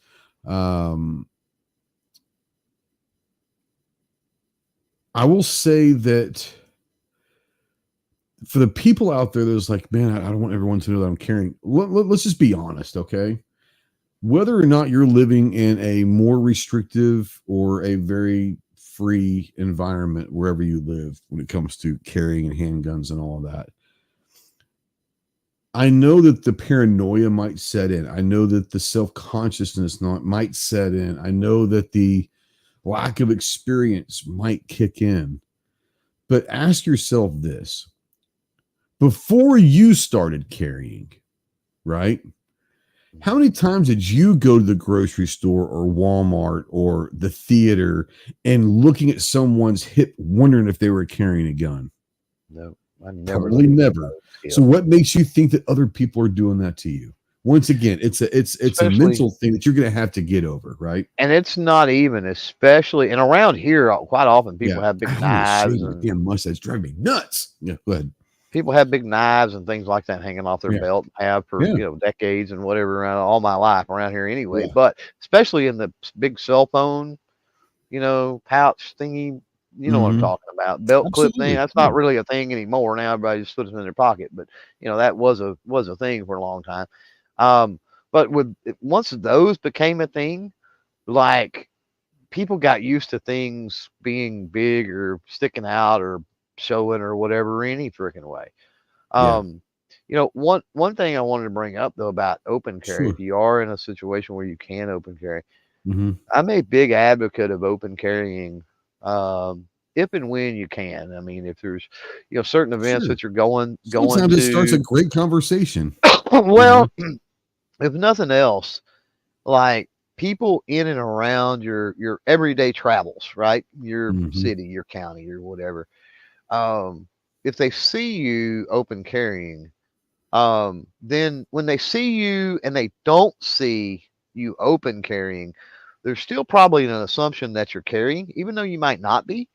I will say that for the people out there that's like, man, I don't want everyone to know that I'm carrying. Let's just be honest, okay? Whether or not you're living in a more restrictive or a very free environment wherever you live when it comes to carrying and handguns and all of that, I know that the paranoia might set in. I know that the self-consciousness might set in. I know that the lack of experience might kick in. But ask yourself this. Before you started carrying, right? How many times did you go to the grocery store or Walmart or the theater and looking at someone's hip, wondering if they were carrying a gun? No, I never. Probably never. So what makes you think that other people are doing that to you? Once again, it's a mental thing that you're going to have to get over, right? And it's not even, especially, and around here, quite often people have big knives. And damn mustache drive me nuts. Yeah, go ahead. People have big knives and things like that hanging off their belt, have for decades and whatever, around all my life around here anyway. Yeah. But especially in the big cell phone, pouch thingy, what I'm talking about, belt clip thing. That's not really a thing anymore. Now everybody just puts them in their pocket, but that was a thing for a long time. But once those became a thing, like people got used to things being big or sticking out or showing or whatever any freaking way. One thing I wanted to bring up though about open carry, if you are in a situation where you can open carry, I'm a big advocate of open carrying, if and when you can. I mean, if there's certain events that you're going sometimes to, it starts a great conversation. Well, if nothing else, like people in and around your everyday travels, right? Your city, your county, or whatever. If they see you open carrying, then when they see you and they don't see you open carrying, there's still probably an assumption that you're carrying, even though you might not be.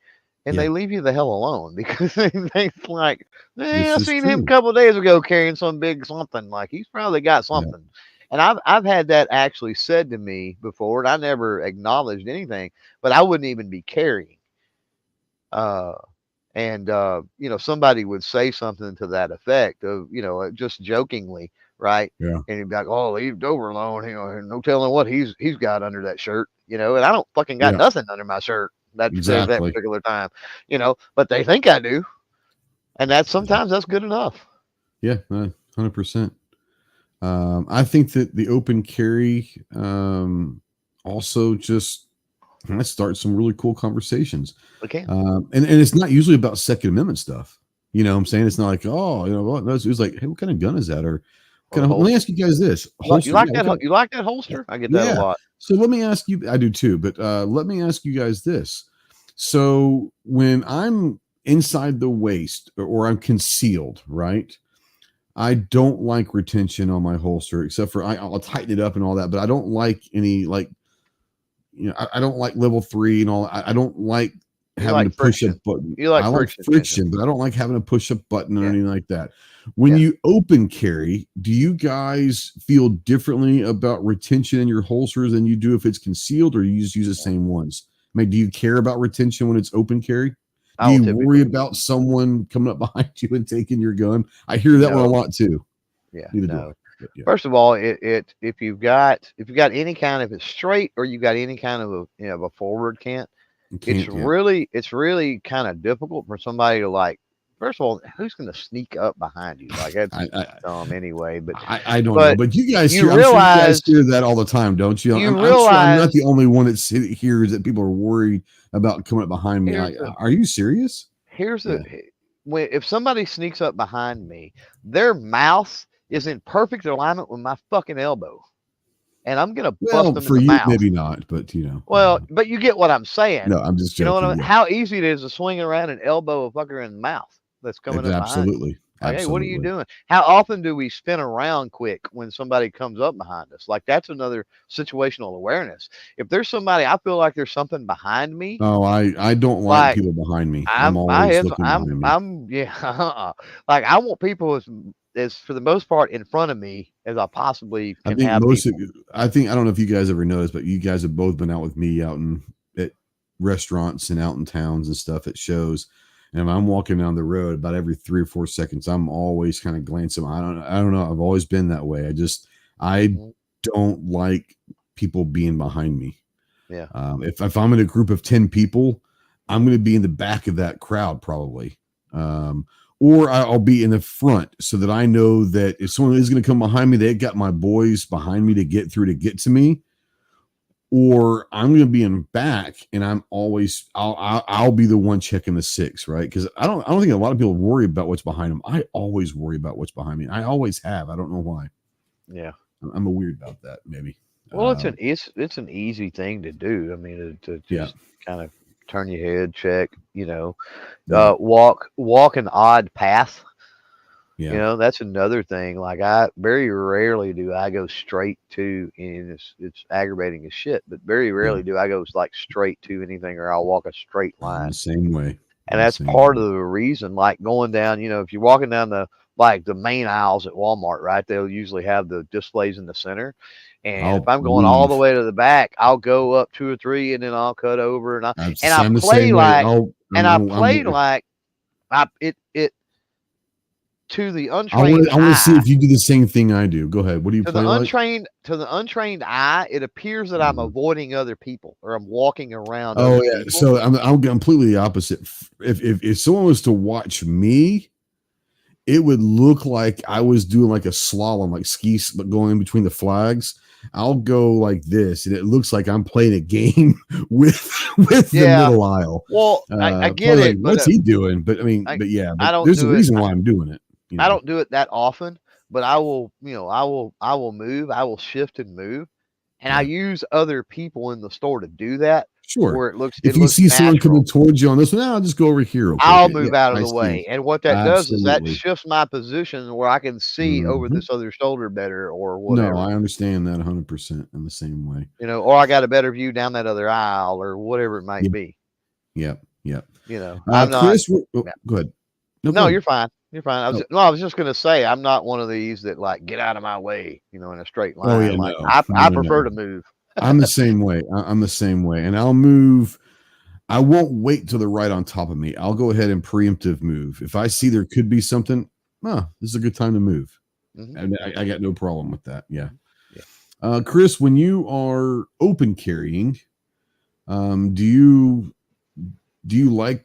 And they leave you the hell alone because they think like, I seen him a couple of days ago carrying some big something. Like he's probably got something. And I've had that actually said to me before, and I never acknowledged anything, but I wouldn't even be carrying. Somebody would say something to that effect of, just jokingly, right? Yeah. And he'd be like, "Oh, leave Dover alone. No telling what he's got under that shirt, and I don't fucking got nothing under my shirt that particular time, but they think I do. And sometimes that's good enough." Yeah, 100%. I think that the open carry also just start some really cool conversations. Okay. And it's not usually about Second Amendment stuff. You know what I'm saying? It's not like, it's like, hey, what kind of gun is that? Or let me ask you guys this. Holster? You like that holster? I get that a lot. So let me ask you, I do too, but let me ask you guys this. So when I'm inside the waist or I'm concealed, right? I don't like retention on my holster, except for I'll tighten it up and all that, but I don't like any I don't like level 3 and all. I don't like having to push a button. I like friction, but I don't like having to push a button or anything like that. When you open carry, do you guys feel differently about retention in your holsters than you do if it's concealed, or you just use the same ones? I mean, do you care about retention when it's open carry? Do you worry about someone coming up behind you and taking your gun? I hear that one a lot too. Yeah. No. First of all, if you've got any kind of, it's straight or you got any kind of a forward cant, it's really kind of difficult for somebody to like. First of all, who's going to sneak up behind you? Like that's dumb anyway. But I don't know. But you guys, I'm sure you guys hear that all the time, don't you? I'm sure I'm not the only one that hears that people are worried about coming up behind me. Are you serious? If somebody sneaks up behind me, their mouth is in perfect alignment with my fucking elbow, and I'm gonna bust them for in the you, mouth. Maybe not, but Well, but you get what I'm saying. No, I'm just joking. You know what I mean? How easy it is to swing around and elbow a fucker in the mouth that's coming up behind. Absolutely. Like, hey, what are you doing? How often do we spin around quick when somebody comes up behind us? Like that's another situational awareness. If there's somebody, I feel like there's something behind me. Oh, I don't like people behind me. I'm always looking behind me. Like I want people as for the most part in front of me as I possibly can. I don't know if you guys ever noticed, but you guys have both been out with me out at restaurants and out in towns and stuff at shows. And I'm walking down the road about every 3 or 4 seconds. I'm always kind of glancing. I don't know. I've always been that way. I don't like people being behind me. Yeah. If I'm in a group of 10 people, I'm going to be in the back of that crowd probably. Or I'll be in the front so that I know that if someone is going to come behind me, they've got my boys behind me to get through to get to me. Or I'm going to be in back, and I'll be the one checking the 6, right? Because I don't think a lot of people worry about what's behind them. I always worry about what's behind me. I always have. I don't know why. Yeah. I'm a weird about that. Maybe. Well, it's an easy thing to do. I mean, to just kind of turn your head, check. Walk an odd path. Yeah. That's another thing. Like I very rarely do I go straight to, and it's aggravating as shit, but very rarely do I go like straight to anything, or I'll walk a straight line. The same way. And that's part of the reason, like going down, if you're walking down the main aisles at Walmart, right? They'll usually have the displays in the center. And if I'm going all the way to the back, I'll go up 2 or 3 and then I'll cut over and I play like to the untrained I want to see if you do the same thing I do. Go ahead. What do you play like? To the untrained eye, it appears that I'm avoiding other people or I'm walking around. Oh yeah. People. So I'm completely the opposite. If someone was to watch me, it would look like I was doing like a slalom, like skis, but going in between the flags. I'll go like this, and it looks like I'm playing a game with the middle aisle. Well, I get it. Like, what's he doing? But I mean, there's a reason why I'm doing it. I don't do it that often, but I will move. I will shift and move, and I use other people in the store to do that. Sure. Where it looks. If you see someone coming towards you on this one, I'll just go over here. I'll move out of the way, and what that does is that shifts my position where I can see over this other shoulder better, or whatever. No, I understand that 100% in the same way. Or I got a better view down that other aisle, or whatever it might be. Yep. I'm Chris, go ahead. No, you're fine. You're fine. I was just gonna say I'm not one of these that like get out of my way, in a straight line. Oh, yeah, like, I prefer to move. I'm the same way. I'm the same way, and I'll move. I won't wait till they're right on top of me. I'll go ahead and preemptive move. If I see there could be something, this is a good time to move, and I got no problem with that. Yeah. Chris, when you are open carrying, do you like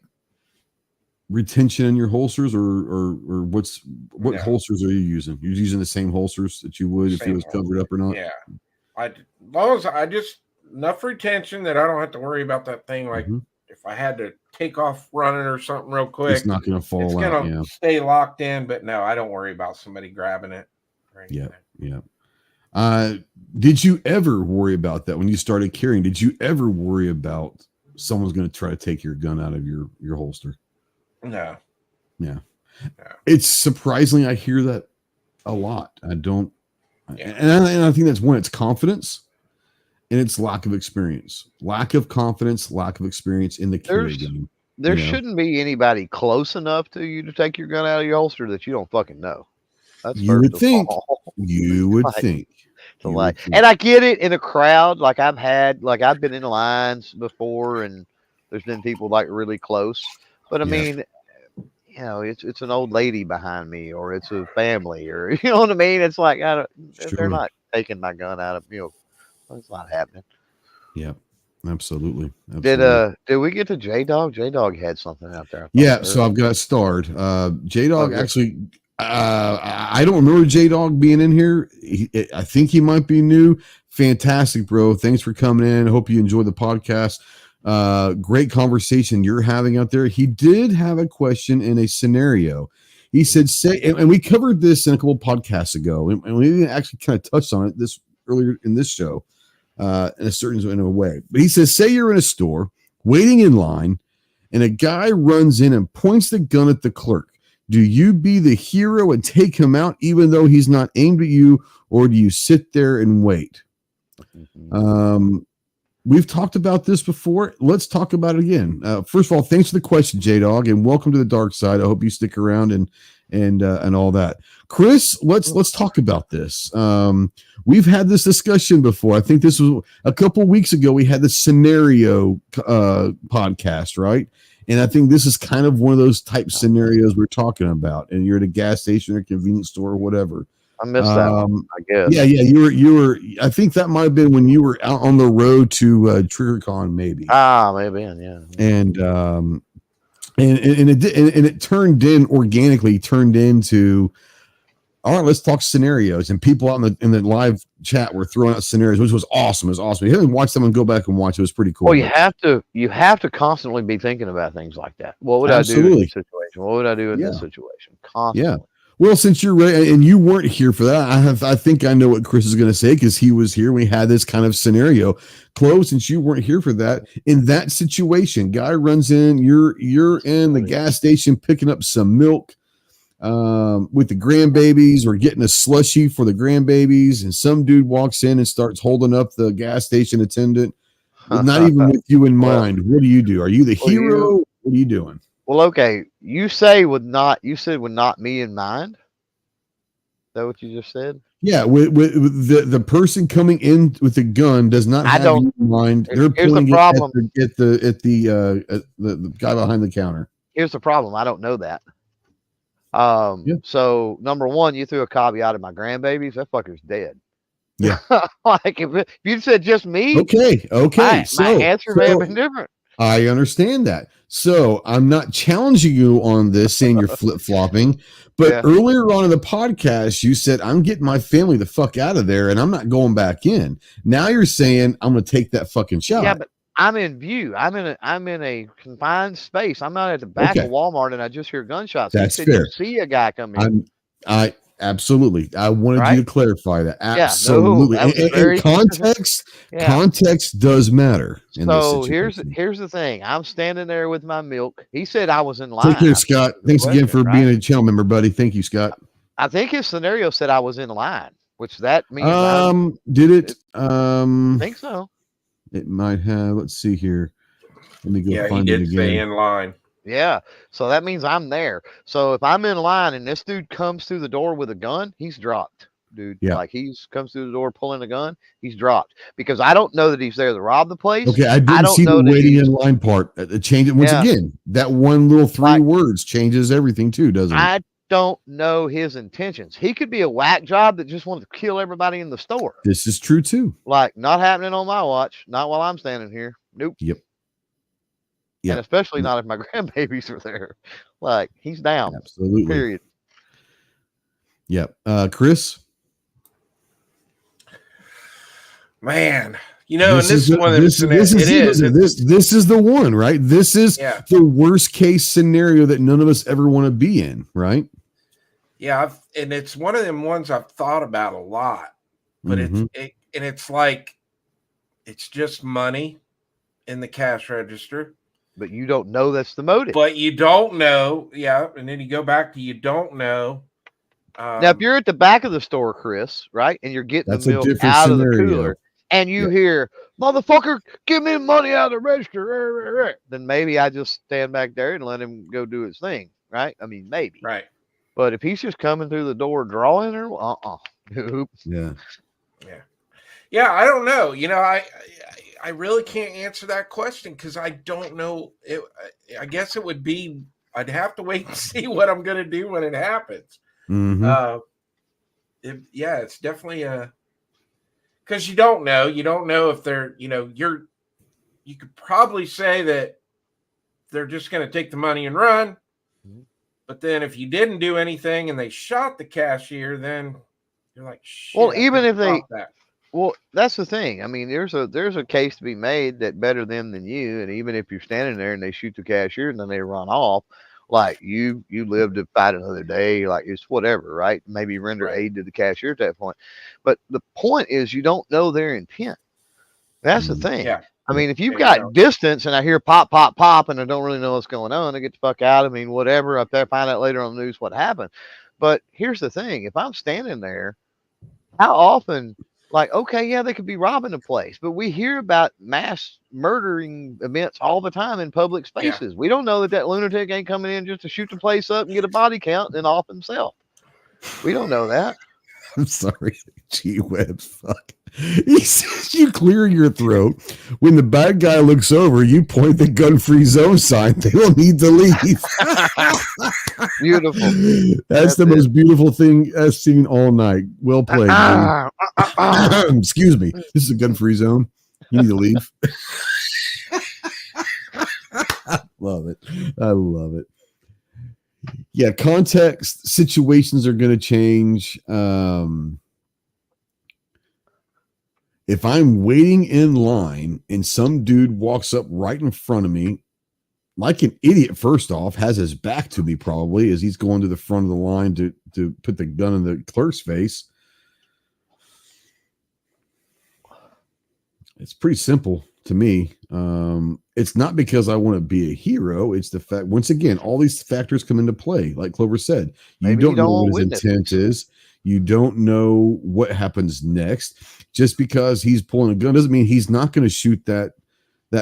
retention in your holsters, or what holsters are you using? You're using the same holsters that you would if it was covered up or not? Yeah, as long as I just enough retention that I don't have to worry about that thing. Like if I had to take off running or something real quick, it's not going to fall out. It's going to stay locked in. But no, I don't worry about somebody grabbing it. Yeah. Did you ever worry about that when you started carrying? Did you ever worry about someone's going to try to take your gun out of your holster? No. Yeah. No. It's surprisingly, I hear that a lot. I don't, and I think that's one, it's confidence and it's lack of experience, lack of confidence, lack of experience in the carry game. There shouldn't be anybody close enough to you to take your gun out of your holster that you don't fucking know. That's you would think. You would think. And I get it in a crowd. Like I've been in lines before and there's been people like really close. But I mean, it's an old lady behind me, or it's a family, or you know what I mean. It's like they're not taking my gun out of it's not happening. Yeah, absolutely. Did we get to J Dog? J Dog had something out there. So I've got starred. J Dog actually. I don't remember J Dog being in here. I think he might be new. Fantastic, bro. Thanks for coming in. Hope you enjoyed the podcast. Great conversation you're having out there. He did have a question in a scenario. He said, and we covered this in a couple of podcasts ago, and we actually kind of touched on it this earlier in this show, in a way. But he says, say you're in a store waiting in line, and a guy runs in and points the gun at the clerk. Do you be the hero and take him out even though he's not aimed at you, or do you sit there and wait? We've talked about this before. Let's talk about it again. First of all, thanks for the question, J-Dog, and welcome to the dark side. I hope you stick around and all that. Chris, let's talk about this. We've had this discussion before. I think this was a couple weeks ago. We had the scenario podcast, right? And I think this is kind of one of those type scenarios we're talking about. And you're at a gas station or convenience store or whatever. I missed that one, I guess. Yeah. You were. I think that might have been when you were out on the road to TriggerCon, maybe. Maybe, yeah. And it turned into. All right, let's talk scenarios. And people out in the live chat were throwing out scenarios, which was awesome. It was awesome. You haven't watched someone go back and watch it. It was pretty cool. Well, you have to constantly be thinking about things like that. What would I do in this situation? What would I do in this situation? Constantly. Yeah. Well, since you're ready and you weren't here for that, I think I know what Chris is going to say because he was here. We had this kind of scenario. Chloe, since you weren't here for that, in that situation, guy runs in, you're in the gas station picking up some milk with the grandbabies or getting a slushie for the grandbabies, and some dude walks in and starts holding up the gas station attendant, not even with you in mind. What do you do? Are you the hero? What are you doing? Well, okay. You said with not me in mind. Is that what you just said? Yeah, with the person coming in with the gun does not have you in mind. They're pointing it at the guy behind the counter. Here's the problem. I don't know that. So number one, you threw a caveat at my grandbabies. That fucker's dead. Yeah. Like if you said just me. Okay. My answer may have been different. I understand that. So I'm not challenging you on this, saying you're flip-flopping, but earlier on in the podcast, you said, I'm getting my family the fuck out of there and I'm not going back in. Now you're saying I'm going to take that fucking shot. Yeah, but I'm in view. I'm in a confined space. I'm not at the back of Walmart and I just hear gunshots. That's fair. You see a guy come in. Absolutely. I wanted you to clarify that. Absolutely. And context does matter. So here's the thing. I'm standing there with my milk. He said I was in line. Take care, Scott. Thanks again for being a channel member, buddy. Thank you, Scott. I think his scenario said I was in line, which that means did it? I think so. It might have. Let's see here. Let me go find it again. He did say in line. Yeah, so that means I'm there. So if I'm in line and this dude comes through the door with a gun, he's dropped, dude. Yeah. Like comes through the door pulling a gun, he's dropped because I don't know that he's there to rob the place. Okay, I didn't see the waiting in line part. It changed it once again. That one little three words changes everything too, doesn't it? I don't know his intentions. He could be a whack job that just wanted to kill everybody in the store. This is true too. Like not happening on my watch. Not while I'm standing here. Nope. Yep. And especially not if my grandbabies are there. Like he's down. Absolutely. Period. Yep. Chris. Man, this is one of the this is the one, right? This is the worst case scenario that none of us ever want to be in, right? Yeah, and it's one of them ones I've thought about a lot, but it's like it's just money in the cash register. But you don't know that's the motive. But you don't know, and then you go back to you don't know. Now, if you're at the back of the store, Chris, right, and you're getting the milk out of the cooler, and you hear, motherfucker, give me money out of the register, then maybe I just stand back there and let him go do his thing, right? I mean, maybe. Right. But if he's just coming through the door drawing her, nope. Yeah. Yeah, I don't know. I really can't answer that question because I don't know. I guess it would be, I'd have to wait and see what I'm going to do when it happens. It's definitely because you don't know. You don't know if they're, you could probably say that they're just going to take the money and run. But then if you didn't do anything and they shot the cashier, then you're like, shit. Well, even if they, well, that's the thing. I mean, there's a case to be made that better them than you. And even if you're standing there and they shoot the cashier and then they run off, like you live to fight another day, like it's whatever, right? Maybe render aid to the cashier at that point. But the point is you don't know their intent. That's the thing. Yeah. I mean, if you've got distance and I hear pop, pop, pop, and I don't really know what's going on, I get the fuck out. I mean, whatever. Up there, find out later on the news what happened. But here's the thing. If I'm standing there, how often, like, okay, yeah, they could be robbing a place, but we hear about mass murdering events all the time in public spaces. We don't know that lunatic ain't coming in just to shoot the place up and get a body count and off himself. We don't know that. I'm sorry. Gee whiz, fuck. He says you clear your throat. When the bad guy looks over, you point the gun-free zone sign. They will need to leave. Beautiful. That's the most beautiful thing I've seen all night. Well played. Excuse me. This is a gun-free zone. You need to leave. Love it. I love it. Yeah, context, situations are going to change. If I'm waiting in line and some dude walks up right in front of me, like an idiot, first off, has his back to me probably as he's going to the front of the line to put the gun in the clerk's face. It's pretty simple to me. It's not because I want to be a hero. It's the fact, once again, all these factors come into play. Like Clover said, you don't know what his intent is. You don't know what happens next. Just because he's pulling a gun doesn't mean he's not going to shoot that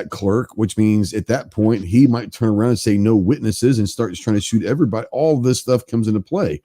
clerk, which means at that point he might turn around and say no witnesses and start trying to shoot everybody. All this stuff comes into play.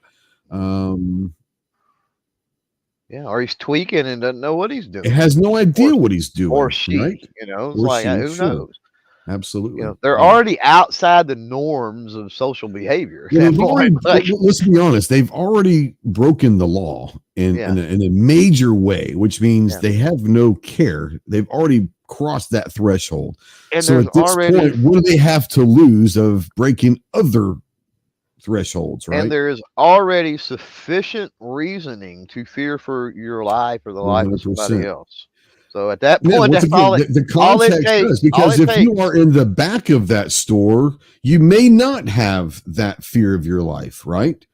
Yeah, or he's tweaking and doesn't know what he's doing. It has no idea what he's doing. Or she, right? It's like, who knows? Absolutely. They're already outside the norms of social behavior. Yeah, let's be honest. They've already broken the law in a major way, which means they have no care. They've already crossed that threshold. And so at this point, what do they have to lose of breaking other thresholds, right? And there is already sufficient reasoning to fear for your life or the life 100%. Of somebody else. So at that point, that's all the context does, because if you are in the back of that store, you may not have that fear of your life, right?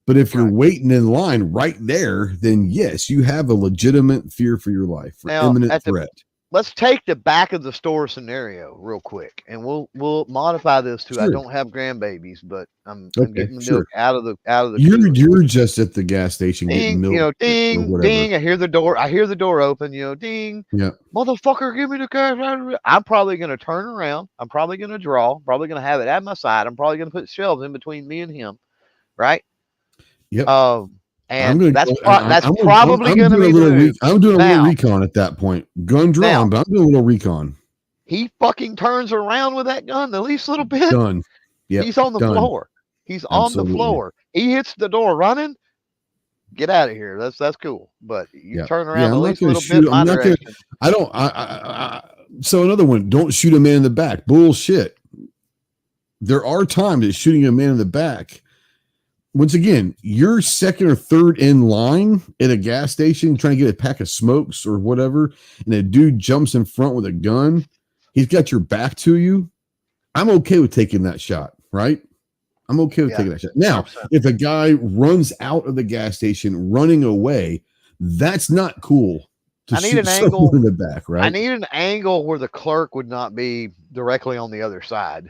But if you're waiting in line right there, then yes, you have a legitimate fear for your life, for imminent threat. Let's take the back of the store scenario real quick, and we'll modify this to I don't have grandbabies, but I'm getting the milk out of the. You're just at the gas station getting milk. Ding. I hear the door open. Ding. Yeah. Motherfucker, give me the cash. I'm probably gonna turn around. I'm probably gonna draw. Probably gonna have it at my side. I'm probably gonna put shelves in between me and him, right? Yep. And that's probably going to be I'm doing a little recon at that point. Gun drawn, but I'm doing a little recon. He fucking turns around with that gun the least little bit. Done. Yeah. He's on the floor. He's on the floor. He hits the door running. Get out of here. That's cool. But you turn around the least little bit. So another one. Don't shoot a man in the back. Bullshit. There are times that shooting a man in the back. Once again, you're second or third in line at a gas station trying to get a pack of smokes or whatever, and a dude jumps in front with a gun. He's got your back to you. I'm okay with taking that shot, right? I'm okay with taking that shot. Now, 100%. If a guy runs out of the gas station running away, that's not cool. I need an angle in the back, right? I need an angle where the clerk would not be directly on the other side.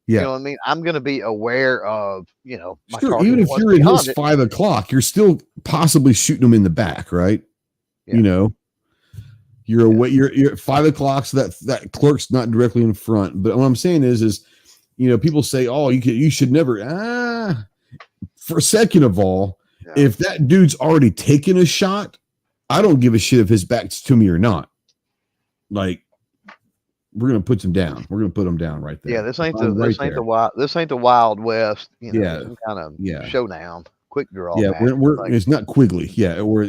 Yeah. You know what I mean? I'm going to be aware of, my even if you're in his 5 o'clock, you're still possibly shooting him in the back, right? Yeah. You're away, you're at 5 o'clock, so that clerk's not directly in front. But what I'm saying is people say, oh, you should never, for a second of all, if that dude's already taken a shot, I don't give a shit if his back's to me or not. Like, we're gonna put him down. We're gonna put him down right there. Yeah, this ain't the Wild West. Some kind of showdown, quick draw. Yeah, it's not Quigley. Yeah, we're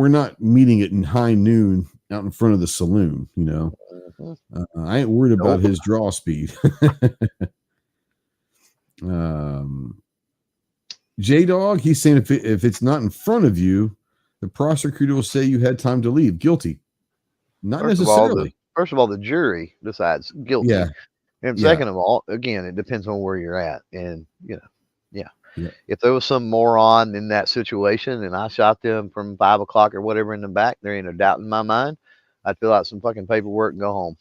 not meeting it in high noon out in front of the saloon. I ain't worried about his draw speed. J Dog, he's saying if it's not in front of you, the prosecutor will say you had time to leave. Guilty. Not necessarily. First of all, the jury decides guilty. Yeah. And second of all, again, it depends on where you're at. And, if there was some moron in that situation and I shot them from 5 o'clock or whatever in the back, there ain't a doubt in my mind. I'd fill out some fucking paperwork and go home.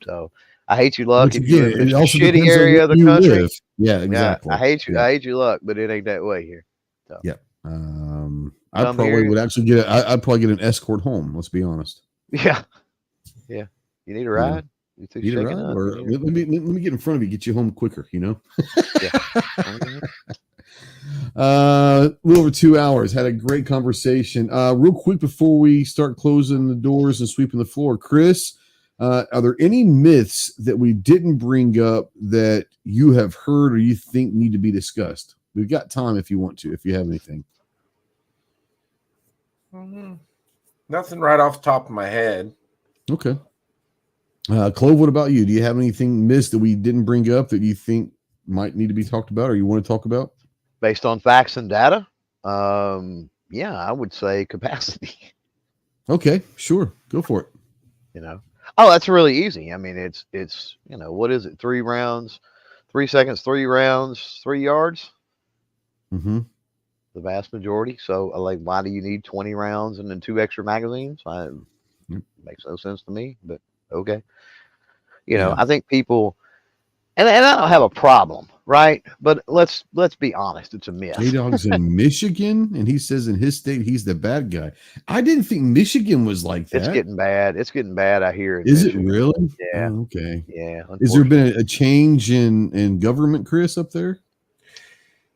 So I hate you luck. If you're in a shitty area of the country. Live. Yeah, exactly. I hate you. I hate you luck, but it ain't that way here. So. Yeah. I probably would actually I'd probably get an escort home. Let's be honest. Yeah. Yeah. You need a ride? You need a ride? Or let me get in front of you, get you home quicker, Yeah. A little over 2 hours. Had a great conversation. Real quick before we start closing the doors and sweeping the floor, Chris, are there any myths that we didn't bring up that you have heard or you think need to be discussed? We've got time if you want to, if you have anything. Nothing right off the top of my head. Okay. Clove, what about you? Do you have anything missed that we didn't bring up that you think might need to be talked about or you want to talk about? Based on facts and data? I would say capacity. Okay, sure. Go for it. Oh, that's really easy. I mean, it's what is it? 3 rounds, 3 seconds, 3 rounds, 3 yards. Mm-hmm. The vast majority. So, like, why do you need 20 rounds and then 2 extra magazines? Makes no sense to me. But okay, I think people, and I don't have a problem, right? But let's be honest, it's a myth. J-Dog's in Michigan, and he says in his state he's the bad guy. I didn't think Michigan was like that. It's getting bad. It's getting bad. I hear it. Is it really? Yeah. Oh, okay. Yeah. Has there been a change in government, Chris, up there?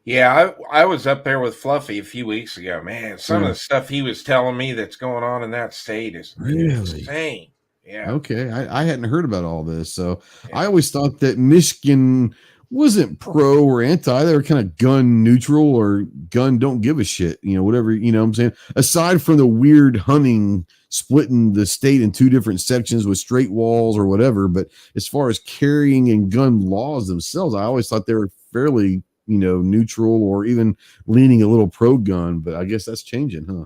Yeah, I was up there with Fluffy a few weeks ago. Man, some of the stuff he was telling me that's going on in that state is really insane. Yeah. Okay. I hadn't heard about all this. So I always thought that Michigan wasn't pro or anti. They were kind of gun neutral or gun don't give a shit. Whatever, what I'm saying? Aside from the weird hunting, splitting the state in 2 different sections with straight walls or whatever. But as far as carrying and gun laws themselves, I always thought they were fairly neutral or even leaning a little pro gun, but I guess that's changing, huh?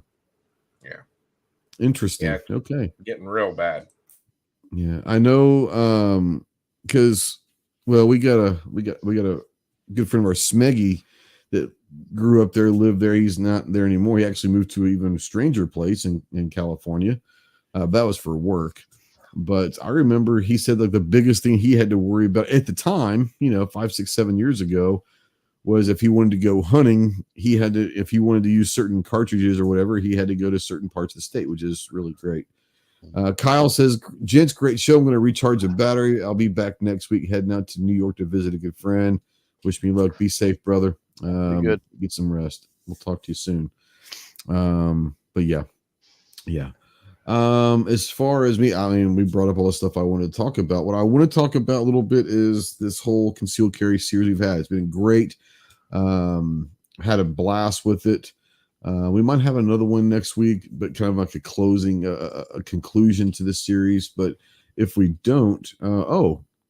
Yeah. Interesting. Yeah, okay. Getting real bad. Yeah, I know. Because we got a good friend of ours, Smeggy, that grew up there, lived there. He's not there anymore. He actually moved to an even stranger place in California. That was for work. But I remember he said like the biggest thing he had to worry about at the time, 5, 6, 7 years ago, was if he wanted to go hunting, if he wanted to use certain cartridges or whatever, he had to go to certain parts of the state, which is really great. Kyle says, gents, great show. I'm going to recharge the battery. I'll be back next week, heading out to New York to visit a good friend. Wish me luck. Be safe, brother. Good. Get some rest. We'll talk to you soon. But yeah. As far as me, I mean, we brought up all the stuff I wanted to talk about. What I want to talk about a little bit is this whole concealed carry series we've had. It's been great. Had a blast with it. We might have another one next week, but kind of like a closing, a conclusion to this series. But if we don't,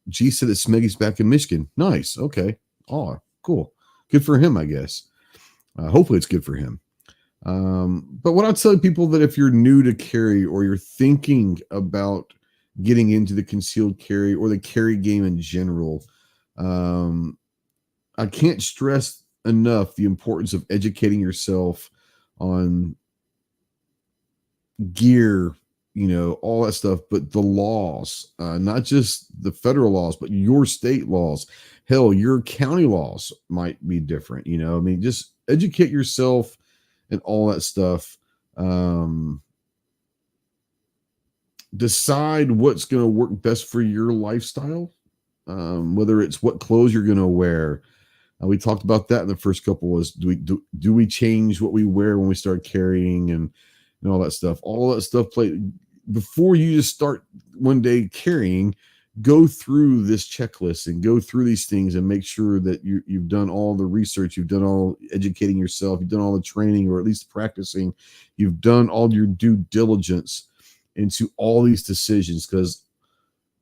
G said that Smeggy's back in Michigan. Nice. Okay. Oh, cool. Good for him, I guess. Hopefully it's good for him. But what I'll tell people that if you're new to carry or you're thinking about getting into the concealed carry or the carry game in general, I can't stress enough the importance of educating yourself on gear, all that stuff, but the laws, not just the federal laws, but your state laws. Hell, your county laws might be different, I mean, just educate yourself and all that stuff. Decide what's going to work best for your lifestyle, whether it's what clothes you're going to wear. We talked about that in the first couple was do we change what we wear when we start carrying and all that stuff. All that stuff before you just start one day carrying. Go through this checklist and go through these things and make sure that you've done all the research, you've done all educating yourself, you've done all the training or at least practicing, you've done all your due diligence into all these decisions, because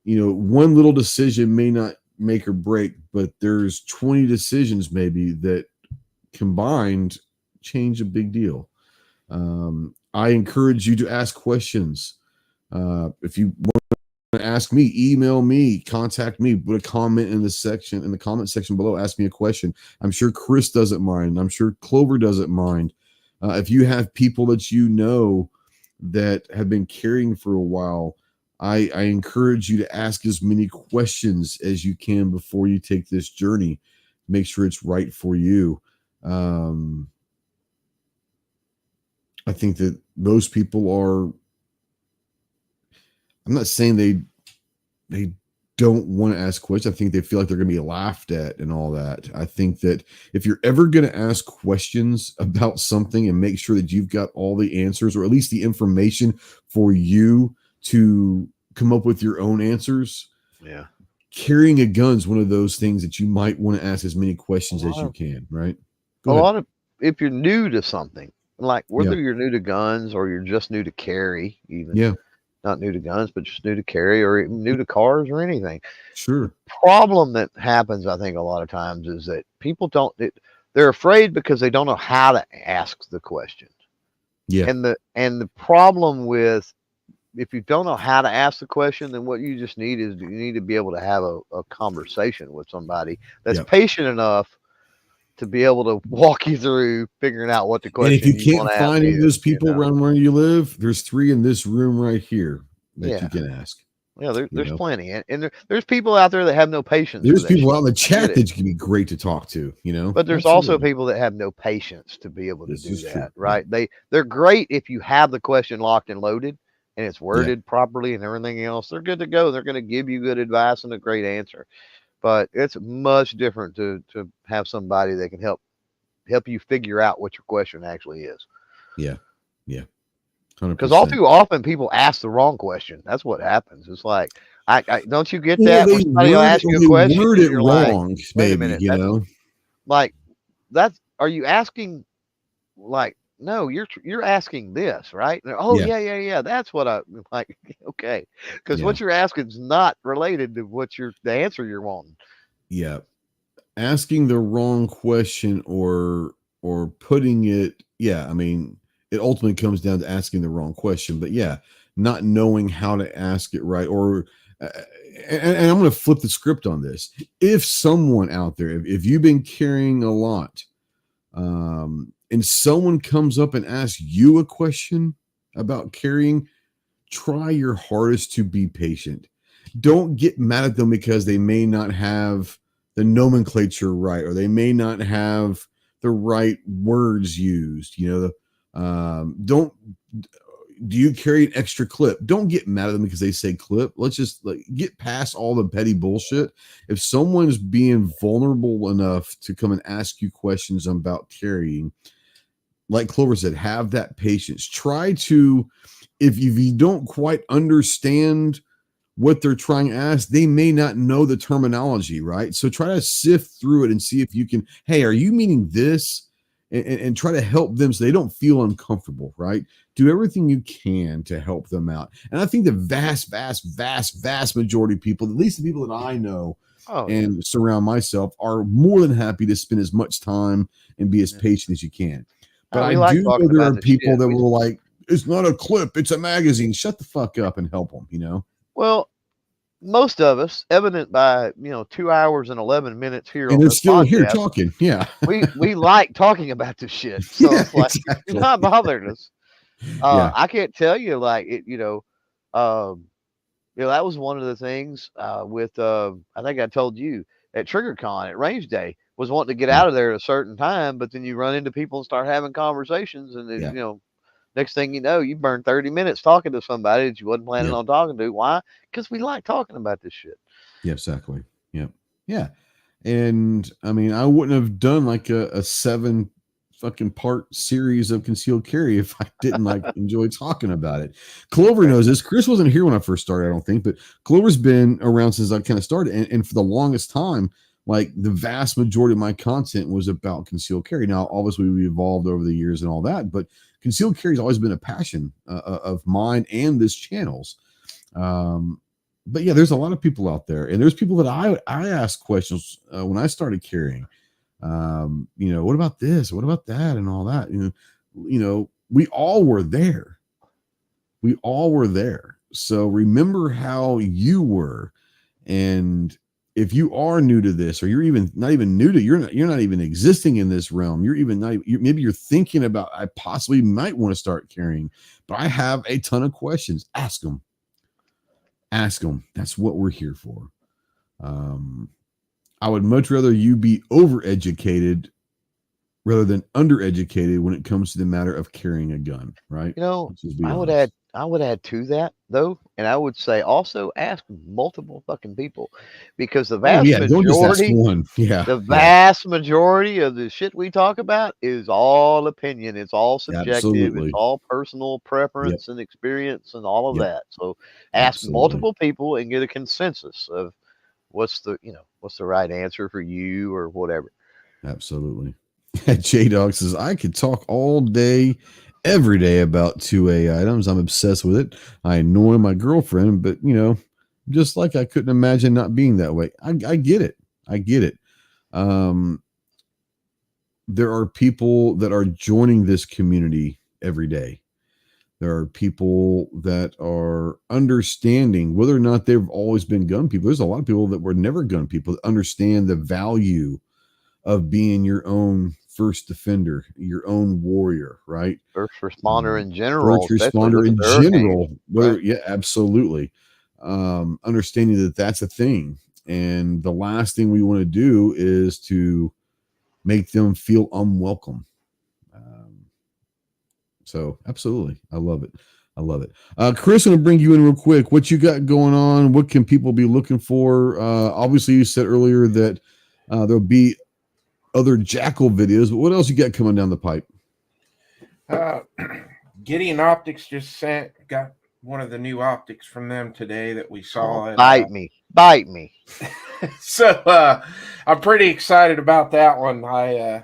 one little decision may not make or break, but there's 20 decisions maybe that combined change a big deal. I encourage you to ask questions. If you want to ask me, email me, contact me, put a comment in the comment section below, ask me a question. I'm sure Chris doesn't mind. I'm sure Clover doesn't mind. If you have people that that have been carrying for a while, I encourage you to ask as many questions as you can before you take this journey. Make sure it's right for you. I think that most people are, I'm not saying they don't want to ask questions. I think they feel like they're going to be laughed at and all that. I think that if you're ever going to ask questions about something and make sure that you've got all the answers, or at least the information for you to come up with your own answers. Yeah. Carrying a gun is one of those things that you might want to ask as many questions as you can, right? If you're new to something, like whether you're new to guns or you're just new to carry, even not new to guns, but just new to carry or even new to cars or anything. Sure. The problem that happens, I think, a lot of times is that people they're afraid because they don't know how to ask the question. Yeah. And the problem with if you don't know how to ask the question, then what you just need is you need to be able to have a conversation with somebody that's patient enough to be able to walk you through figuring out what the question. And if you can't find any of those people around where you live, there's 3 in this room right here that you can ask. Yeah, there's plenty, and there's people out there that have no patience. There's people out in the chat that can be great to talk to, But there's also people that have no patience to be able to do that, right? They're great if you have the question locked and loaded, and it's worded properly and everything else. They're good to go. They're going to give you good advice and a great answer. But it's much different to have somebody that can help you figure out what your question actually is. Yeah. 100%. Because all too often people ask the wrong question. That's what happens. It's like, I don't you get that? When somebody will ask you a question, word it wrong, like, wait a minute, like that's, are you asking, like, no, you're asking this, right? Oh yeah. That's what I'm like. Okay, because what you're asking is not related to what the answer you're wanting. Yeah, asking the wrong question or putting it. Yeah, I mean, it ultimately comes down to asking the wrong question. But not knowing how to ask it right, or and I'm going to flip the script on this. If someone out there, if you've been carrying a lot, and someone comes up and asks you a question about carrying, try your hardest to be patient. Don't get mad at them because they may not have the nomenclature right, or they may not have the right words used. Do you carry an extra clip? Don't get mad at them because they say clip. Let's just get past all the petty bullshit. If someone's being vulnerable enough to come and ask you questions about carrying, like Clover said, have that patience. Try to, if you don't quite understand what they're trying to ask, they may not know the terminology, right? So try to sift through it and see if you can, hey, are you meaning this? And try to help them so they don't feel uncomfortable, right? Do everything you can to help them out. And I think the vast majority of people, at least the people that I know and surround myself, are more than happy to spend as much time and be as patient as you can. But I do know there are people that will like, it's not a clip, it's a magazine. Shut the fuck up and help them, Well, most of us, evident by 2 hours and 11 minutes here, and on they're this still podcast, here talking. Yeah, we like talking about this shit. So it's like, you're not bothering us. I can't tell you, like, it. That was one of the things with I think I told you at TriggerCon at Range Day, was wanting to get out of there at a certain time, but then you run into people and start having conversations, and then, next thing you know, you burn 30 minutes talking to somebody that you wasn't planning on talking to. Why? Because we like talking about this shit. Yeah, exactly. Yep. Yeah. And I mean, I wouldn't have done like a 7 fucking part series of concealed carry if I didn't enjoy talking about it. Clover knows this. Chris wasn't here when I first started, I don't think, but Clover's been around since I kind of started. And for the longest time, like the vast majority of my content was about concealed carry. Now, obviously we evolved over the years and all that, but concealed carry has always been a passion of mine and this channel's. But yeah, there's a lot of people out there, and there's people that I ask questions when I started carrying. What about this? What about that? And all that. We all were there. We all were there. So remember how you were, and if you are new to this, or you're even not even new to, you're not even existing in this realm. You're even not. Maybe you're thinking about, I possibly might want to start carrying, but I have a ton of questions. Ask them. Ask them. That's what we're here for. I would much rather you be overeducated rather than undereducated when it comes to the matter of carrying a gun, right? I would add to that though, and I would say also ask multiple fucking people, because the vast majority of the shit we talk about is all opinion. It's all subjective. Absolutely. It's all personal preference and experience and all of that. So ask multiple people and get a consensus of what's the right answer for you or whatever. Absolutely. J-Dog says, I could talk all day, every day about 2A items. I'm obsessed with it. I annoy my girlfriend, but just like I couldn't imagine not being that way. I get it. I get it. There are people that are joining this community every day. There are people that are understanding, whether or not they've always been gun people. There's a lot of people that were never gun people that understand the value of being your own first defender, your own warrior, right? First responder in general. First responder in general. Whether, yeah, absolutely. Understanding that that's a thing. And the last thing we want to do is to make them feel unwelcome. So absolutely. I love it. I love it. Chris, I'm going to bring you in real quick. What you got going on? What can people be looking for? Obviously, you said earlier that there'll be other Jackal videos, but what else you got coming down the pipe? Gideon Optics just got one of the new optics from them today that we saw. Oh, bite me. So I'm pretty excited about that one. I'm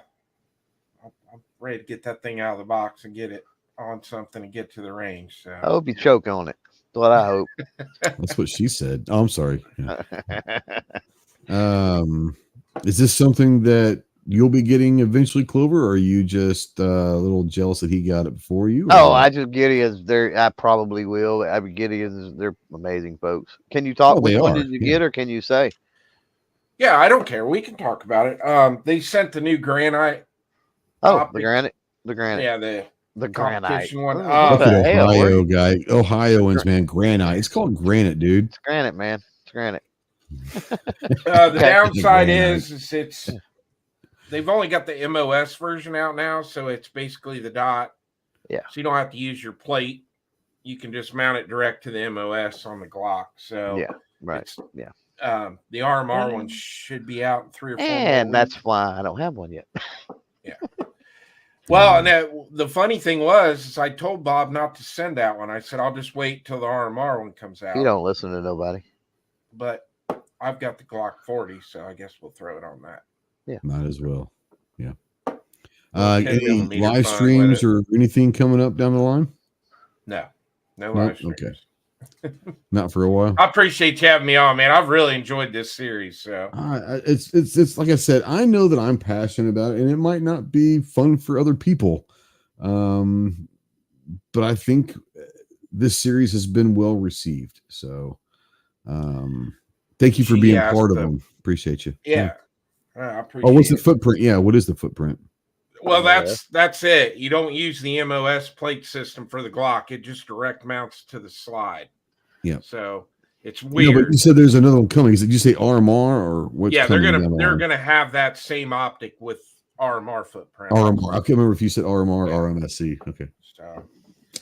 ready to get that thing out of the box and get it on something and get to the range. So I hope you choke on it. That's what I hope. That's what she said. Oh, I'm sorry. Yeah. Is this something that you'll be getting eventually, Clover, or are you just a little jealous that he got it before you? Oh, I just Gideon's there. I probably will. Gideon's, they're amazing folks. Can you talk? Which one did you get, or can you say? Yeah, I don't care. We can talk about it. They sent the new granite. Oh, optics. the granite. Yeah, the granite one. Ohio guy. Ohioans, man, granite. It's called granite, dude. It's granite, man. It's granite. The downside is it's they've only got the MOS version out now, so it's basically the dot. Yeah. So you don't have to use your plate. You can just mount it direct to the MOS on the Glock. So yeah, right. Yeah. The RMR one should be out in 3 or 4 and that's why I don't have one yet. Yeah. Well, and the funny thing was I told Bob not to send that one. I said I'll just wait till the RMR one comes out. You don't listen to nobody. But I've got the Glock 40, so I guess we'll throw it on that. Yeah, might as well. Yeah. Any live streams or anything coming up down the line? No live streams. Okay. Not for a while. I appreciate you having me on, man. I've really enjoyed this series. So it's like I said, I know that I'm passionate about it, and it might not be fun for other people, but I think this series has been well received. So, thank you for being part of them. Appreciate you. Yeah. I appreciate what's the footprint? Yeah, what is the footprint? Well, that's it. You don't use the MOS plate system for the Glock. It just direct mounts to the slide. Yeah. So it's weird. But you said there's another one coming. Did you say RMR or what? Yeah, they're gonna have that same optic with RMR footprint. RMR. I can't remember if you said RMR or RMSC. Okay. So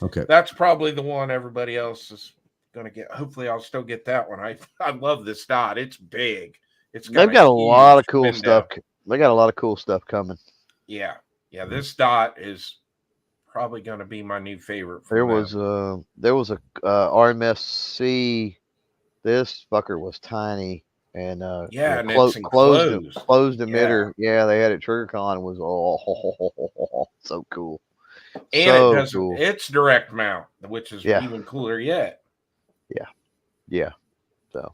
okay. That's probably the one everybody else is gonna get. Hopefully, I'll still get that one. I love this dot. It's big. They've got a lot of cool stuff. They got a lot of cool stuff coming. Yeah. Yeah, this dot is probably going to be my new favorite. There was a RMSC. This fucker was tiny and closed emitter. Yeah, they had it TriggerCon. It was so cool. And it's direct mount, which is even cooler yet. Yeah. So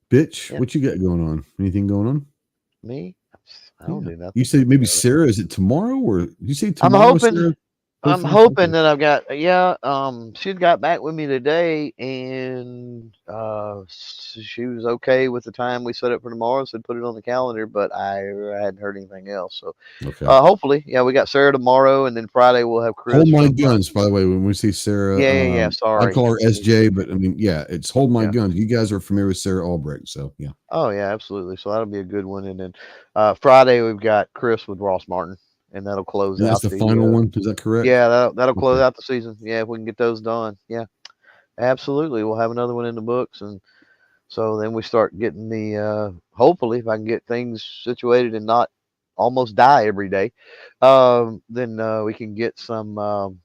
bitch, what you got going on? Anything going on? Me? I don't do nothing. You say maybe Sarah, is it tomorrow or did you say tomorrow? I'm hoping that I've got she got back with me today and she was okay with the time we set up for tomorrow, said put it on the calendar, but I hadn't heard anything else. So hopefully, we got Sarah tomorrow and then Friday we'll have Chris. Hold My Guns, by the way, when we see Sarah. Yeah, sorry. I call her SJ, but I mean, it's Hold My Guns. You guys are familiar with Sarah Albrecht, so yeah. Oh yeah, absolutely. So that'll be a good one. And then Friday we've got Chris with Ross Martin. And that'll close out. That's the final one. Is that correct? Yeah, that'll close out the season. Yeah, if we can get those done. Yeah, absolutely. We'll have another one in the books, and so then we start getting the. Hopefully, if I can get things situated and not almost die every day, then we can get some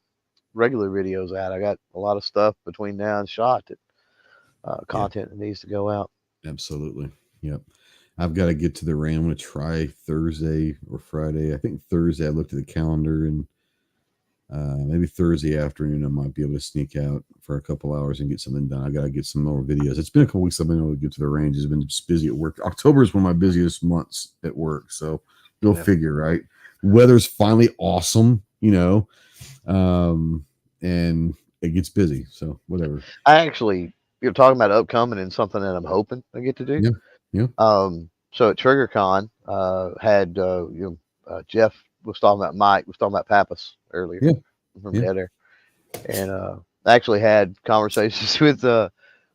regular videos out. I got a lot of stuff between now and shot that content that needs to go out. Absolutely. Yep. I've got to get to the range. I'm going to try Thursday or Friday. I think Thursday. I looked at the calendar and maybe Thursday afternoon I might be able to sneak out for a couple hours and get something done. I got to get some more videos. It's been a couple weeks I've been able to get to the range. It's been just busy at work. October is one of my busiest months at work. So go figure, right? Weather's finally awesome. and it gets busy. So whatever. You're talking about upcoming and something that I'm hoping I get to do. Yeah. So at TriggerCon, Jeff was talking about Mike was talking about Pappas earlier from Dead Air, and I actually had conversations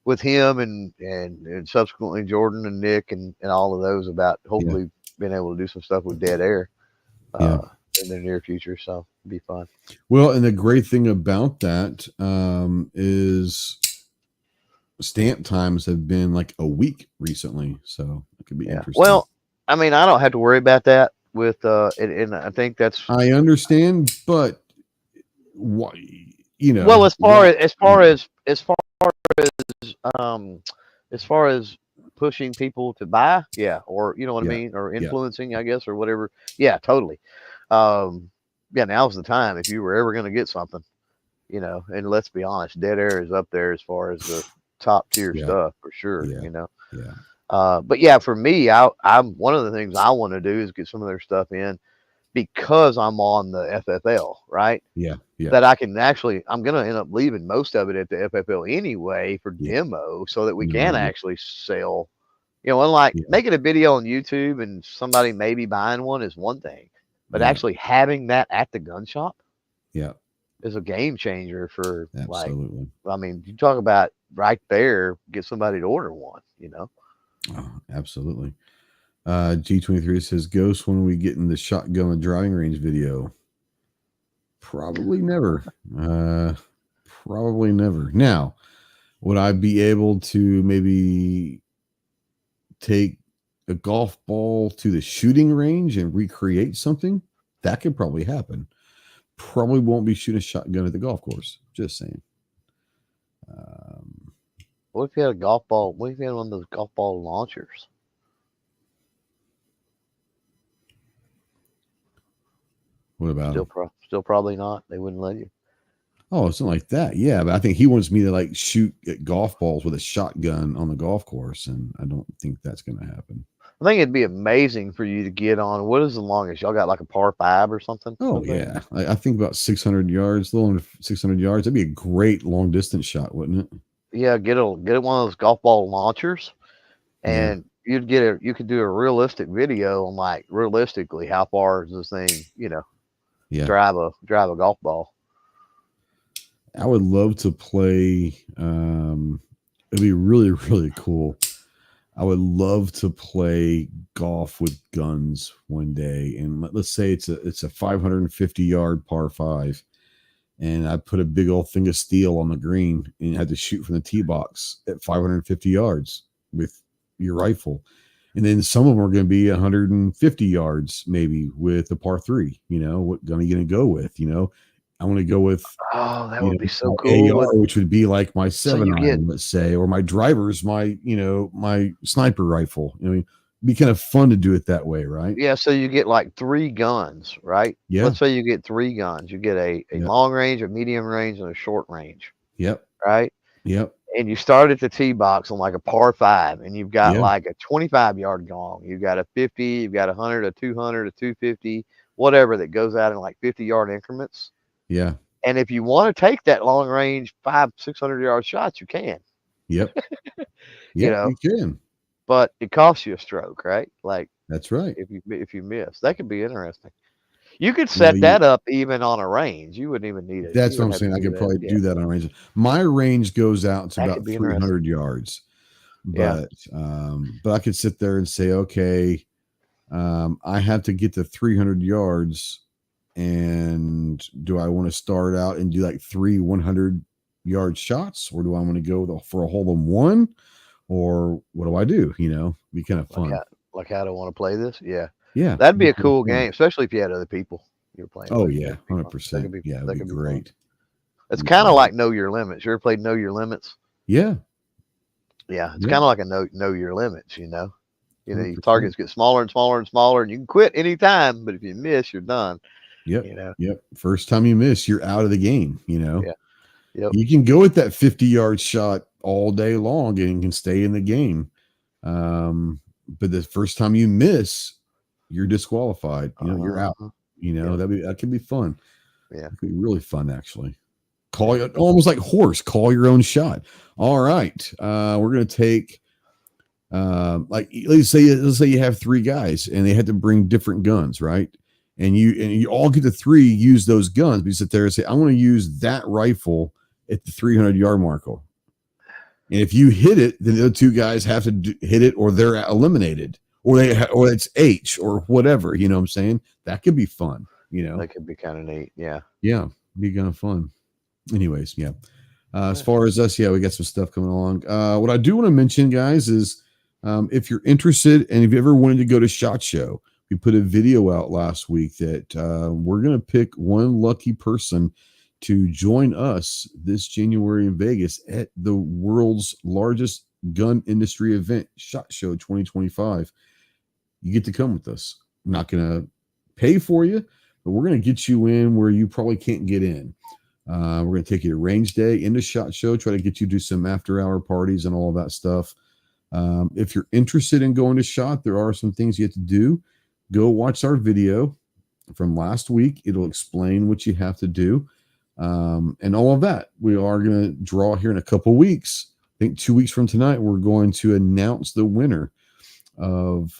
with him and subsequently Jordan and Nick and all of those about hopefully being able to do some stuff with Dead Air in the near future. So it'd be fun. Well, and the great thing about that is stamp times have been like a week recently, so it could be interesting. Well, I mean, I don't have to worry about that with and I think that's I understand, but why? Well, as far as pushing people to buy, or you know what I mean, or influencing, I guess, or whatever. Yeah, totally. Now's the time if you were ever going to get something, and let's be honest, Dead Air is up there as far as the top tier stuff for sure. But for me, I'm one of the things I want to do is get some of their stuff in because I'm on the FFL, right? That I can I'm going to end up leaving most of it at the FFL anyway for demo so that we can actually sell, unlike making a video on YouTube and somebody maybe buying one is one thing, but actually having that at the gun shop is a game changer for absolutely. I mean, you talk about right there, get somebody to order one, Oh, absolutely. G23 says, Ghost, when are we getting the shotgun and driving range video? Probably never. Probably never. Now, would I be able to maybe take a golf ball to the shooting range and recreate something? That could probably happen. Probably won't be shooting a shotgun at the golf course. Just saying. What if you had a golf ball? What if you had one of those golf ball launchers? What about still probably not. They wouldn't let you. Oh, something like that. Yeah, but I think he wants me to like shoot at golf balls with a shotgun on the golf course, and I don't think that's going to happen. I think it'd be amazing for you to get on. What is the longest? Y'all got like a par 5 or something? Oh, yeah. I think about 600 yards, a little under 600 yards. That'd be a great long distance shot, wouldn't it? Yeah, get one of those golf ball launchers, and you could do a realistic video on like realistically how far is this thing, drive a golf ball. I would love to play. It'd be really, really cool. I would love to play golf with guns one day, and let's say it's a 550 yard par 5, and I put a big old thing of steel on the green, and you had to shoot from the tee box at 550 yards with your rifle, and then some of them are going to be 150 yards maybe with a par 3. What gun are you going to go with? I want to go with that would be so cool. AR, which would be like my 7-iron, let's say, or my driver's my sniper rifle. It'd be kind of fun to do it that way, right? Yeah, so you get like 3 guns, right? Yeah. Let's say you get 3 guns. You get a long range, a medium range, and a short range. Yep. Right? Yep. And you start at the tee box on like a par 5, and you've got like a 25 yard gong. You've got a 50, you've got 100, a 200, a 250, whatever that goes out in like 50 yard increments. Yeah. And if you want to take that long range 500-600 yard shots, you can. Yep. You can. But it costs you a stroke, right? Like that's right. If you miss, that could be interesting. You could set that up even on a range. You wouldn't even need it. That's what I'm saying. I could probably do that on a range. My range goes out to about 300 yards. But but I could sit there and say, okay, I have to get to 300 yards. And do I want to start out and do like 3 100-yard shots, or do I want to go for a hole in one, or what do I do? Be kind of fun. Like how do I want to play this? Yeah. That'd be a cool game, especially if you had other people you're playing. Oh yeah, 100%. Yeah, that'd be great. It's kind of like Know Your Limits. You ever played Know Your Limits? Yeah. Yeah, it's kind of like a know your limits. Your targets get smaller and smaller and smaller, and you can quit anytime. But if you miss, you're done. Yep. Yep. First time you miss, you're out of the game. Yeah. Yep. You can go with that 50-yard shot all day long and can stay in the game. But the first time you miss, you're disqualified. You're out. That could be fun. Yeah. It could be really fun, actually. Call it almost like horse. Call your own shot. All right. We're going to take, like, let's say you have 3 guys and they had to bring different guns, right? And you all get to 3 use those guns. But you sit there and say, I want to use that rifle at the 300-yard marker. And if you hit it, then the other 2 guys have to hit it, or they're eliminated, or or it's H or whatever. You know what I'm saying? That could be fun. You know, that could be kind of neat. Yeah. Yeah. Be kind of fun. Anyways. Yeah. As far as us, we got some stuff coming along. What I do want to mention, guys, is if you're interested and if you ever wanted to go to SHOT Show, we put a video out last week that we're going to pick one lucky person to join us this January in Vegas at the world's largest gun industry event, SHOT Show 2025. You get to come with us. I'm not going to pay for you, but we're going to get you in where you probably can't get in. We're going to take you to range day, into SHOT Show, try to get you to some after-hour parties and all of that stuff. If you're interested in going to SHOT, there are some things you have to do. Go watch our video from last week. It'll explain what you have to do. And all of that. We are going to draw here in a couple weeks. I think 2 weeks from tonight, we're going to announce the winner of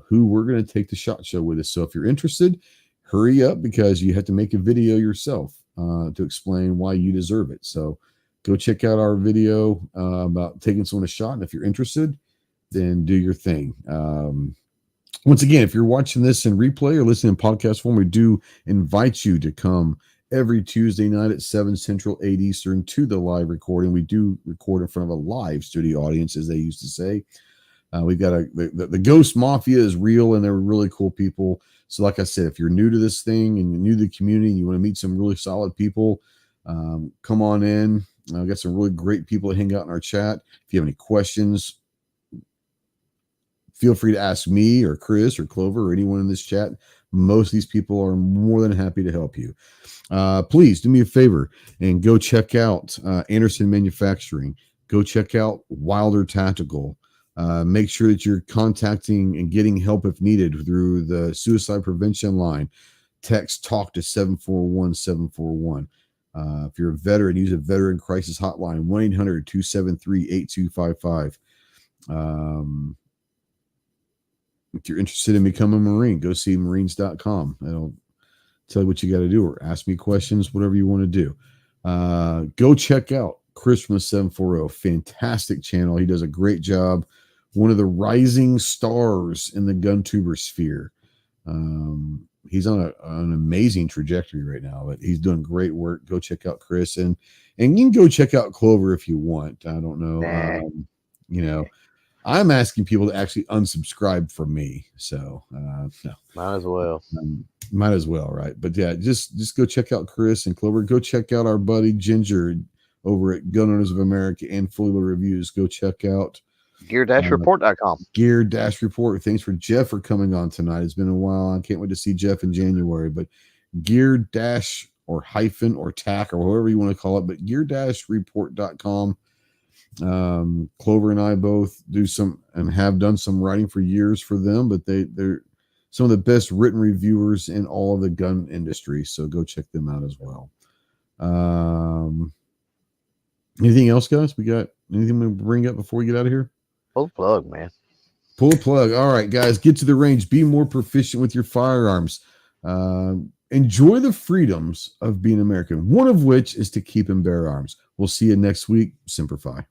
who we're going to take to SHOT Show with us. So if you're interested, hurry up, because you have to make a video yourself to explain why you deserve it. So go check out our video about taking someone a shot. And if you're interested, then do your thing. Once again, if you're watching this in replay or listening in podcast form, we do invite you to come every Tuesday night at 7 Central, 8 Eastern to the live recording. We do record in front of a live studio audience, as they used to say. We've got the Ghost Mafia is real, and they're really cool people. So like I said, if you're new to this thing and you're new to the community and you want to meet some really solid people, come on in. I've got some really great people that hang out in our chat. If you have any questions, feel free to ask me or Chris or Clover or anyone in this chat. Most of these people are more than happy to help you. Please do me a favor and go check out Anderson Manufacturing. Go check out Wilder Tactical. Make sure that you're contacting and getting help if needed through the suicide prevention line. Text TALK to 741-741. If you're a veteran, use a veteran crisis hotline, 1-800-273-8255. If you're interested in becoming a Marine, go see Marines.com. It'll tell you what you got to do, or ask me questions, whatever you want to do. Go check out Chris from the 740. Fantastic channel. He does a great job. One of the rising stars in the gun tuber sphere. He's on an amazing trajectory right now, but he's doing great work. Go check out Chris, and you can go check out Clover if you want. I don't know. I'm asking people to actually unsubscribe from me. So no. Might as well. Might as well, right? But yeah, just go check out Chris and Clover. Go check out our buddy Ginger over at Gun Owners of America and Fully Loaded Reviews. Go check out gear-report.com. Gear-report. Thanks for Jeff for coming on tonight. It's been a while. I can't wait to see Jeff in January. But gear- or hyphen or tack or whatever you want to call it, but gear-report.com. Clover and I both do some and have done some writing for years for them, but they're some of the best written reviewers in all of the gun industry. So go check them out as well. Anything else, guys? We got anything we bring up before we get out of here? Pull the plug, man. Pull the plug. All right, guys, get to the range. Be more proficient with your firearms. Enjoy the freedoms of being American, one of which is to keep and bear arms. We'll see you next week. Semper Fi.